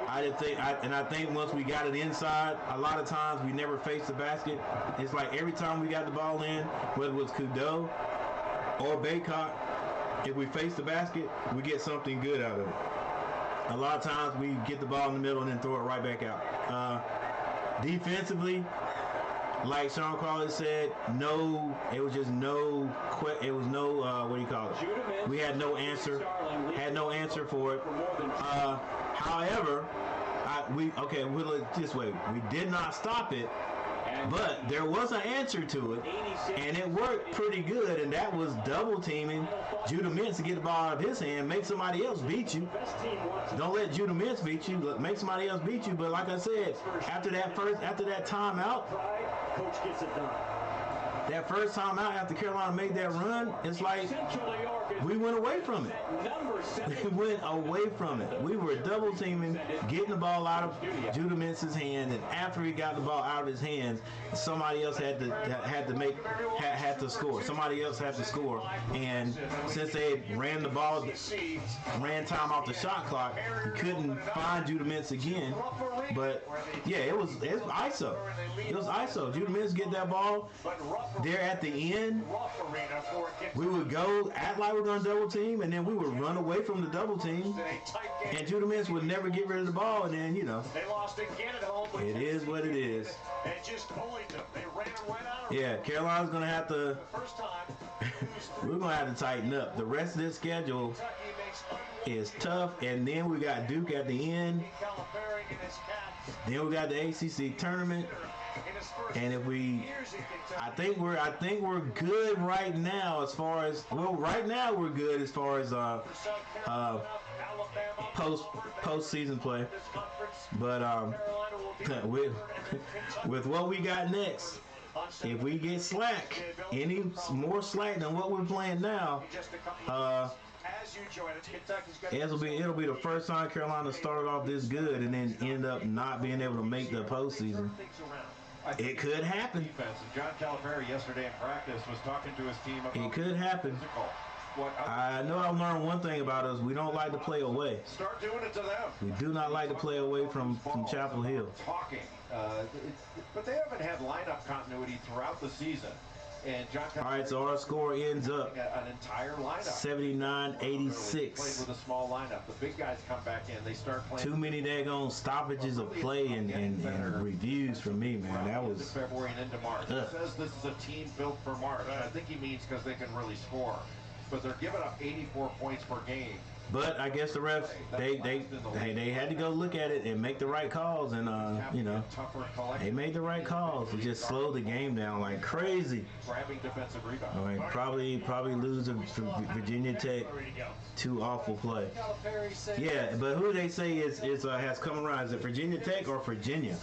I think once we got it inside, a lot of times we never faced the basket. It's like every time we got the ball in, whether it was Kudo or Baycock, if we face the basket, we get something good out of it. A lot of times we get the ball in the middle and then throw it right back out. Defensively, like Sean Crawley said, it was what do you call it? We had no answer. For it. However, we'll look this way. We did not stop it, but there was an answer to it, and it worked pretty good, and that was double teaming Judah Mintz to get the ball out of his hand, make somebody else beat you. Don't let Judah Mintz beat you, make somebody else beat you. But like I said, after that timeout, coach gets it done. That first time out after Carolina made that run, it's like we went away from it. We went away from it. We were double teaming, getting the ball out of Judah Mintz's hand, and after he got the ball out of his hands, somebody else had to score. Somebody else had to score, and since they ran time off the shot clock, you couldn't find Judah Mintz again. But yeah, it was ISO. It was ISO. Judah Mintz get that ball. There at the end, we would go act like we're going to double team, and then we would run away from the double team, and Judah Mintz would never get rid of the ball, and then, it is what it is. Yeah, Carolina's going to have to, we're going to have to tighten up. The rest of this schedule is tough, and then we got Duke at the end. Then we got the ACC tournament. And I think we're good right now as far as we're good as far as postseason play. But with what we got next, if we get slack, any more slack than what we're playing now, it'll be the first time Carolina started off this good and then end up not being able to make the postseason. It could happen. John Calipari yesterday in practice was talking to his team about it could happen. I know I've learned one thing about us. We don't like to play away. Start doing it to them. We do not like to play away from Chapel Hill. But they haven't had lineup continuity throughout the season. And John all right, so our score ends up an entire lineup 79-86. Played with a small lineup. The big guys come back in. They start playing. Too many daggone stoppages of play and reviews from me, man. That was February and into March. He says this is a team built for March. I think he means because they can really score. But they're giving up 84 points per game. But I guess the refs, they had to go look at it and make the right calls, and they made the right calls to just slow the game down like crazy. Grabbing defensive rebound. All right, probably lose to Virginia Tech. Too awful play. Yeah, but who they say has come around? Is it Virginia Tech or Virginia?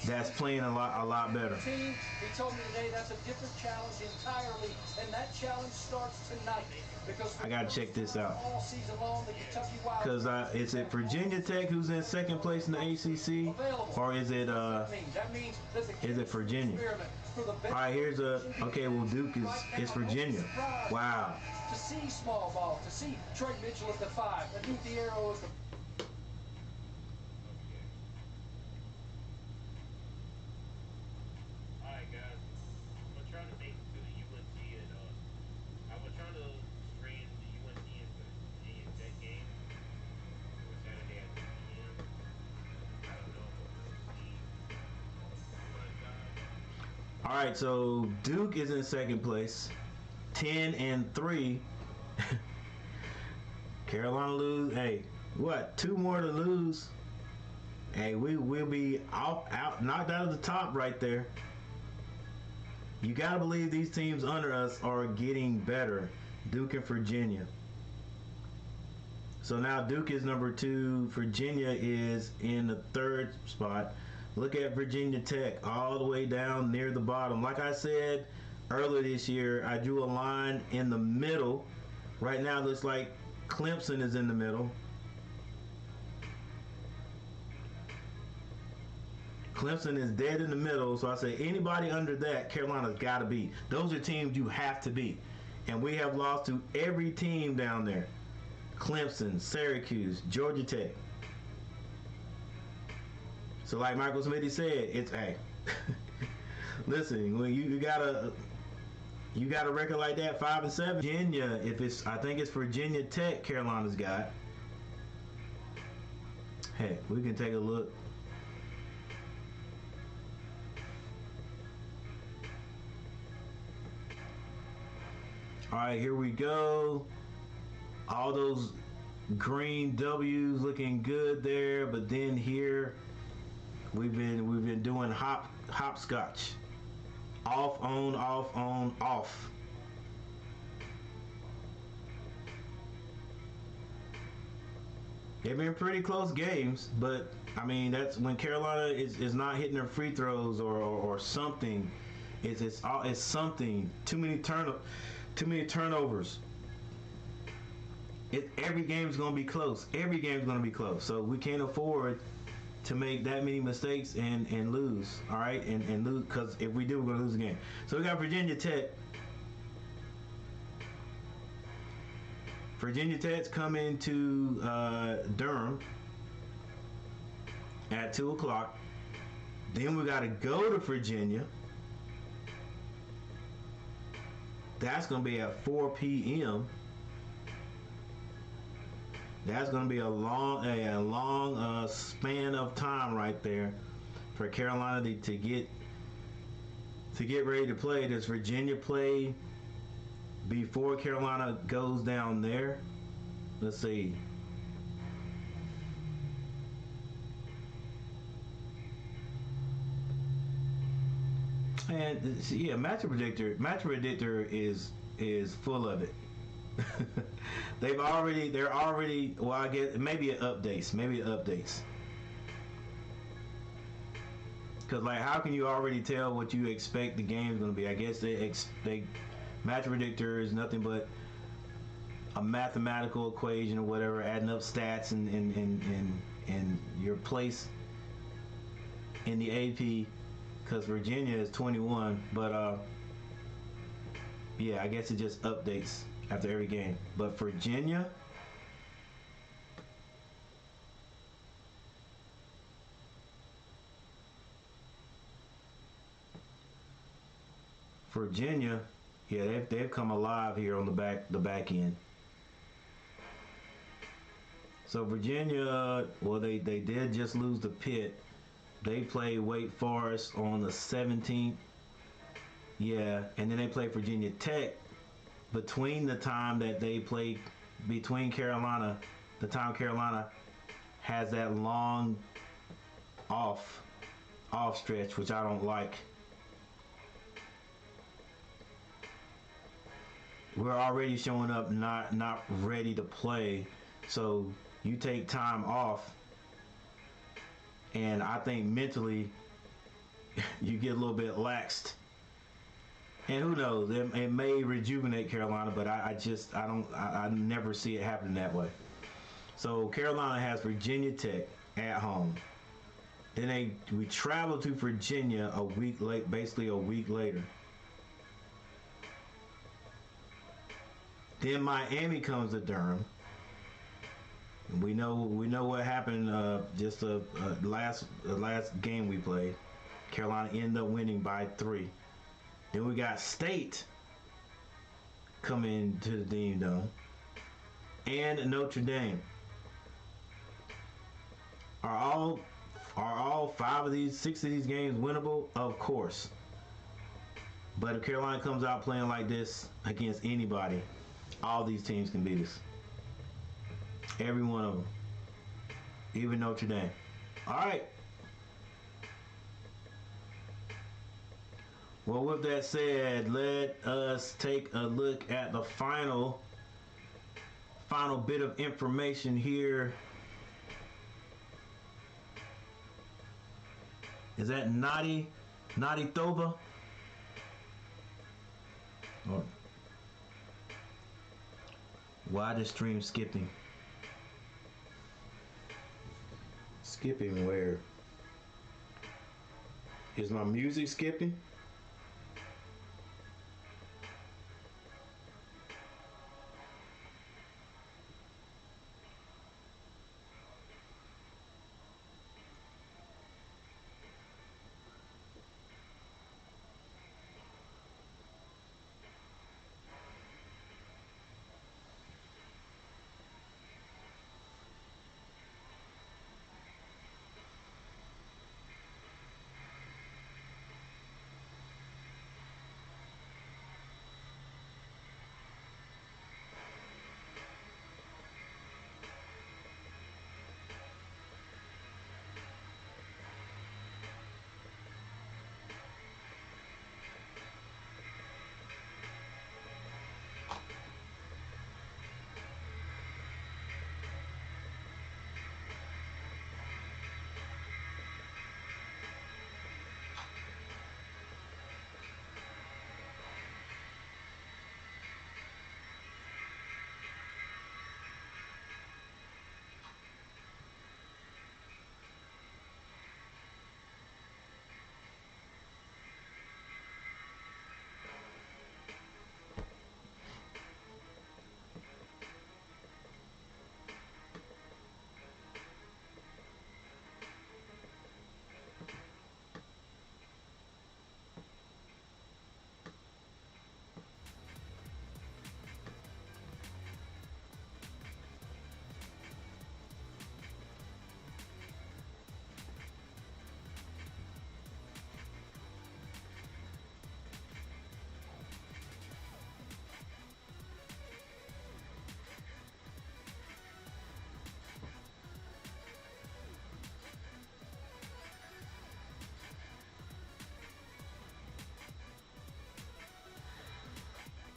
That's playing a lot better. He told me today that's a different challenge entirely, and that challenge starts tonight. I gotta check this out. Because is it Virginia Tech who's in second place in the ACC, or is it Virginia? All right, here's Duke is Virginia. Wow. To see small ball, to see Trey Mitchell at the 5, Adou Diarra at the All All right, so Duke is in second place, 10-3. Carolina lose. Hey, what? 2 more to lose. Hey, we'll be out, knocked out of the top right there. You gotta believe these teams under us are getting better. Duke and Virginia. So now Duke is number 2. Virginia is in the 3rd spot. Look at Virginia Tech all the way down near the bottom. Like I said earlier this year, I drew a line in the middle. Right now it looks like Clemson is in the middle. Clemson is dead in the middle, so I say anybody under that, Carolina's got to beat. Those are teams you have to beat. And we have lost to every team down there. Clemson, Syracuse, Georgia Tech. So like Michael Smitty said, it's a listen, when you got a record like that, 5-7. Virginia, I think it's Virginia Tech Carolina's got. Hey, we can take a look. All right, here we go. All those green W's looking good there, but then here we've been doing hopscotch. Off, on, off. They've been pretty close games, but I mean that's when Carolina is not hitting their free throws or something. It's something. Too many turnovers. Every game's gonna be close. Every game's gonna be close. So we can't afford to make that many mistakes and lose. All right, and lose, because if we do, we're gonna lose the game. So we got Virginia Tech. Virginia Tech's coming to Durham at 2 o'clock. Then we got to go to Virginia. That's going to be at 4 p.m. That's going to be a long span of time right there for Carolina to get ready to play. Does Virginia play before Carolina goes down there? Let's see. And yeah, match predictor is full of it. They're already well, I guess maybe updates. Because like, how can you already tell what you expect the game's going to be? I guess they match predictor is nothing but a mathematical equation or whatever, adding up stats and your place in the AP. Because Virginia is 21, but yeah, I guess it just updates after every game. But Virginia, yeah, they've come alive here on the back end. So Virginia, well, they did just lose to Pitt. They play Wake Forest on the 17th. Yeah, and then they play Virginia Tech between the time that they play, between Carolina, the time Carolina has that long off stretch, which I don't like. We're already showing up not ready to play, so you take time off. And I think mentally you get a little bit laxed. And who knows, it may rejuvenate Carolina, but I never see it happening that way. So Carolina has Virginia Tech at home. Then we travel to Virginia a week late, basically a week later. Then Miami comes to Durham. We know what happened just the last game we played. Carolina ended up winning by 3. Then we got State coming to the Dean Dome, and Notre Dame. Are all 6 of these games winnable? Of course. But if Carolina comes out playing like this against anybody, all these teams can beat us. Every one of them. Even Notre Dame. All right. Well, with that said, let us take a look at the final bit of information here. Is that Nadi Thoba? Or why the stream skipping? Skipping where? Is my music skipping?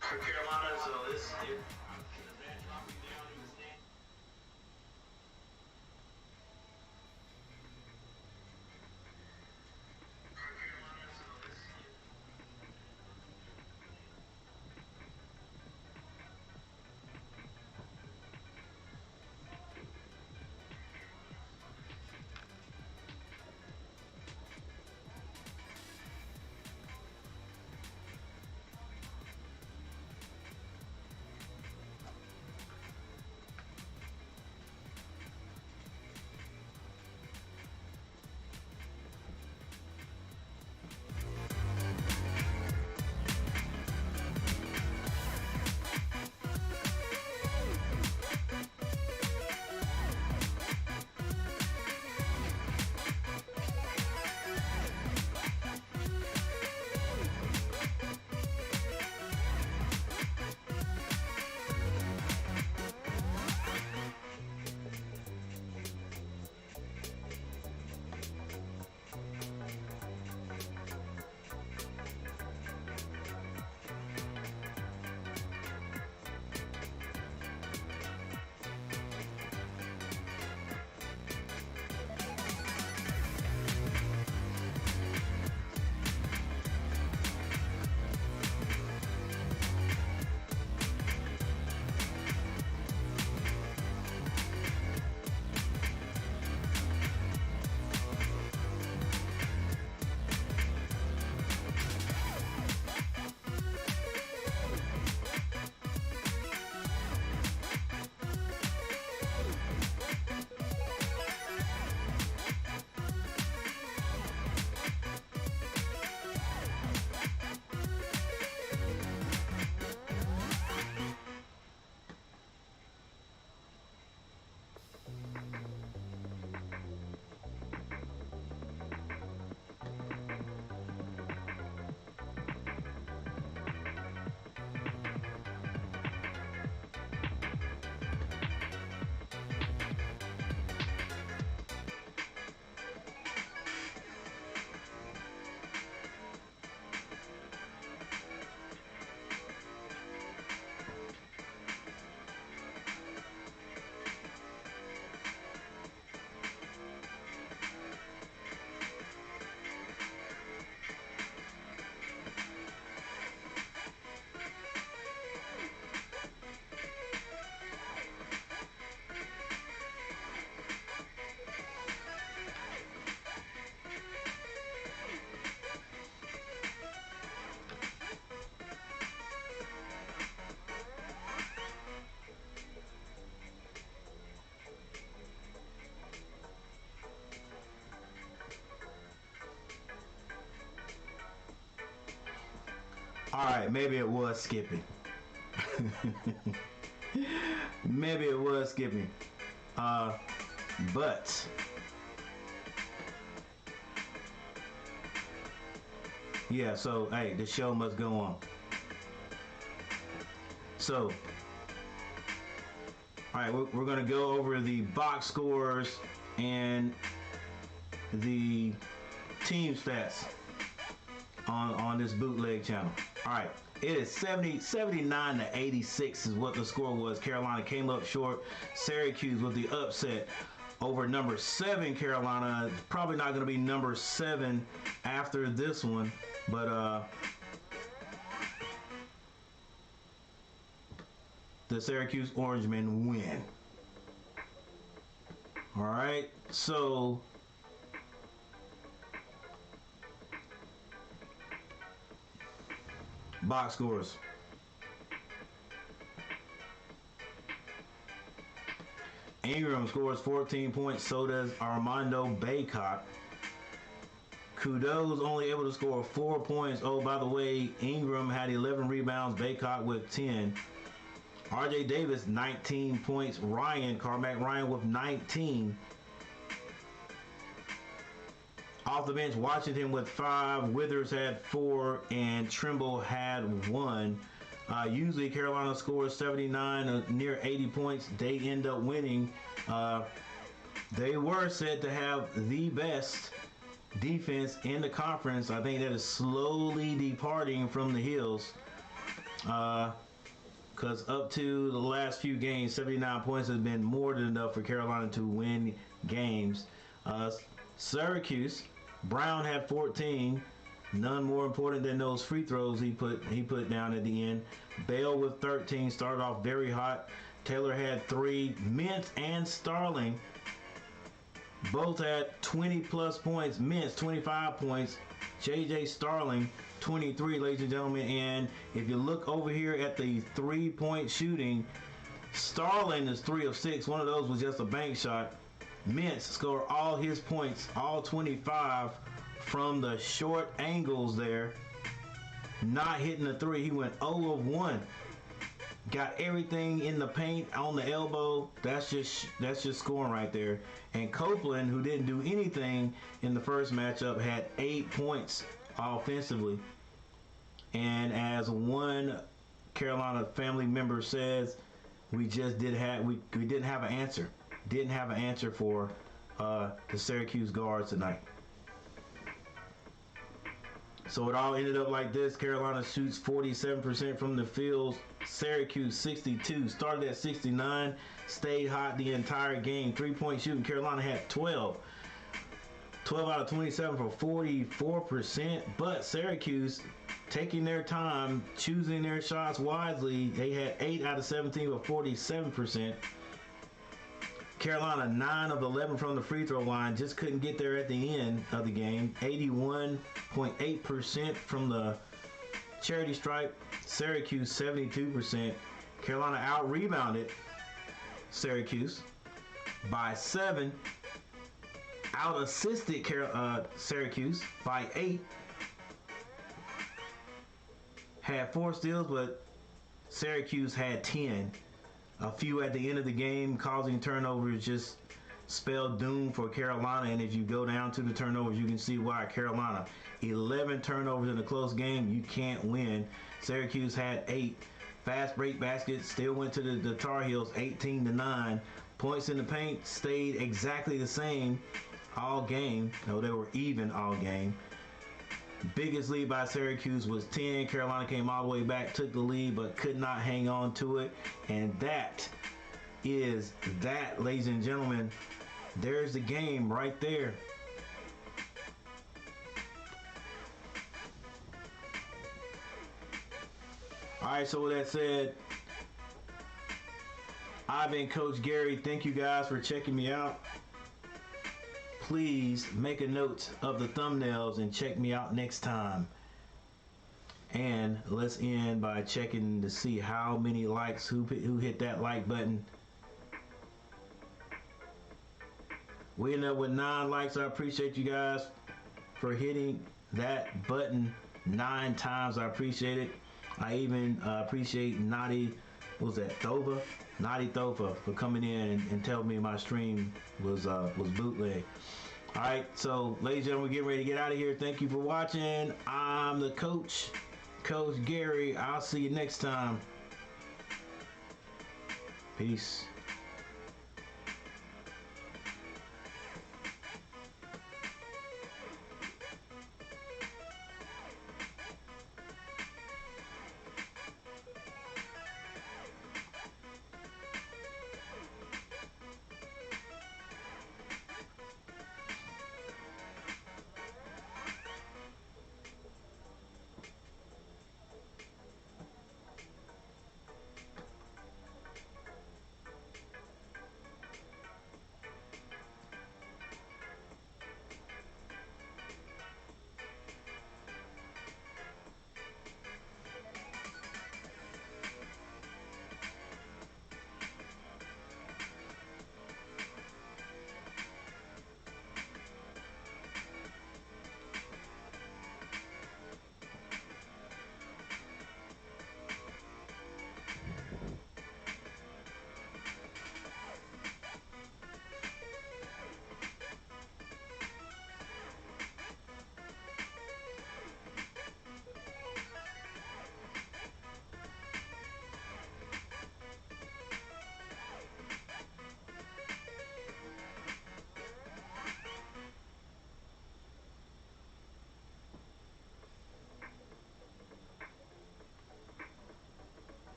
For Carolina, so this right, maybe it was skipping. Maybe it was skipping. But yeah, so hey, the show must go on. So all right, we're going to go over the box scores and the team stats on this bootleg channel. All right, it is 79 to 86 is what the score was. Carolina came up short. Syracuse with the upset over number 7 Carolina. Probably not going to be number 7 after this one, but the Syracuse Orangemen win. All right, so box scores. Ingram scores 14 points, so does Armando Baycott. Kudo's only able to score 4 points. Oh, by the way, Ingram had 11 rebounds, Baycott with 10. RJ Davis, 19 points. Carmack Ryan with 19. Off the bench, Washington with 5. Withers had 4, and Trimble had 1. Usually Carolina scores 79, near 80 points. They end up winning. They were said to have the best defense in the conference. I think that is slowly departing from the hills. Because up to the last few games, 79 points has been more than enough for Carolina to win games. Syracuse, Brown had 14. None more important than those free throws he put down at the end. Bale with 13, started off very hot. Taylor had 3. Mintz and Starling both had 20 plus points. Mintz 25 points. JJ Starling 23, ladies and gentlemen. And if you look over here at the 3-point shooting, Starling is 3 of 6. One of those was just a bank shot. Mintz scored all his points, all 25, from the short angles there. Not hitting the 3. He went 0 of 1. Got everything in the paint, on the elbow. That's just scoring right there. And Copeland, who didn't do anything in the first matchup, had 8 points offensively. And as one Carolina family member says, we didn't have an answer. Didn't have an answer for the Syracuse guards tonight. So it all ended up like this. Carolina shoots 47% from the field. Syracuse 62. Started at 69. Stayed hot the entire game. 3-point shooting. Carolina had 12. 12 out of 27 for 44%. But Syracuse taking their time, choosing their shots wisely. They had 8 out of 17 for 47%. Carolina 9 of 11 from the free throw line, just couldn't get there at the end of the game. 81.8% from the charity stripe. Syracuse 72%. Carolina out rebounded Syracuse by 7. Out assisted Syracuse by 8. Had 4 steals, but Syracuse had 10. A few at the end of the game, causing turnovers, just spelled doom for Carolina. And if you go down to the turnovers, you can see why. Carolina, 11 turnovers in a close game, you can't win. Syracuse had 8. Fast break baskets, still went to the Tar Heels, 18-9. Points in the paint stayed exactly the same all game. No, they were even all game. Biggest lead by Syracuse was 10. Carolina came all the way back, took the lead, but could not hang on to it. And that is that, ladies and gentlemen. There's the game right there. All right, so with that said, I've been Coach Gary. Thank you guys for checking me out. Please make a note of the thumbnails and check me out next time. And let's end by checking to see how many likes, who hit that like button. We ended up with 9 likes. I appreciate you guys for hitting that button 9 times. I appreciate it. I even appreciate Nadi, what was that, Thova? Nadi Thova for coming in and telling me my stream was bootleg. All right, so ladies and gentlemen, we're getting ready to get out of here. Thank you for watching. I'm the coach, Coach Gary. I'll see you next time. Peace.